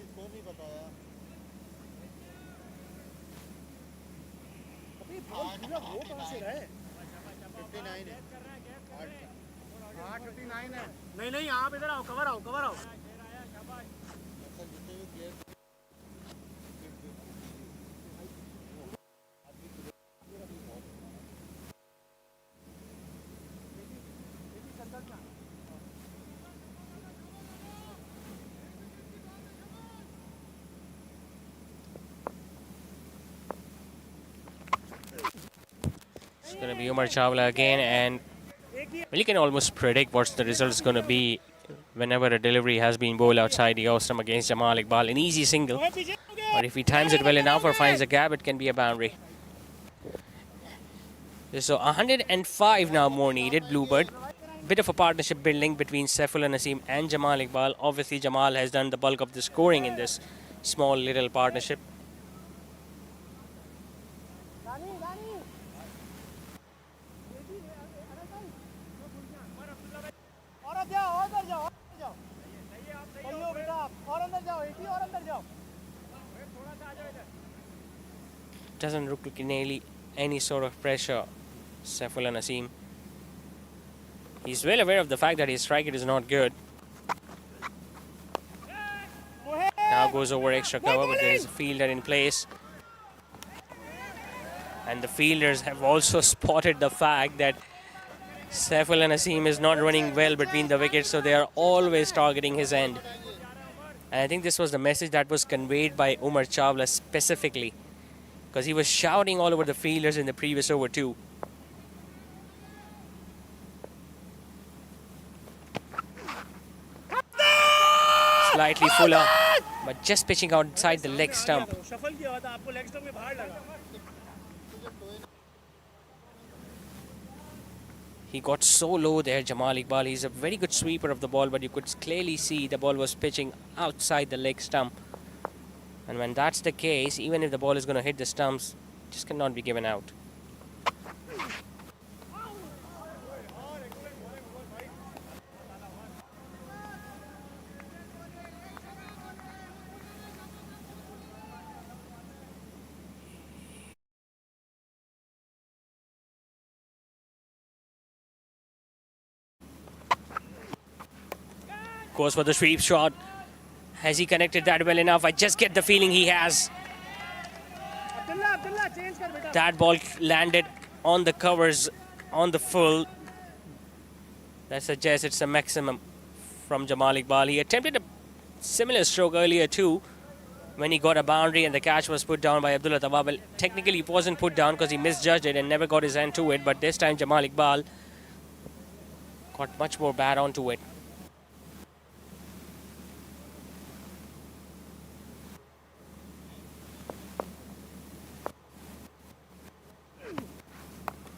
score नहीं बताया अभी वो कहां से रहा है 59 है 8:59 है नहीं नहीं आप इधर आओ कवर आओ It's going to be Umar Chawla again, and well, you can almost predict what the result is going to be whenever a delivery has been bowled outside the off-stump against Jamal Iqbal. An easy single, but if he times it well enough or finds a gap, it can be a boundary. So 105 now more needed, Bluebird. Bit of a partnership building between Saifullah Naseem and Jamal Iqbal. Obviously, Jamal has done the bulk of the scoring in this small little partnership. Doesn't look like any sort of pressure, Saifullah Naseem. He's well aware of the fact that his strike rate is not good. Now goes over extra cover, but there is a fielder in place. And the fielders have also spotted the fact that Saifullah Naseem is not running well between the wickets, so they are always targeting his end. And I think this was the message that was conveyed by Umar Chawla specifically, because he was shouting all over the fielders in the previous over too. Slightly fuller, but just pitching outside the leg stump. Shuffle किया हुआ था आपको leg stump में बाहर लगा He got so low there, Jamal Iqbal. He's a very good sweeper of the ball, but you could clearly see the ball was pitching outside the leg stump. And when that's the case, even if the ball is going to hit the stumps, it just cannot be given out. Goes for the sweep shot. Has he connected that well enough? I just get the feeling he has. Abdullah change कर बेटा That ball landed on the covers on the full. That suggests it's a maximum from Jamal Iqbal. He attempted a similar stroke earlier too, when he got a boundary and the catch was put down by Abdullah Tawab. Well, technically it wasn't put down because he misjudged it and never got his hand to it, but this time Jamal Iqbal got much more bat onto it.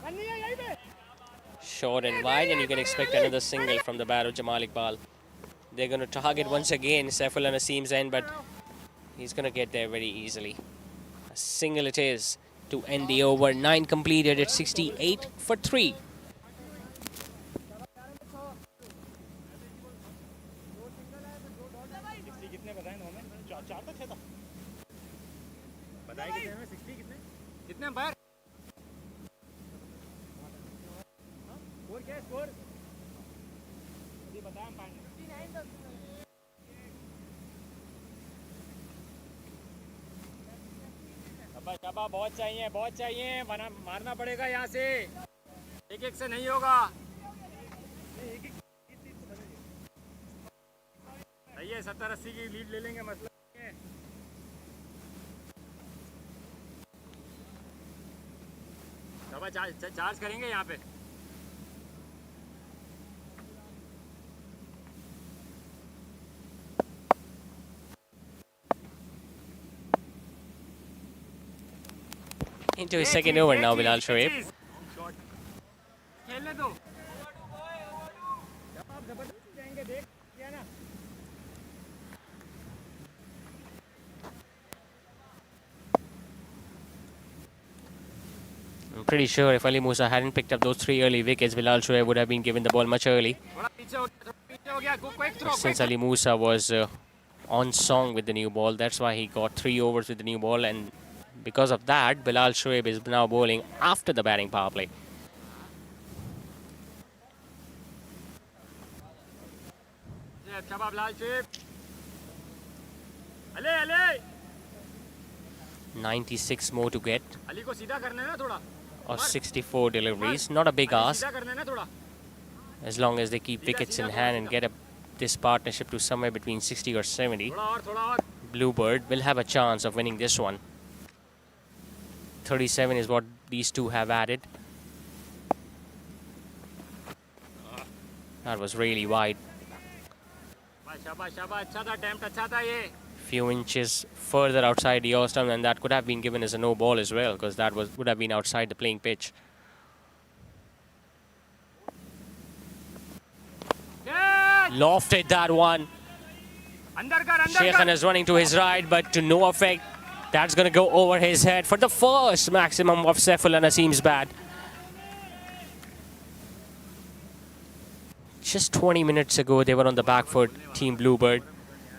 अन्नी है यहीं पे Short and wide, and you can expect another single from the bat of Jamal Iqbal. They're going to target once again Saifullah Naseem's end, but he's going to get there very easily. A single it is to end the over. 9 completed at 68 for 3. कितने बताएं दो में चार तक था बताए कितने में 60 कितने कितने अंपायर स्कोर क्या है स्कोर अभी बताया अंपायर ने शाबा बहुत चाहिए मारना पड़ेगा यहाँ से एक से नहीं होगा सही है 70-80 की लीड ले लेंगे मसला नहीं है शाबा चार्ज करेंगे यहाँ पे Into his second over now, Bilal Shoaib. खेलने दो जब आप जबरदस्ती जाएंगे देख क्या ना I'm pretty sure if Ali Musa hadn't picked up those 3 early wickets, Bilal Shoaib would have been given the ball much early. थोड़ा पीछे हो गया quick throw Since Ali Musa was on song with the new ball, that's why he got 3 overs with the new ball, and because of that, Bilal Shoaib is now bowling after the batting power play. Shabab Lal shape अले 96 more to get, Ali को सीधा करना है ना थोड़ा or 64 deliveries. Not a big ask, सीधा करना है ना थोड़ा as long as they keep wickets in hand and get this partnership to somewhere between 60 or 70. थोड़ा और Bluebird will have a chance of winning this one. 37 is what these two have added. That was really wide. शाबाश अच्छा था attempt अच्छा था ये Few inches further outside the stump, and that could have been given as a no ball as well, because that would have been outside the playing pitch. Lofted that one. अंदर कर Sheikhan is running to his right, but to no effect. That's going to go over his head for the first maximum of Saifullah Naseem's bat. Just 20 minutes ago, they were on the back foot, Team Bluebird.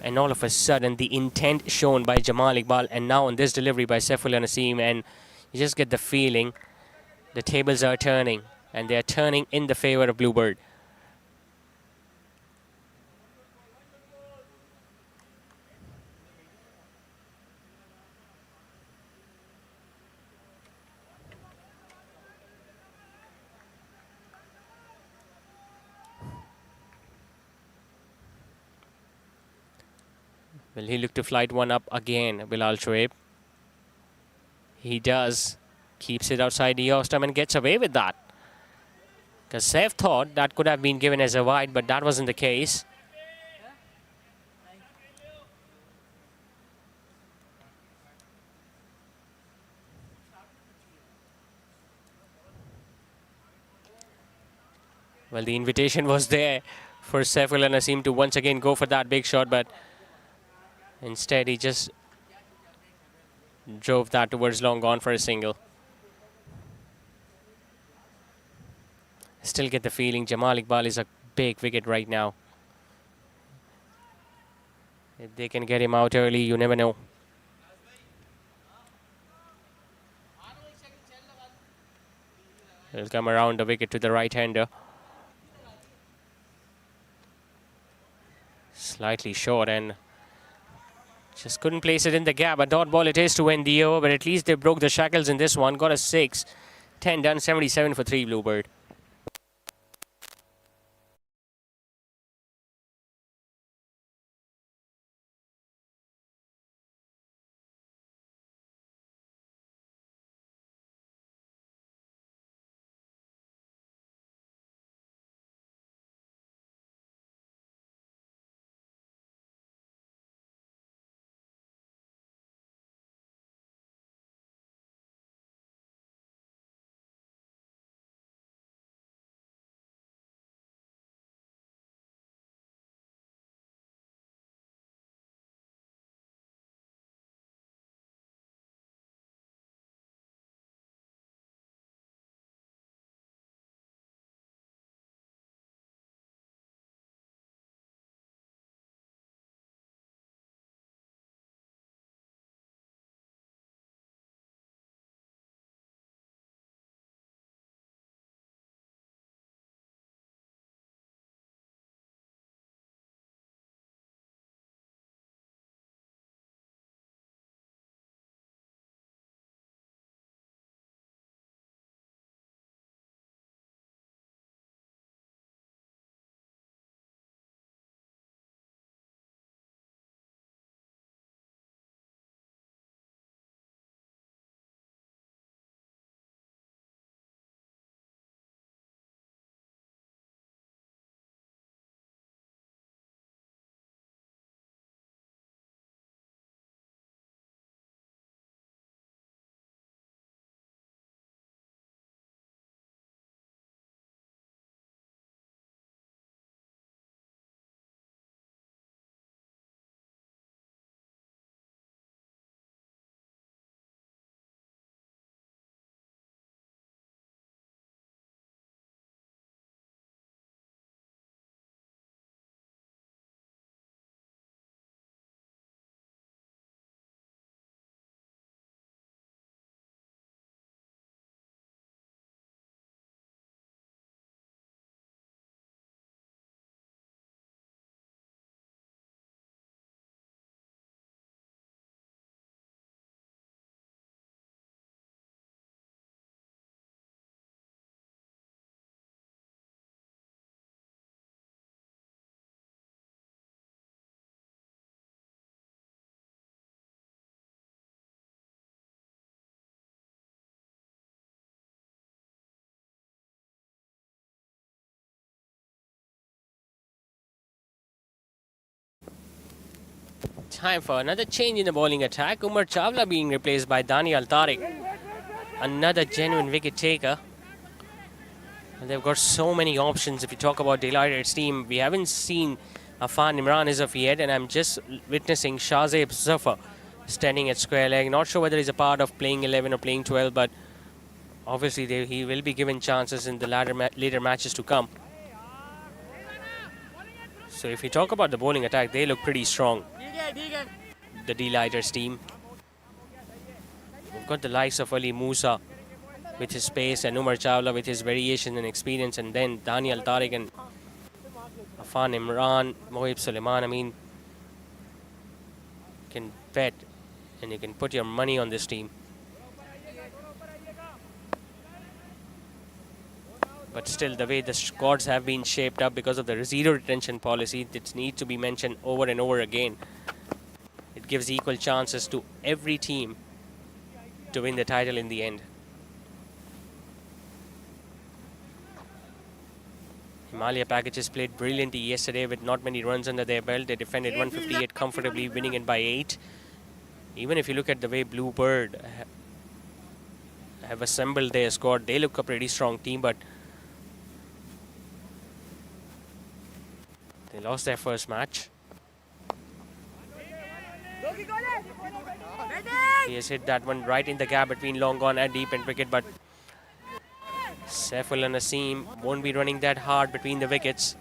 And all of a sudden, the intent shown by Jamal Iqbal, and now on this delivery by Saifullah Naseem, and you just get the feeling the tables are turning, and they are turning in the favor of Bluebird. Will he look to flight one up again, Bilal Shoaib? He does. Keeps it outside the off stump and gets away with that. Because Saif thought that could have been given as a wide, but that wasn't the case. Well, the invitation was there for Saiful and Naseem to once again go for that big shot, but instead he just drove that towards long on for a single. Still get the feeling Jamal Iqbal is a big wicket right now. If they can get him out early, you never know. He'll come around the wicket to the right-hander. Slightly short and just couldn't place it in the gap. A dot ball it is to end the over, but at least they broke the shackles in this one. Got a 6. 10 done, 77 for 3 Bluebird. Time for another change in the bowling attack. Umar Chawla being replaced by Daniel Tariq. Another genuine wicket taker. And they've got so many options. If you talk about Delighted's team, we haven't seen Afan Imran as of yet, and I'm just witnessing Shazib Zafar standing at square leg. Not sure whether he's a part of playing 11 or playing 12, but obviously he will be given chances in the later matches to come. So if you talk about the bowling attack, they look pretty strong. The Delighters team. We've got the likes of Ali Musa with his pace and Umar Chawla with his variation and experience, and then Daniel Tariq and Afan Imran, Mohib Suleiman. I mean, you can bet and you can put your money on this team. But still, the way the squads have been shaped up because of the zero retention policy, it needs to be mentioned over and over again. it gives equal chances to every team to win the title in the end. Himalaya Packages played brilliantly yesterday with not many runs under their belt. They defended 158 comfortably, winning it by 8. Even if you look at the way Bluebird have assembled their squad, they look a pretty strong team, but they lost their first match. He has hit that one right in the gap between long on and deep end wicket, but Saiful and Naseem won't be running that hard between the wickets.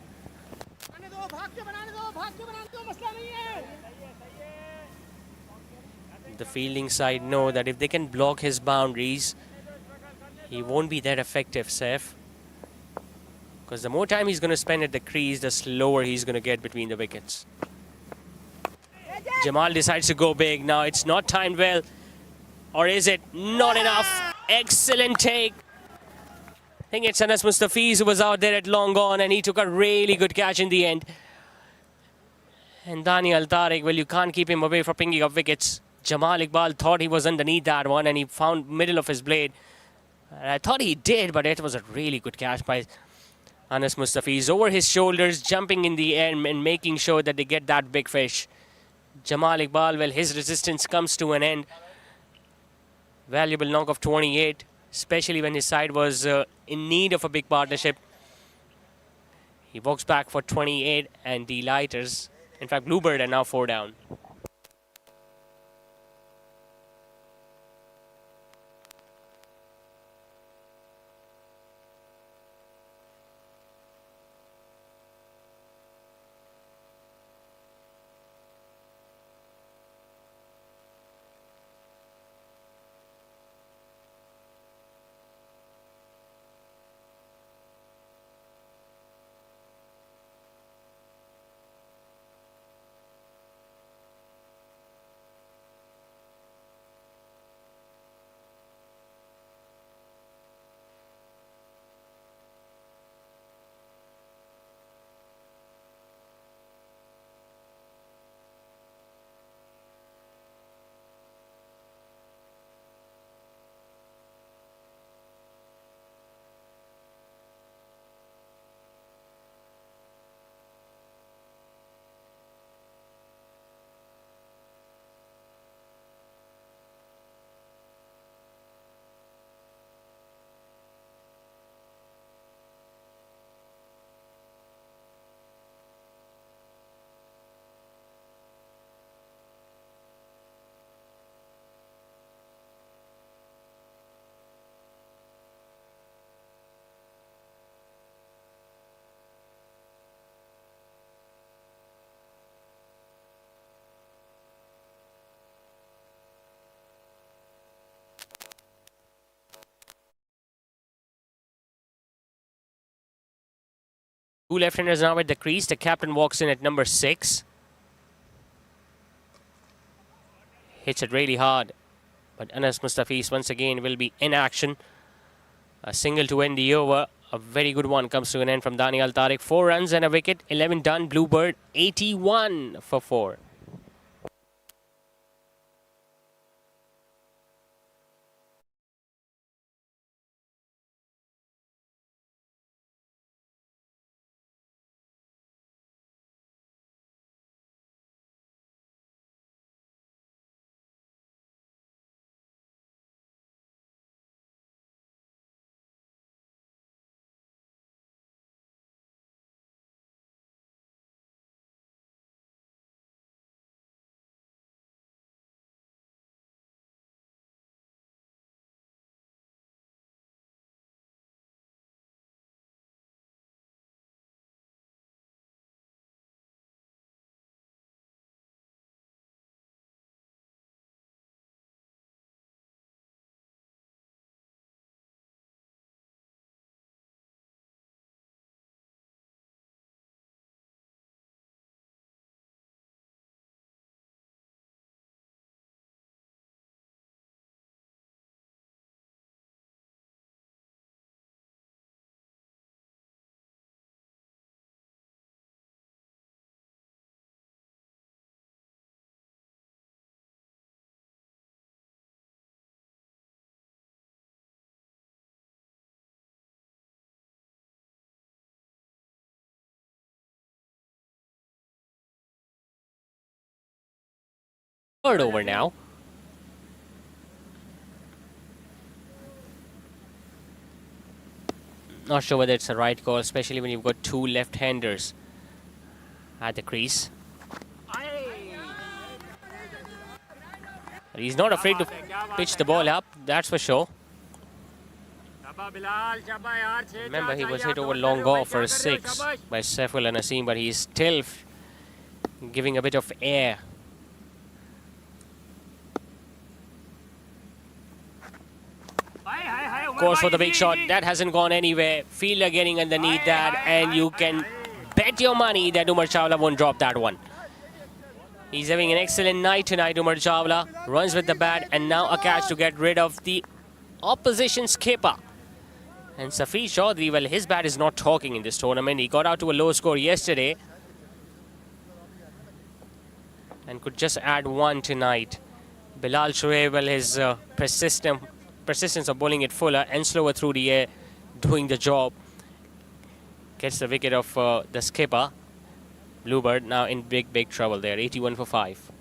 The fielding side know that if they can block his boundaries, he won't be that effective, Saif. Because the more time he's going to spend at the crease, the slower he's going to get between the wickets. Jamal decides to go big. Now it's not timed well. Or is it? Not enough. Excellent take. I think it's Anas Mustafiz who was out there at long on, and he took a really good catch in the end. And Daniel Tariq, well, you can't keep him away from picking up wickets. Jamal Iqbal thought he was underneath that one, and he found middle of his blade. And I thought he did, but it was a really good catch by Anas Mustafiz. Over his shoulders, jumping in the air and making sure that they get that big fish. Jamal Iqbal, well, his resistance comes to an end. Valuable knock of 28, especially when his side was in need of a big partnership. He walks back for 28 and delighters. In fact, Bluebird are now 4 down. Two left-handers now at the crease. The captain walks in at number 6. Hits it really hard. But Anas Mustafiz once again will be in action. A single to end the over. A very good one comes to an end from Daniel Tariq. 4 runs and a wicket. 11 done. Bluebird 81 for 4. Third over now. Not sure whether it's the right call, especially when you've got two left-handers at the crease. But he's not afraid to pitch the ball up, that's for sure. Remember, he was hit over long off for a 6 by Saiful and Naseem, but he's still giving a bit of air. Goes for the big shot. That hasn't gone anywhere. Fielder getting underneath that, and you can bet your money that Umar Chawla won't drop that one. He's having an excellent night tonight, Umar Chawla. Runs with the bat, and now a catch to get rid of the opposition skipper. And Safi Chaudhary, well, his bat is not talking in this tournament. He got out to a low score yesterday and could just add one tonight. Bilal Shoaib, well, his persistence of bowling it fuller and slower through the air, doing the job. Gets the wicket of the skipper. Bluebird now in big trouble there. 81 for 5.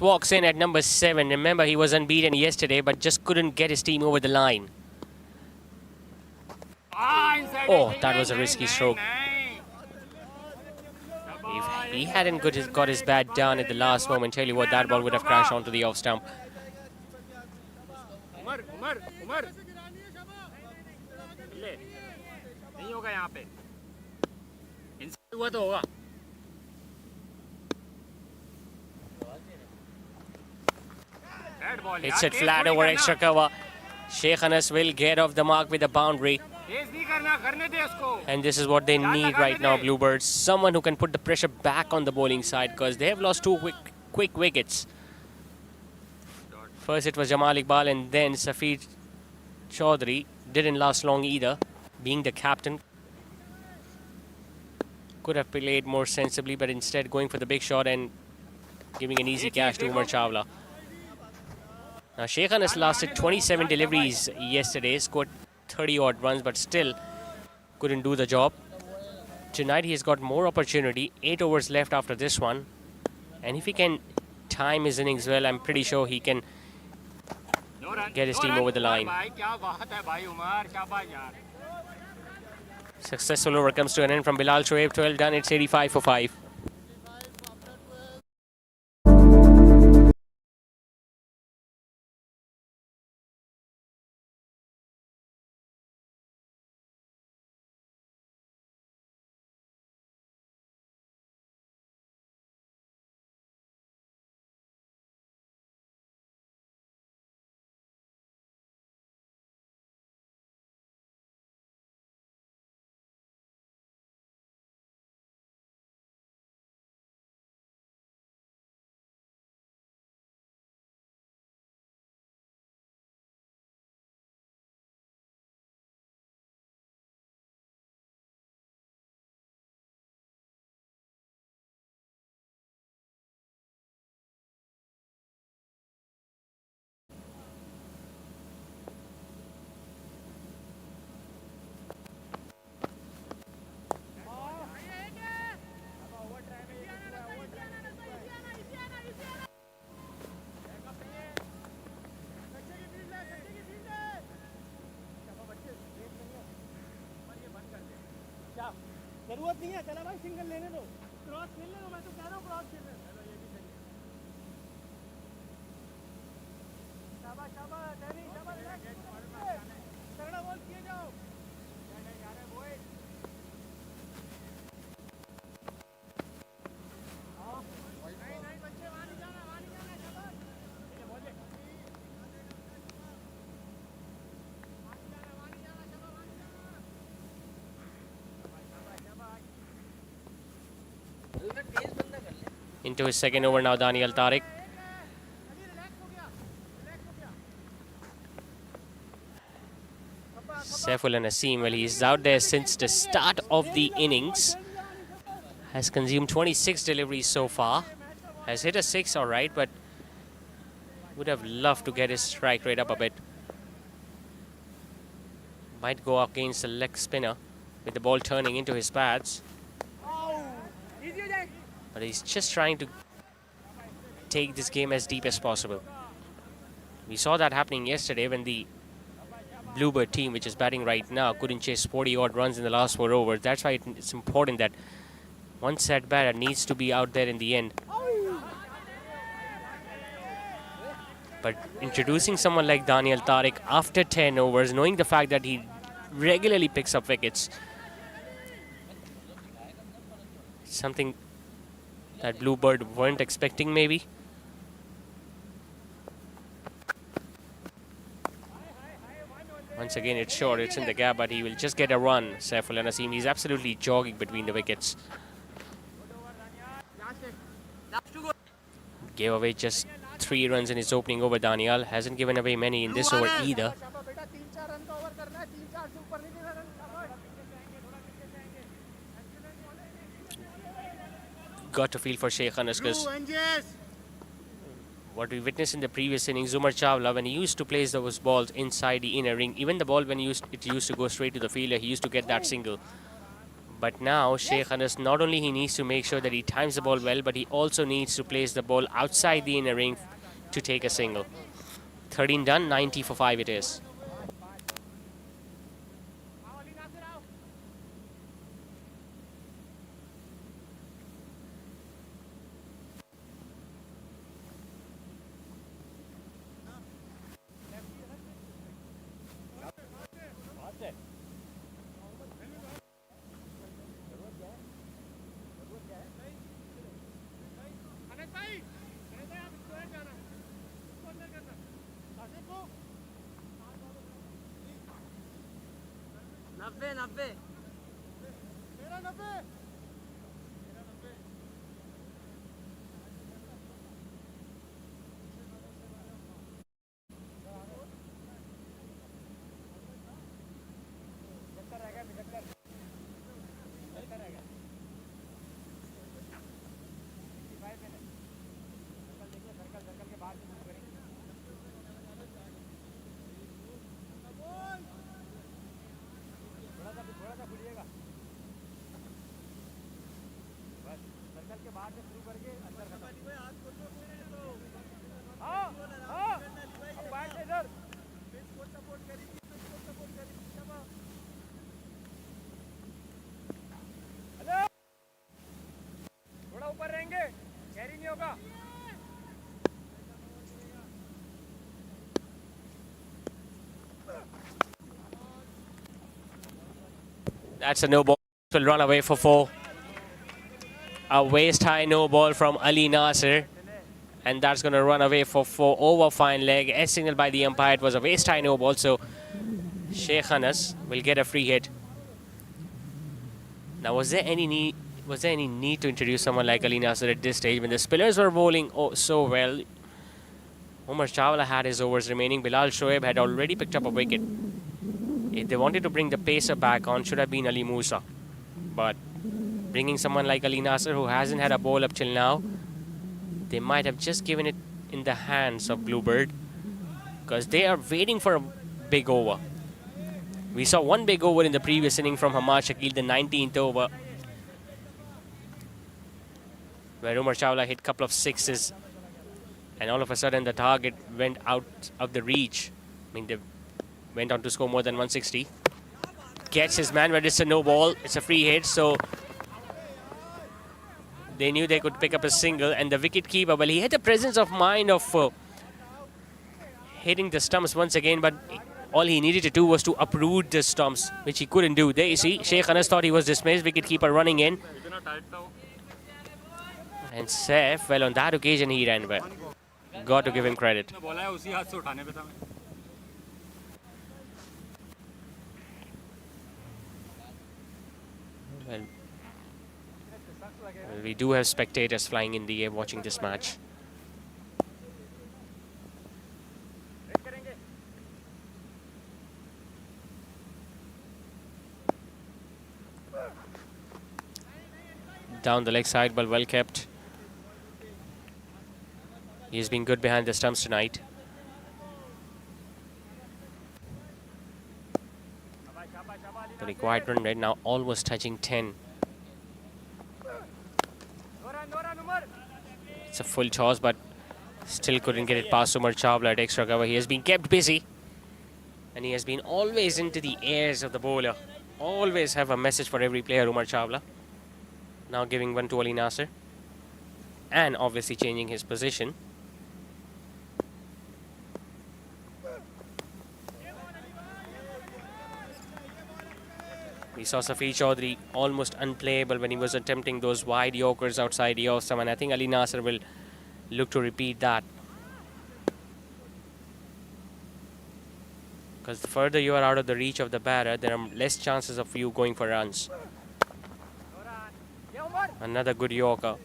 Walks in at number 7. Remember, he was unbeaten yesterday, but just couldn't get his team over the line. Oh, that was a risky stroke. If he hadn't got his bat down at the last moment, tell you what, that ball would have crashed onto the off stump. Hits it flat over extra cover. Sheikh Anas will get off the mark with a boundary. And this is what they need right now, Bluebirds. Someone who can put the pressure back on the bowling side, because they have lost two quick wickets. First it was Jamal Iqbal, and then Safi Chaudhary. Didn't last long either, being the captain. Could have played more sensibly, but instead going for the big shot and giving an easy catch to Umar Chawla. Now, Sheikh Anas lasted 27 deliveries yesterday, scored 30 odd runs, but still couldn't do the job. Tonight he's got more opportunity, 8 overs left after this one. And if he can time his innings well, I'm pretty sure he can get his team over the line. Successful over comes to an end from Bilal Shoaib. 12 done, it's 85 for 5. जरूरत नहीं है, चला भाई single लेने दो, cross खेलने दो, मैं तो कह रहा हूँ क्रॉस खेलने दो। शाबाश शाबाश डैनी, शाबाश तगड़ा बॉल किए जाओ। नहीं नहीं बच्चे वहाँ नहीं जाना, वहाँ नहीं जाना, शाबाश। ठीक है, बोल दे। वहाँ नहीं जाना, वहाँ नहीं जाना, शाबाश, वहाँ नहीं जाना। Into his second over now, Daniel Tariq. Saiful Naseem, well, he's out there since the start of the innings. Has consumed 26 deliveries so far. Has hit a 6, all right, but would have loved to get his strike rate up a bit. Might go against the leg spinner with the ball turning into his pads. But he's just trying to take this game as deep as possible. We saw that happening yesterday when the Bluebird team, which is batting right now, couldn't chase 40-odd runs in the last 4 overs. That's why it's important that one set batter needs to be out there in the end. But introducing someone like Daniel Tariq after 10 overs, knowing the fact that he regularly picks up wickets, something that Bluebird weren't expecting maybe. Once again, it's short, it's in the gap, but he will just get a run. Saiful Naseem, he's absolutely jogging between the wickets. Gave away just 3 runs in his opening over. Daniel hasn't given away many in this over either. Got to feel for Sheikh Anas, because what we witnessed in the previous innings, Umar Chawla, when he used to place those balls inside the inner ring, even the ball when it used to go straight to the fielder, he used to get that single. But now Sheikh Anas, not only he needs to make sure that he times the ball well, but he also needs to place the ball outside the inner ring to take a single. 13 done, 90 for 5 it is. That's a no ball. Will run away for 4. A waist high no ball from Ali Nasser. And that's going to run away for 4 over fine leg. As signaled by the umpire, it was a waist high no ball. So Sheikh Anas will get a free hit. Now, was there any need to introduce someone like Ali Nasser at this stage when the spinners were bowling so well? Umar Chawla had his overs remaining. Bilal Shoaib had already picked up a wicket. If they wanted to bring the pacer back on, should have been Ali Musa. But bringing someone like Ali Nasser, who hasn't had a ball up till now, they might have just given it in the hands of Bluebird, because they are waiting for a big over. We saw one big over in the previous inning from Hamad Shakil, the 19th over, where Umar Chawla hit a couple of sixes, and all of a sudden the target went out of the reach. I mean, they went on to score more than 160. Gets his man, but it's a no ball. It's a free hit, so They knew they could pick up a single, and the wicket-keeper, well, he had the presence of mind of hitting the stumps once again, but all he needed to do was to uproot the stumps, which he couldn't do. There you see, Sheikh Anas thought he was dismissed, wicket-keeper running in. And Saif, well, on that occasion, he ran well. Got to give him credit. Well, we do have spectators flying in the air watching this match. Down the leg side, but well kept. He's been good behind the stumps tonight. The required run rate now almost touching 10. It's a full toss, but still couldn't get it past Umar Chawla at extra cover. He has been kept busy, and he has been always into the ears of the bowler. Always have a message for every player, Umar Chawla. Now giving one to Ali Nasser, and obviously changing his position. We saw Safi Chaudhary almost unplayable when he was attempting those wide Yorkers outside the off stump, and I think Ali Nasser will look to repeat that. Because the further you are out of the reach of the batter, there are less chances of you going for runs. Another good Yorker.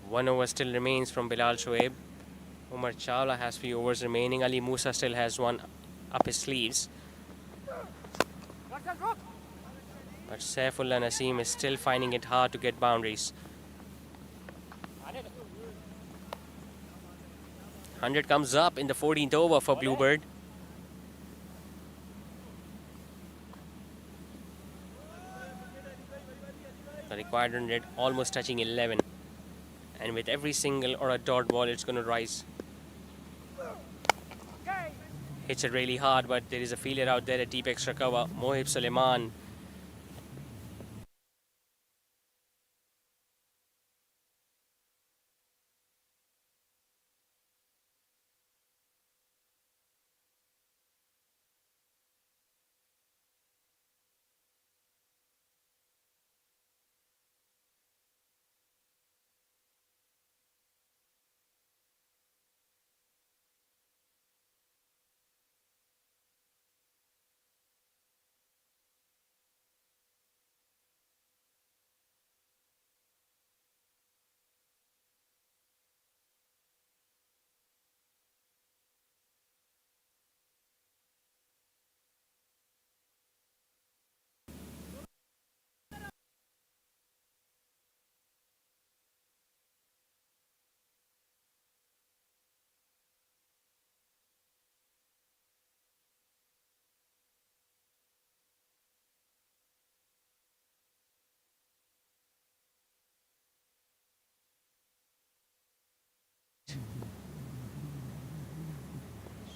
One over still remains from Bilal Shoaib. Umar Chawla has few overs remaining. Ali Musa still has one up his sleeves. But Saifullah Naseem is still finding it hard to get boundaries. 100 comes up in the 14th over for Bluebird. The required run rate almost touching 11. And with every single or a dot ball, it's going to rise. Hits it really hard, but there is a fielder out there at deep extra cover. Mohib Suleiman.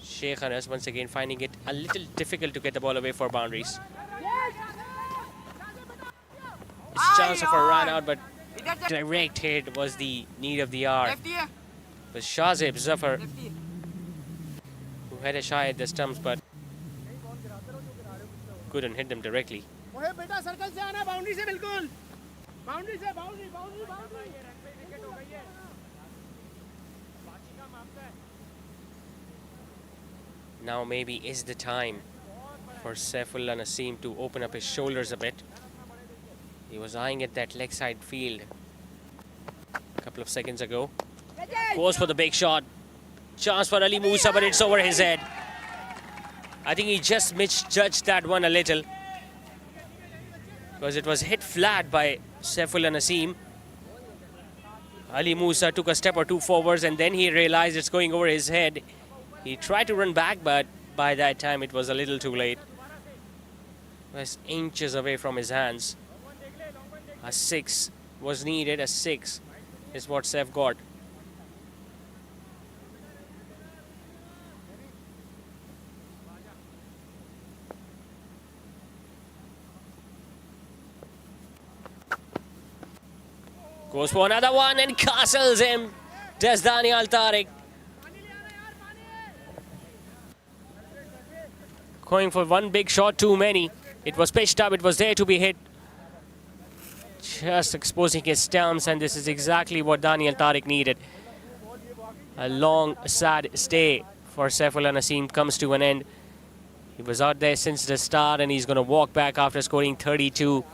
Sheikh Anas once again finding it a little difficult to get the ball away for boundaries. It's a chance of a run out, but direct hit was the need of the hour. It was Shazib Zafar who had a shy at the stumps, but couldn't hit them directly. Now maybe is the time for Saifullah Naseem to open up his shoulders a bit. He was eyeing at that leg side field a couple of seconds ago. Goes for the big shot. Chance for Ali Musa, but it's over his head. I think he just misjudged that one a little, because it was hit flat by Saifullah Naseem. Ali Musa took a step or two forwards, and then he realized it's going over his head. He tried to run back, but by that time it was a little too late. It was inches away from his hands. A 6 was needed, a 6 is what Seth got. Goes for another one and castles him. Does Daniel Tariq. Going for one big shot too many. It was pitched up, it was there to be hit. Just exposing his stumps, and this is exactly what Daniel Tariq needed. A long, sad stay for Saifullah Naseem comes to an end. He was out there since the start, and he's going to walk back after scoring 32.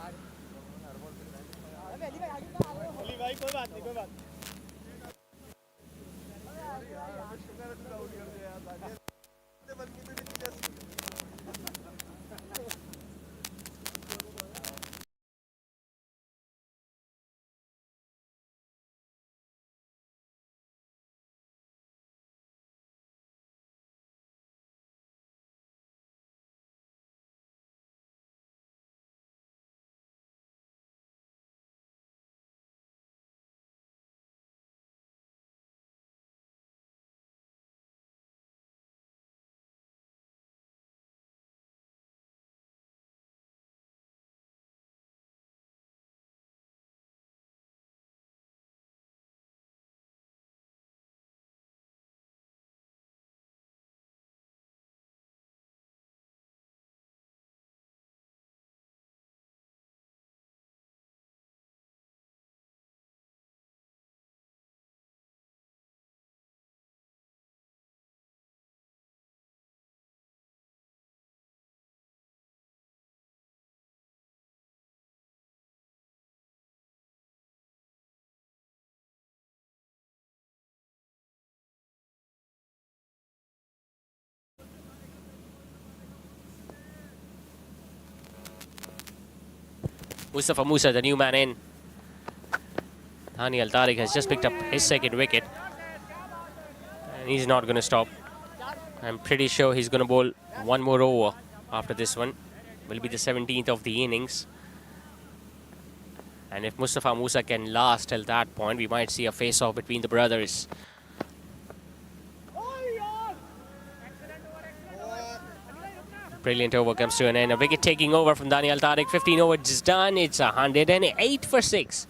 Mustafa Musa, the new man in. Daniel Tariq has just picked up his second wicket. And he's not going to stop. I'm pretty sure he's going to bowl one more over after this one. Will be the 17th of the innings. And if Mustafa Musa can last till that point, we might see a face-off between the brothers. Brilliant over comes to an end. A wicket taking over from Daniel Tariq. 15 overs done. It's 108 for 6.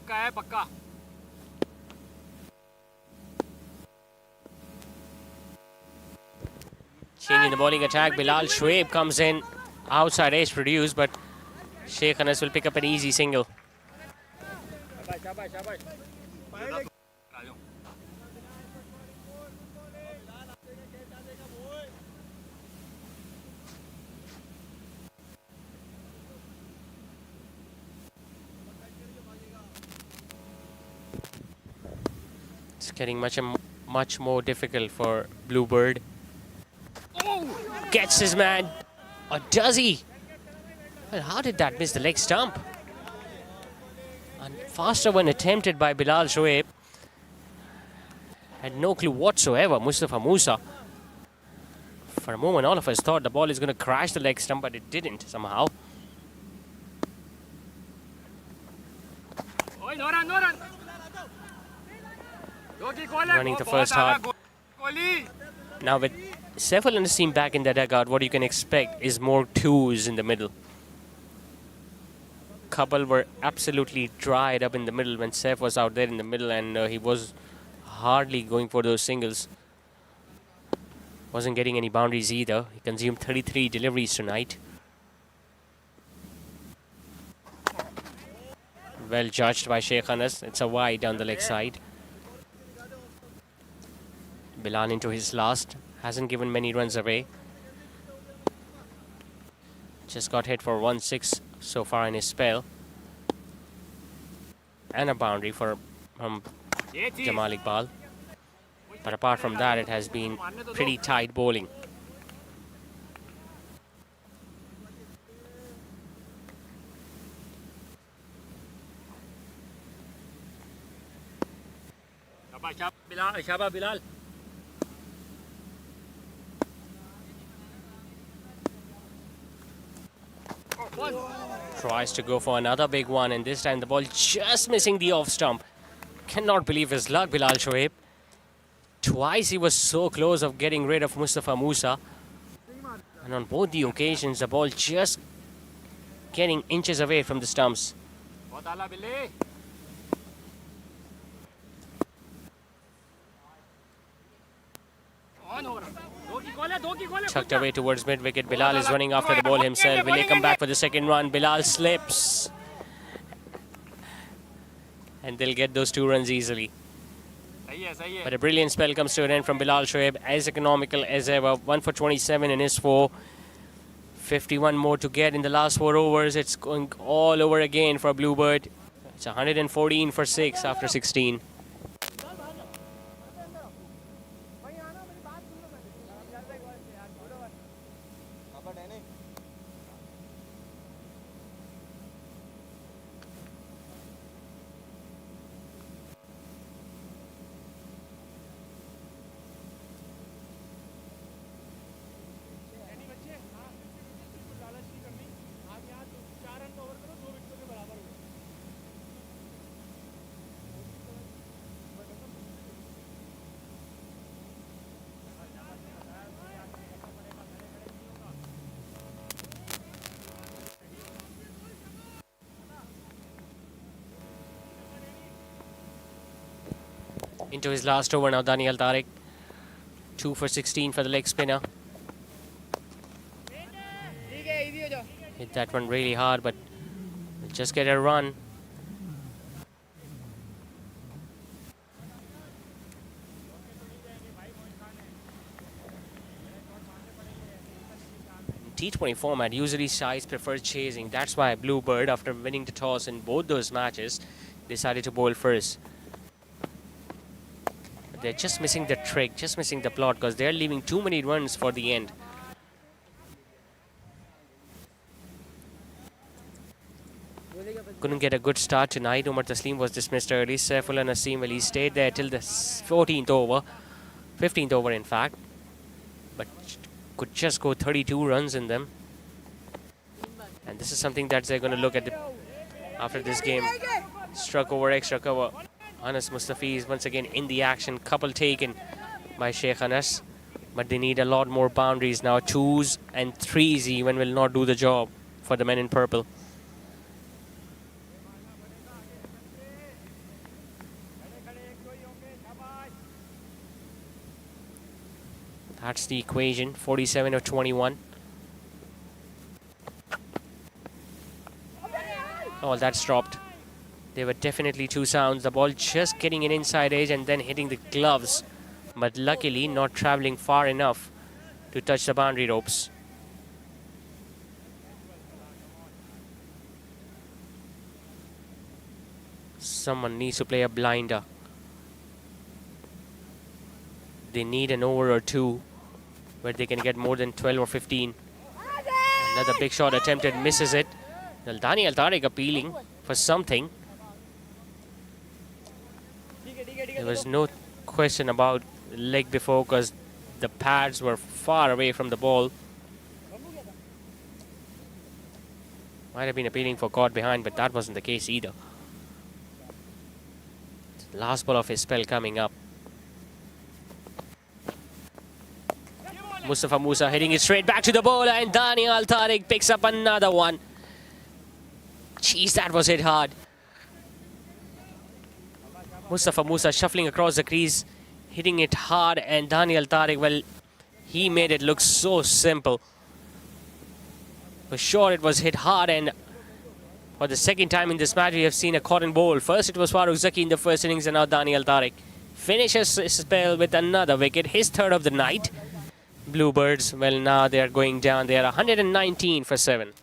पक्का है पक्का Changing the bowling attack. Bilal Shoaib comes in. Outside edge produced, but Sheikh Anas will pick up an easy single. शाबाश शाबाश It's getting much more difficult for Bluebird. Gets his man. Or does he? Well, how did that miss the leg stump? And faster one attempted by Bilal Shoaib. Had no clue whatsoever, Mustafa Musa. For a moment, all of us thought the ball is going to crash the leg stump, but it didn't somehow. Running the first hard. Now with Saifullah Naseem back in the dugout, what you can expect is more twos in the middle. couple were absolutely dried up in the middle when Saif was out there in the middle, and he was hardly going for those singles. Wasn't getting any boundaries either. He consumed 33 deliveries tonight. Well judged by Sheikh Anas. It's a wide down the leg side. Bilal into his last. Hasn't given many runs away. Just got hit for 1-6 so far in his spell. And a boundary from Jamal Iqbal. But apart from that, it has been pretty tight bowling. Shabba Bilal. Tries to go for another big one, and this time the ball just missing the off stump. Cannot believe his luck, Bilal Shoaib. Twice he was so close of getting rid of Mustafa Musa. And on both the occasions, the ball just getting inches away from the stumps. Tucked away towards mid-wicket. Bilal is running after the ball himself. Will he come back for the second run? Bilal slips. And they'll get those 2 runs easily. But a brilliant spell comes to an end from Bilal Shoaib. As economical as ever. 1 for 27 in his 4. 51 more to get in the last 4 overs. It's going all over again for Bluebird. It's 114 for 6 after 16. Into his last over now, Daniel Tariq. 2 for 16 for the leg spinner. Hit that one really hard, but just get a run. T20 format, usually sides prefer chasing. That's why Bluebird, after winning the toss in both those matches, decided to bowl first. They're just missing the trick, just missing the plot, because they're leaving too many runs for the end. Couldn't get a good start tonight. Umar Taslim was dismissed early. Saifullah Naseem, well, he stayed there till the 14th over. 15th over, in fact. But could just go 32 runs in them. And this is something that they're going to look at after this game. Struck over extra cover. Anas Mustafi is once again in the action. Couple taken by Sheikh Anas. But they need a lot more boundaries now. 2s and 3s even will not do the job for the men in purple. That's the equation. 47 of 21. Oh, that's dropped. There were definitely 2 sounds. The ball just getting an inside edge and then hitting the gloves. But luckily not traveling far enough to touch the boundary ropes. Someone needs to play a blinder. They need an over or 2 where they can get more than 12 or 15. Another big shot attempted, misses it. Well, Daniel Tariq appealing for something. There was no question about leg before because the pads were far away from the ball. Might have been appealing for caught behind, but that wasn't the case either. Last ball of his spell coming up. Mustafa Musa hitting it straight back to the bowler, and Daniel Tariq picks up another one. Jeez, that was hit hard. Mustafa Musa shuffling across the crease, hitting it hard, and Daniel Tariq, well, he made it look so simple. For sure, it was hit hard, and for the second time in this match, we have seen a cotton bowl. First, it was Farooq Zaki in the first innings, and now Daniel Tariq finishes his spell with another wicket, his third of the night. Bluebirds, well, now they are going down. They are 119 for 7.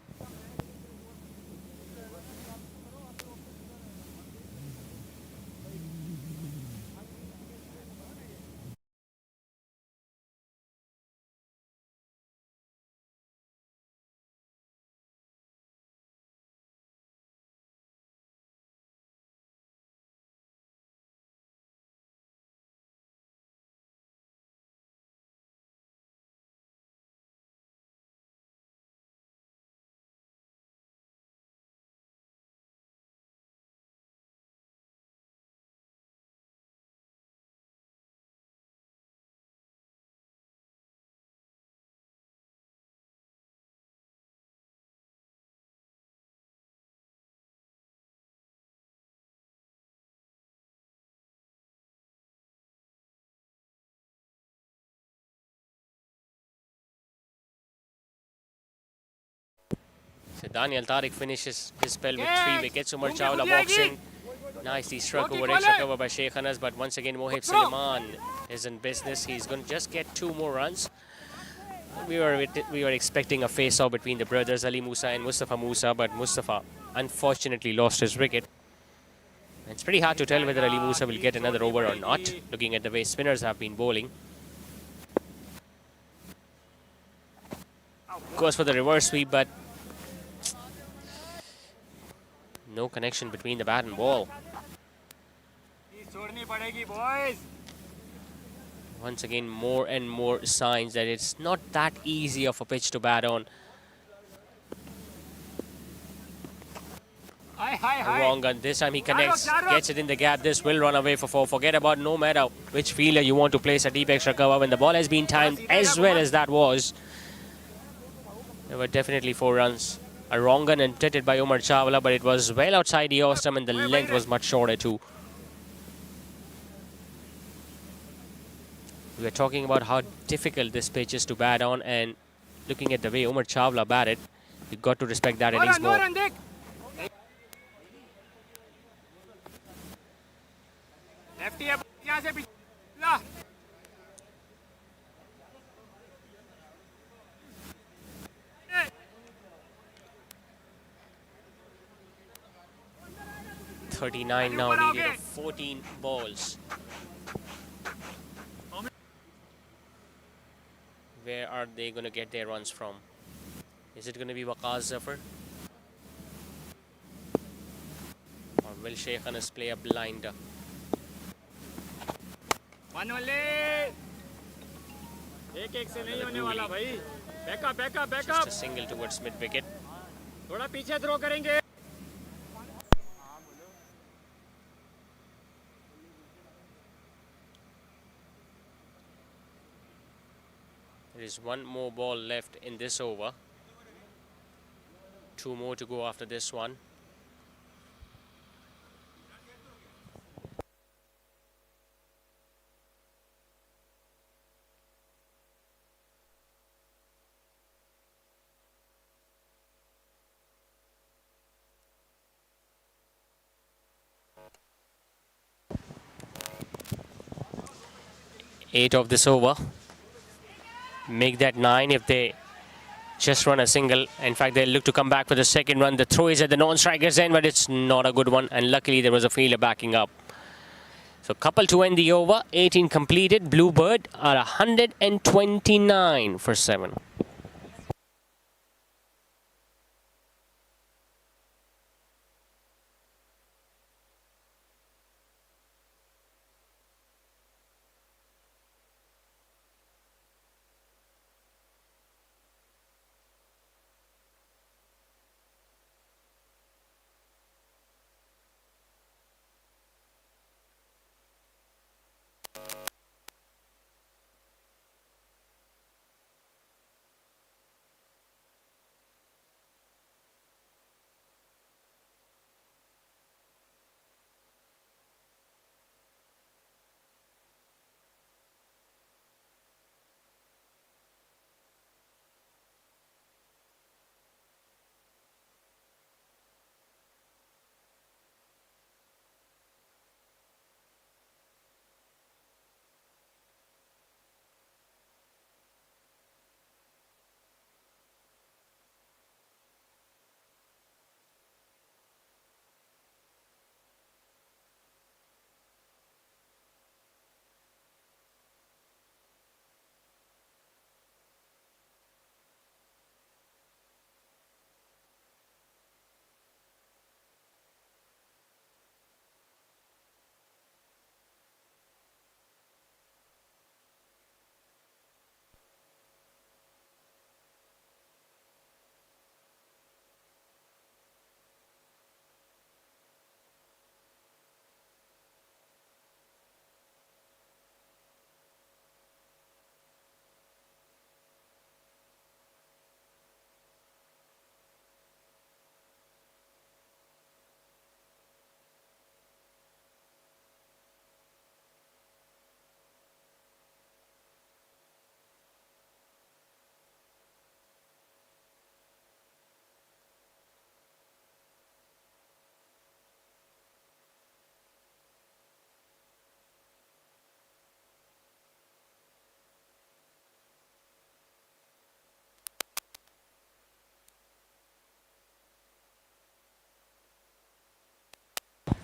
So Daniel Tariq finishes his spell with 3 wickets. Umar Chawla walks in. Nicely struck over extra cover by Sheikh Anas, but once again Mohib Suleiman is in business. He's going to just get 2 more runs. We were expecting a face-off between the brothers Ali Musa and Mustafa Musa, but Mustafa unfortunately lost his wicket. And it's pretty hard to tell whether Ali Musa will get another over or not, looking at the way spinners have been bowling. Goes for the reverse sweep, but no connection between the bat and ball. Once again, more and more signs that it's not that easy of a pitch to bat on. Wrong gun. This time he connects, gets it in the gap. This will run away for 4. Forget about no matter which fielder you want to place a deep extra cover. When the ball has been timed as well as that was, there were definitely 4 runs. A wrong gun intended by Umar Chawla, but it was well outside the off stump and the length was much shorter too. We are talking about how difficult this pitch is to bat on, and looking at the way Umar Chawla batted, you've got to respect that innings more. 39 now needed of 14 balls. Where are they going to get their runs from? Is it going to be Waqas Zafar? Or will Sheikh Anas play a blinder? Just a single towards mid wicket. There is 1 more ball left in this over. 2 more to go after this one. Eight of this over. Make that 9 if they just run a single. In fact, they'll look to come back for the second run. The throw is at the non-striker's end, but it's not a good one. And luckily, there was a fielder backing up. So, couple to end the over. 18 completed. Bluebird are 129 for 7.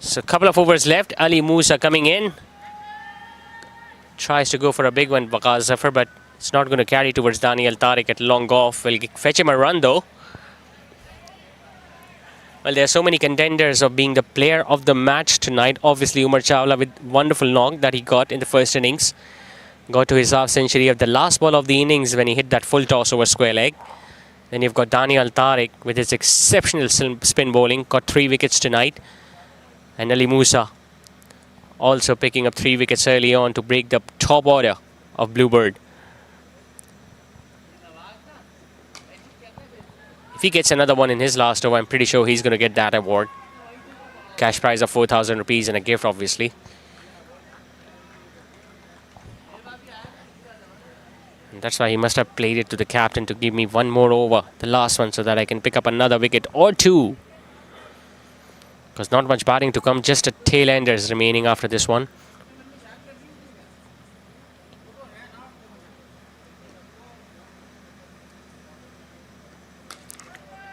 So a couple of overs left. Ali Musa coming in. Tries to go for a big one, Waqar Zafar, but it's not going to carry towards Daniel Tariq at long off. Will fetch him a run though. Well, there are so many contenders of being the player of the match tonight. Obviously, Umar Chawla with wonderful knock that he got in the first innings. Got to his half century of the last ball of the innings when he hit that full toss over square leg. Then you've got Daniel Tariq with his exceptional spin bowling. Got 3 wickets tonight. And Ali Musa also picking up 3 wickets early on to break the top order of Bluebird. If he gets another one in his last over, I'm pretty sure he's going to get that award. Cash prize of 4,000 rupees and a gift, obviously. And that's why he must have played it to the captain to give me one more over, the last one, so that I can pick up another wicket or 2. Because not much batting to come, just a tail enders remaining after this one.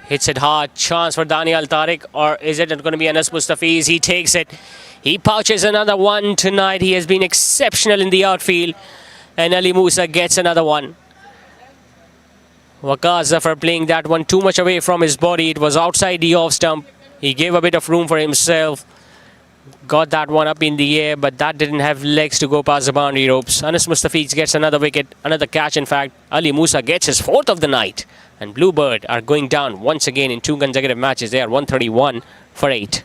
Hits it hard. Chance for Daniel Tariq. Or is it going to be Anas Mustafiz? He takes it. He pouches another one tonight. He has been exceptional in the outfield. And Ali Musa gets another one. Waqar Zafar playing that one too much away from his body. It was outside the off stump. He gave a bit of room for himself. Got that one up in the air, but that didn't have legs to go past the boundary ropes. Anas Mustafiz gets another wicket, another catch in fact. Ali Musa gets his 4th of the night. And Bluebird are going down once again in 2 consecutive matches. They are 131 for 8.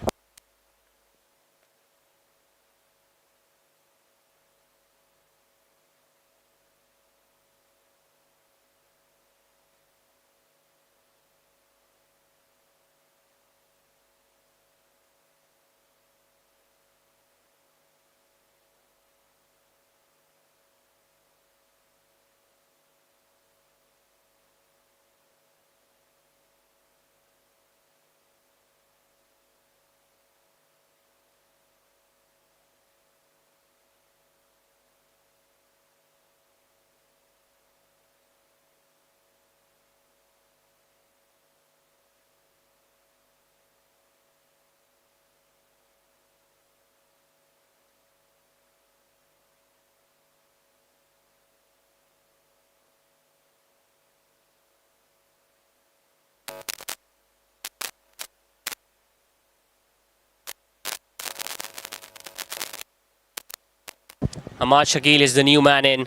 Ahmad Shakil is the new man in.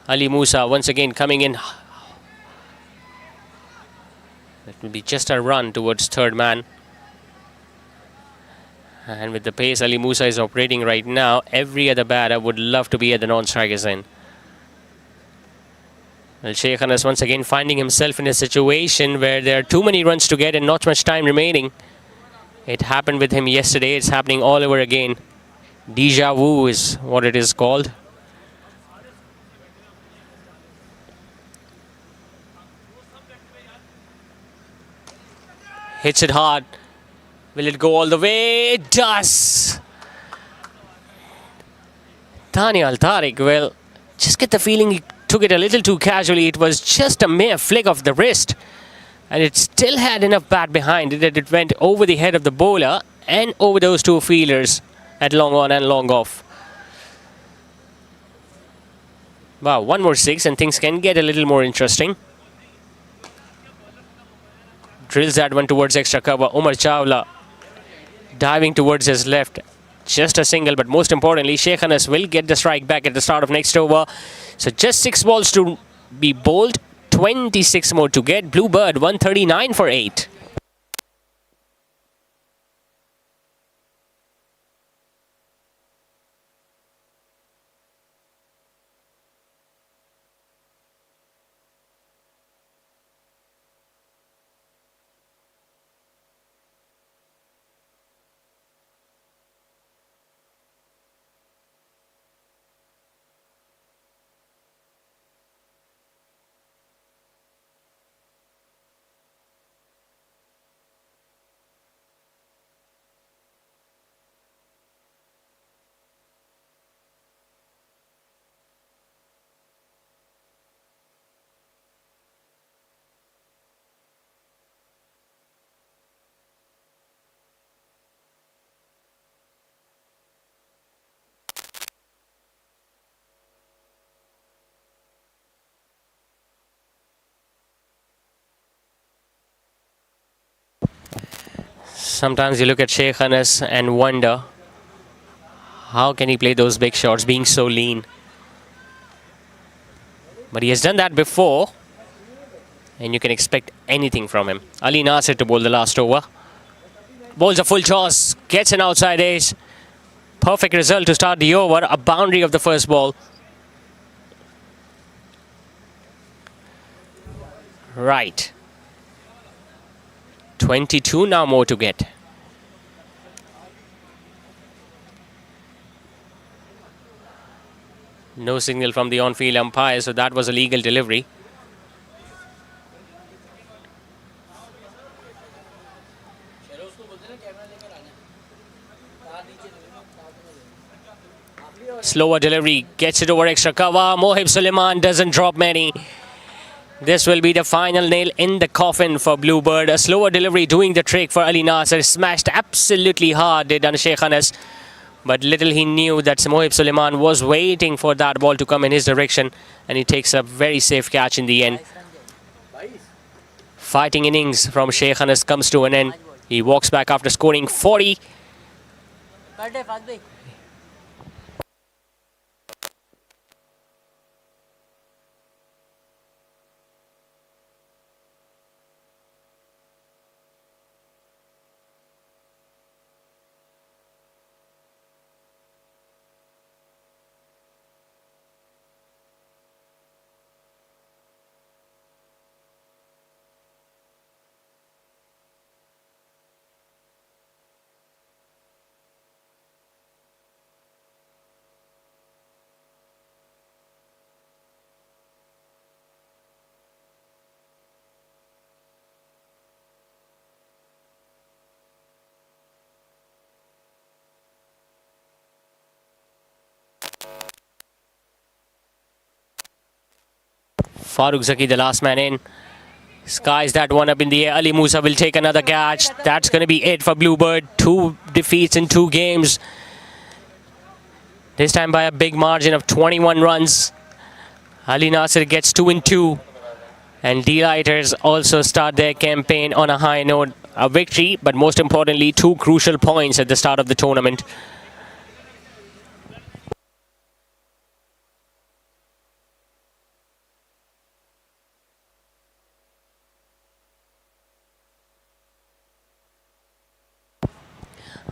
Ali Musa once again coming in. That will be just a run towards 3rd man. And with the pace Ali Musa is operating right now, every other batter would love to be at the non-strikers end. Well, Sheikh Anas once again finding himself in a situation where there are too many runs to get and not much time remaining. It happened with him yesterday. It's happening all over again. Deja vu is what it is called. Hits it hard. Will it go all the way? It does. Daniel Tariq, well, just get the feeling he took it a little too casually. It was just a mere flick of the wrist. And it still had enough bat behind it that it went over the head of the bowler and over those 2 fielders at long on and long off. Wow, 1 more 6 and things can get a little more interesting. Drills that one towards extra cover. Umar Chawla diving towards his left. Just a single, but most importantly, Sheikh Anas will get the strike back at the start of next over. So just 6 balls to be bowled. 26 more to get. Bluebird 139 for 8. Sometimes you look at Sheikh Anas and wonder how can he play those big shots being so lean. But he has done that before, and you can expect anything from him. Ali Nasser to bowl the last over. Bowls a full toss, gets an outside edge. Perfect result to start the over, a boundary of the first ball. Right. 22 now more to get. No signal from the on-field umpire, so that was a legal delivery. Slower delivery, gets it over extra cover. Mohib Suleiman doesn't drop many. This will be the final nail in the coffin for Bluebird. A slower delivery doing the trick for Ali Nasser. Smashed absolutely hard, did Sheikh Anas. But little he knew that Mohib Suleiman was waiting for that ball to come in his direction. And he takes a very safe catch in the end. Fighting innings from Sheikh Anas comes to an end. He walks back after scoring 40. Farooq Zaki, the last man in. Skies that one up in the air. Ali Musa will take another catch. That's going to be it for Bluebird. 2 defeats in 2 games. This time by a big margin of 21 runs. Ali Nasser gets 2 in 2. And Delighters also start their campaign on a high note. A victory, but most importantly, 2 crucial points at the start of the tournament.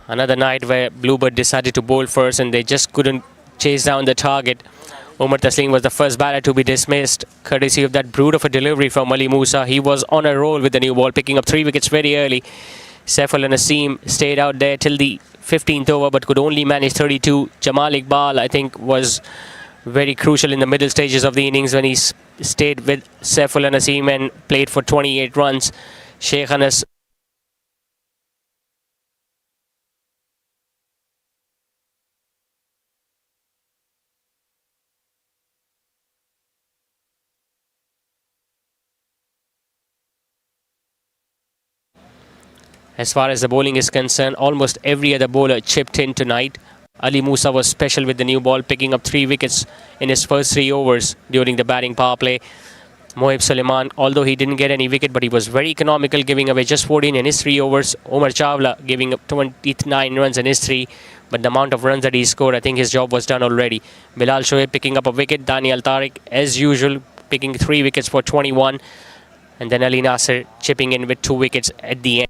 Another night where Bluebird decided to bowl first and they just couldn't chase down the target. Umar Taslim was the first batter to be dismissed, courtesy of that brute of a delivery from Ali Musa. He was on a roll with the new ball, picking up 3 wickets very early. Saiful and Naseem stayed out there till the 15th over, but could only manage 32. Jamal Iqbal, I think, was very crucial in the middle stages of the innings when he stayed with Saiful and Naseem and played for 28 runs. Sheikh Anas As far as the bowling is concerned, almost every other bowler chipped in tonight. Ali Musa was special with the new ball, picking up 3 wickets in his first 3 overs during the batting power play. Mohib Suleiman, although he didn't get any wicket, but he was very economical, giving away just 14 in his 3 overs. Omar Chawla giving up 29 runs in his 3. But the amount of runs that he scored, I think his job was done already. Bilal Shoaib picking up a wicket. Daniel Tariq, as usual, picking 3 wickets for 21. And then Ali Nasser chipping in with 2 wickets at the end.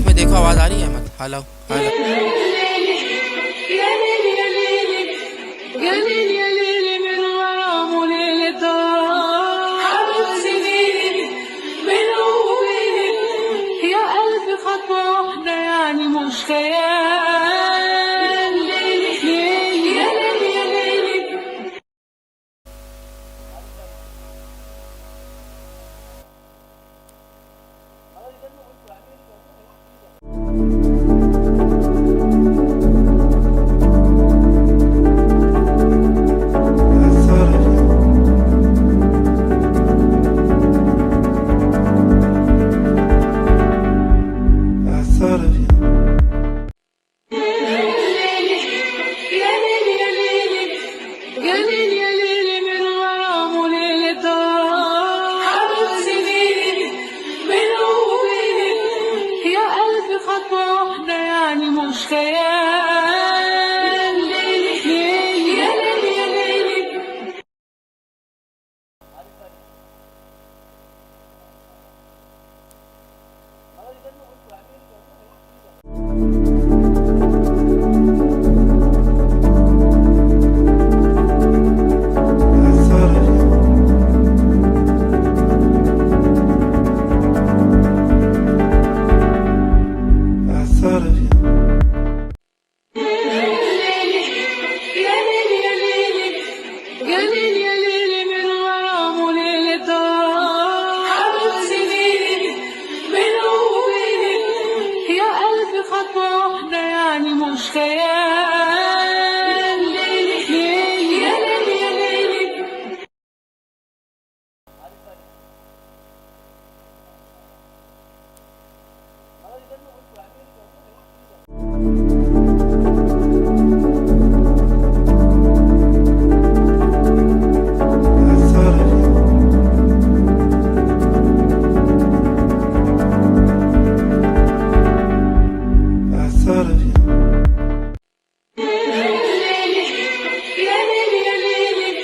Mic में देखो आवाज आ रही है? मत hello hello. يا ليل يا ليل يا ليل يا ليل من غرام وليل طال حبل سنيني بينه وبينك يا ألف خطوة واحدة يعني مش خيال ليل ليل يا ليل يا ليل يا ليل يا ليل يا ليل يا ليل من غرام وليل طال حبل سنيني بينه وبينك يا ألف خطوة واحدة يعني مش خيال ليل ليل يا ليل يا ليل يا ليل يا ليل يا ليل يا ليل من غرام وليل طال حبل سنيني بينه وبينك يا ألف خطوة واحدة يعني مش خيال ليل ليل يا ليل يا ليل يا ليل يا ليل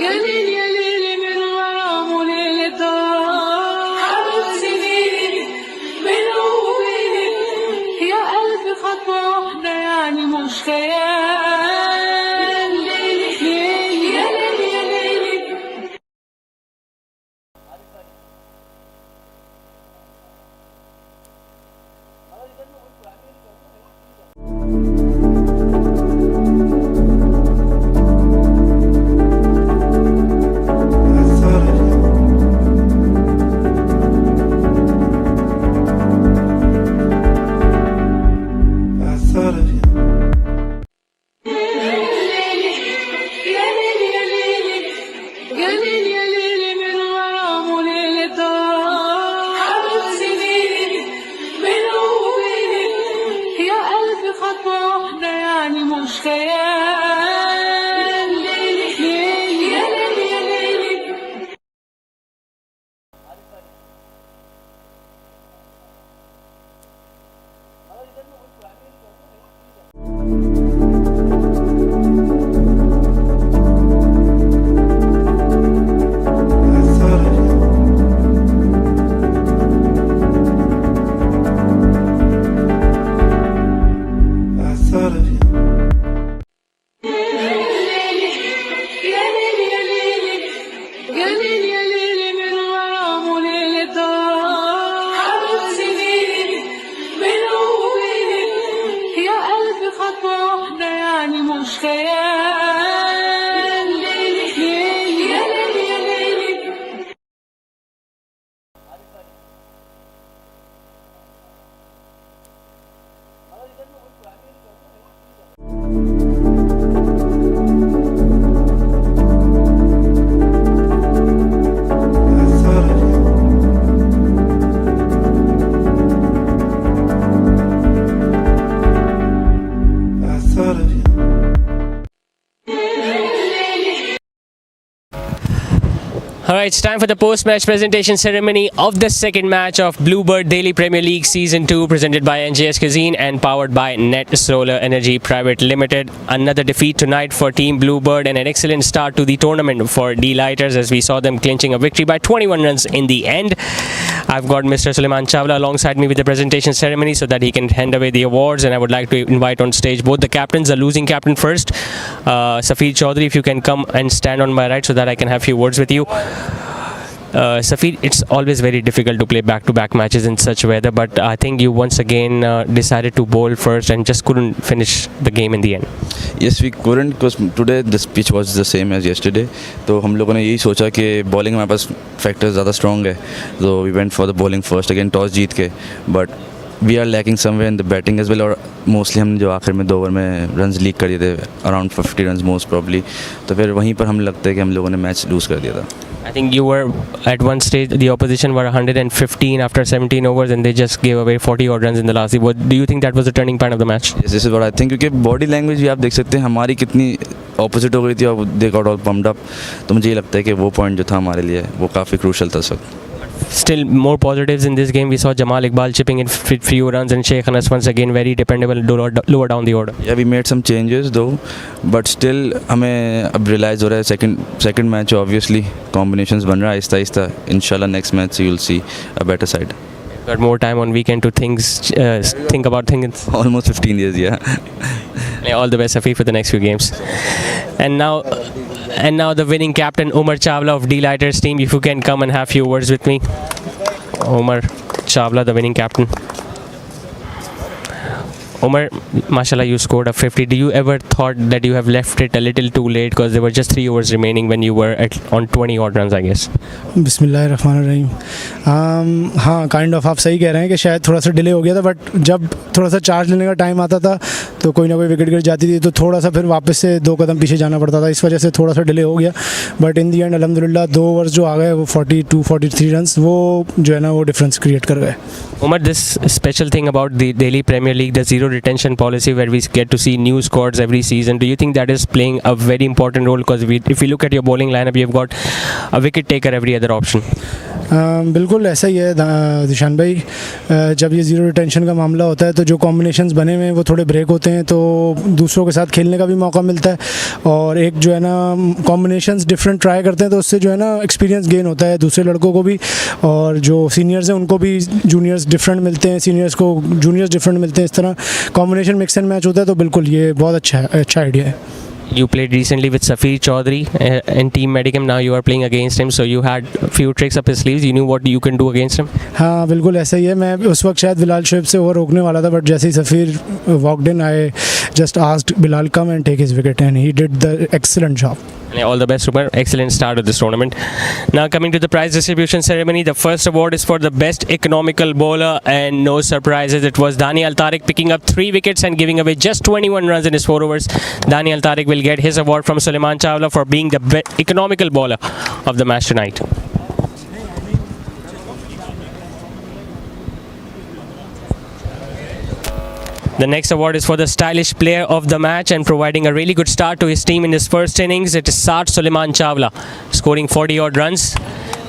يا ليل يا ليل من غرام وليل طال حبل سنيني بينه وبينك يا ألف خطوة واحدة يعني مش خيال ليل ليل يا ليل يا ليل يا ليل يا ليل يا ليل يا ليل من غرام وليل طال حبل سنيني بينه وبينك يا ألف خطوة واحدة يعني مش خيال ليل ليل يا ليل يا ليل يا ليل يا ليل يا ليل يا ليل من غرام وليل طال حبل سنيني بينه وبينك يا ألف خطوة واحدة يعني مش خيال ليل ليل يا ليل يا ليل Alright, it's time for the post-match presentation ceremony of the second match of Bluebird Daily Premier League Season 2, presented by NJS Cuisine and powered by Net Solar Energy Private Limited. Another defeat tonight for Team Bluebird and an excellent start to the tournament for D-Lighters, as we saw them clinching a victory by 21 runs in the end. I've got Mr. Suleiman Chawla alongside me with the presentation ceremony so that he can hand away the awards, and I would like to invite on stage both the captains, the losing captain first. Safir Chaudhary, if you can come and stand on my right so that I can have a few words with you. Safir, it's always very difficult to play back-to-back matches in such weather, but I think you once again decided to bowl first and just couldn't finish the game in the end. Yes, we couldn't because today this pitch was the same as yesterday. तो हम लोगों ने यही सोचा कि bowling हमारे पास factor ज़्यादा strong है, so we went for the bowling first again toss जीत के, but we are lacking somewhere in the batting as well, और mostly हमने जो आखिर में 2 ओवर में runs leak कर दिए थे, around 50 runs most probably, तो फिर वहीं पर हमें लगता है कि हम लोगों ने match lose कर दिया था. I think you were at one stage, the opposition were 115 after 17 overs and they just gave away 40 odd runs in the last. Do you think that was the turning point of the match? Yes, this is what I think, क्योंकि body language भी आप देख सकते हैं हमारी कितनी opposite हो गई थी और they got all pumped up, तो मुझे ये लगता है कि वो point जो था हमारे लिए वो काफ़ी crucial था sir. Still more positives in this game. We saw Jamal Iqbal chipping in few runs and Sheikh Anas once again very dependable lower down the order. Yeah, we made some changes though, but still हमें अब realize हो रहा है second match obviously combinations बन रहा है Aahista Aahista. Inshallah next match you'll see a better side. Got more time on weekend to think about things. Almost 15 years, yeah. All the best, Safi, for the next few games. And now the winning captain, Umar Chawla of D-Lighters team. If you can come and have few words with me. Umar Chawla, the winning captain. Umar, mashallah, you scored a 50. Do you ever thought that you have left it a little too late because there were just 3 overs remaining when you were on 20 odd runs, I guess? बिस्मिल्लाहिर्रहमानिर्रहीम. हाँ, kind of आप सही कह रहे हैं कि शायद थोड़ा सा डिले हो गया था, बट जब थोड़ा सा चार्ज लेने का टाइम आता था तो कोई ना कोई विकेट गिर जाती थी, तो थोड़ा सा फिर वापस से 2 कदम पीछे जाना पड़ता था. इस वजह से थोड़ा सा डिले हो गया, बट इन दी एंड अल्हम्दुलिल्लाह 2 ओवर्स जो आ गए वो 42-43 रन्स, वो जो है ना वो डिफरेंस क्रिएट कर गए. Umar, this special thing about the Delhi Premier League, the zero retention policy where we get to see new squads every season, do you think that is playing a very important role? Because if you look at your bowling lineup, you've got a wicket taker every other option. बिल्कुल ऐसा ही है दिशान भाई. जब ये zero retention का मामला होता है तो जो कॉम्बिनेशंस बने हुए हैं वो थोड़े ब्रेक होते हैं, तो दूसरों के साथ खेलने का भी मौका मिलता है, और एक जो है ना कॉम्बिनेशंस डिफरेंट ट्राई करते हैं, तो उससे जो है ना एक्सपीरियंस गेन होता है दूसरे लड़कों को भी, और जो सीनियर्स हैं उनको भी जूनियर्स डिफरेंट मिलते हैं, सीनियर्स को जूनियर्स डिफरेंट मिलते हैं. इस तरह कॉम्बिनेशन मिक्स एंड मैच होता है, तो बिल्कुल ये बहुत अच्छा आइडिया है. You played recently with Safir Chaudhary in Team Medicam. Now you are playing against him, so you had a few tricks up his sleeves. You knew what you can do against him. हाँ, बिल्कुल ऐसा ही है. मैं उस वक्त शायद बिलाल शोएब से over रोकने वाला था, बट जैसे ही Safeer walked in, I just asked Bilal come and take his wicket, and he did the excellent job. All the best, Umar. Excellent start of this tournament. Now coming to the prize distribution ceremony, the first award is for the best economical bowler, and no surprises, it was Daniel Tariq picking up 3 wickets and giving away just 21 runs in his 4 overs. Daniel Tariq will get his award from Suleiman Chawla for being the economical bowler of the match tonight. The next award is for the stylish player of the match and providing a really good start to his team in his first innings. It is Saad Suleiman Chawla, scoring 40 odd runs,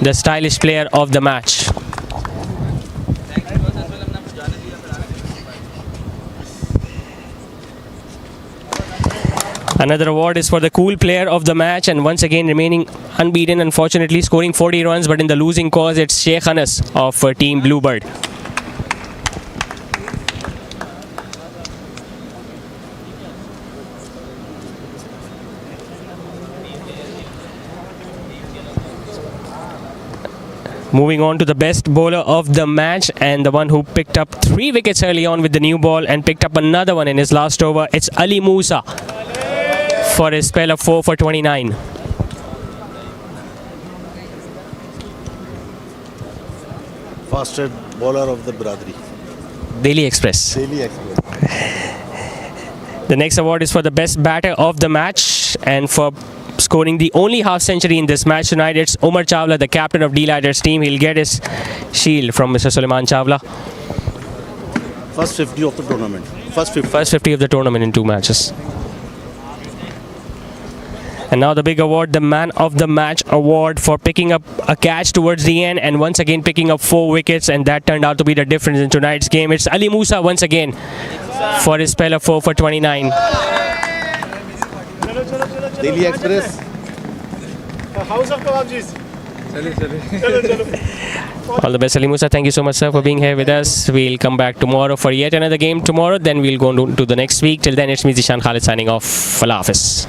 the stylish player of the match. Another award is for the cool player of the match, and once again remaining unbeaten, unfortunately scoring 40 runs, but in the losing cause, it's Sheikh Anas of Team Bluebird. Moving on to the best bowler of the match, and the one who picked up 3 wickets early on with the new ball and picked up another one in his last over, it's Ali Musa for his spell of 4 for 29. Fastest bowler of the Biradari. Daily Express. The next award is for the best batter of the match, and for scoring the only half century in this match tonight, it's Umar Chawla, the captain of D-Lighters team. He'll get his shield from Mr. Suleiman Chawla. First 50 of the tournament. First 50 of the tournament in 2 matches. And now the big award, the man of the match award for picking up a catch towards the end and once again picking up 4 wickets, and that turned out to be the difference in tonight's game. It's Ali Musa once again for his spell of 4 for 29. Daily Express. House of Kebabjis. All the best, Ali Musa. Thank you so much, sir, for being here with us. We'll come back tomorrow for yet another game tomorrow. Then we'll go to the next week. Till then, it's me, Zishan Khalid, signing off. Allah Hafiz.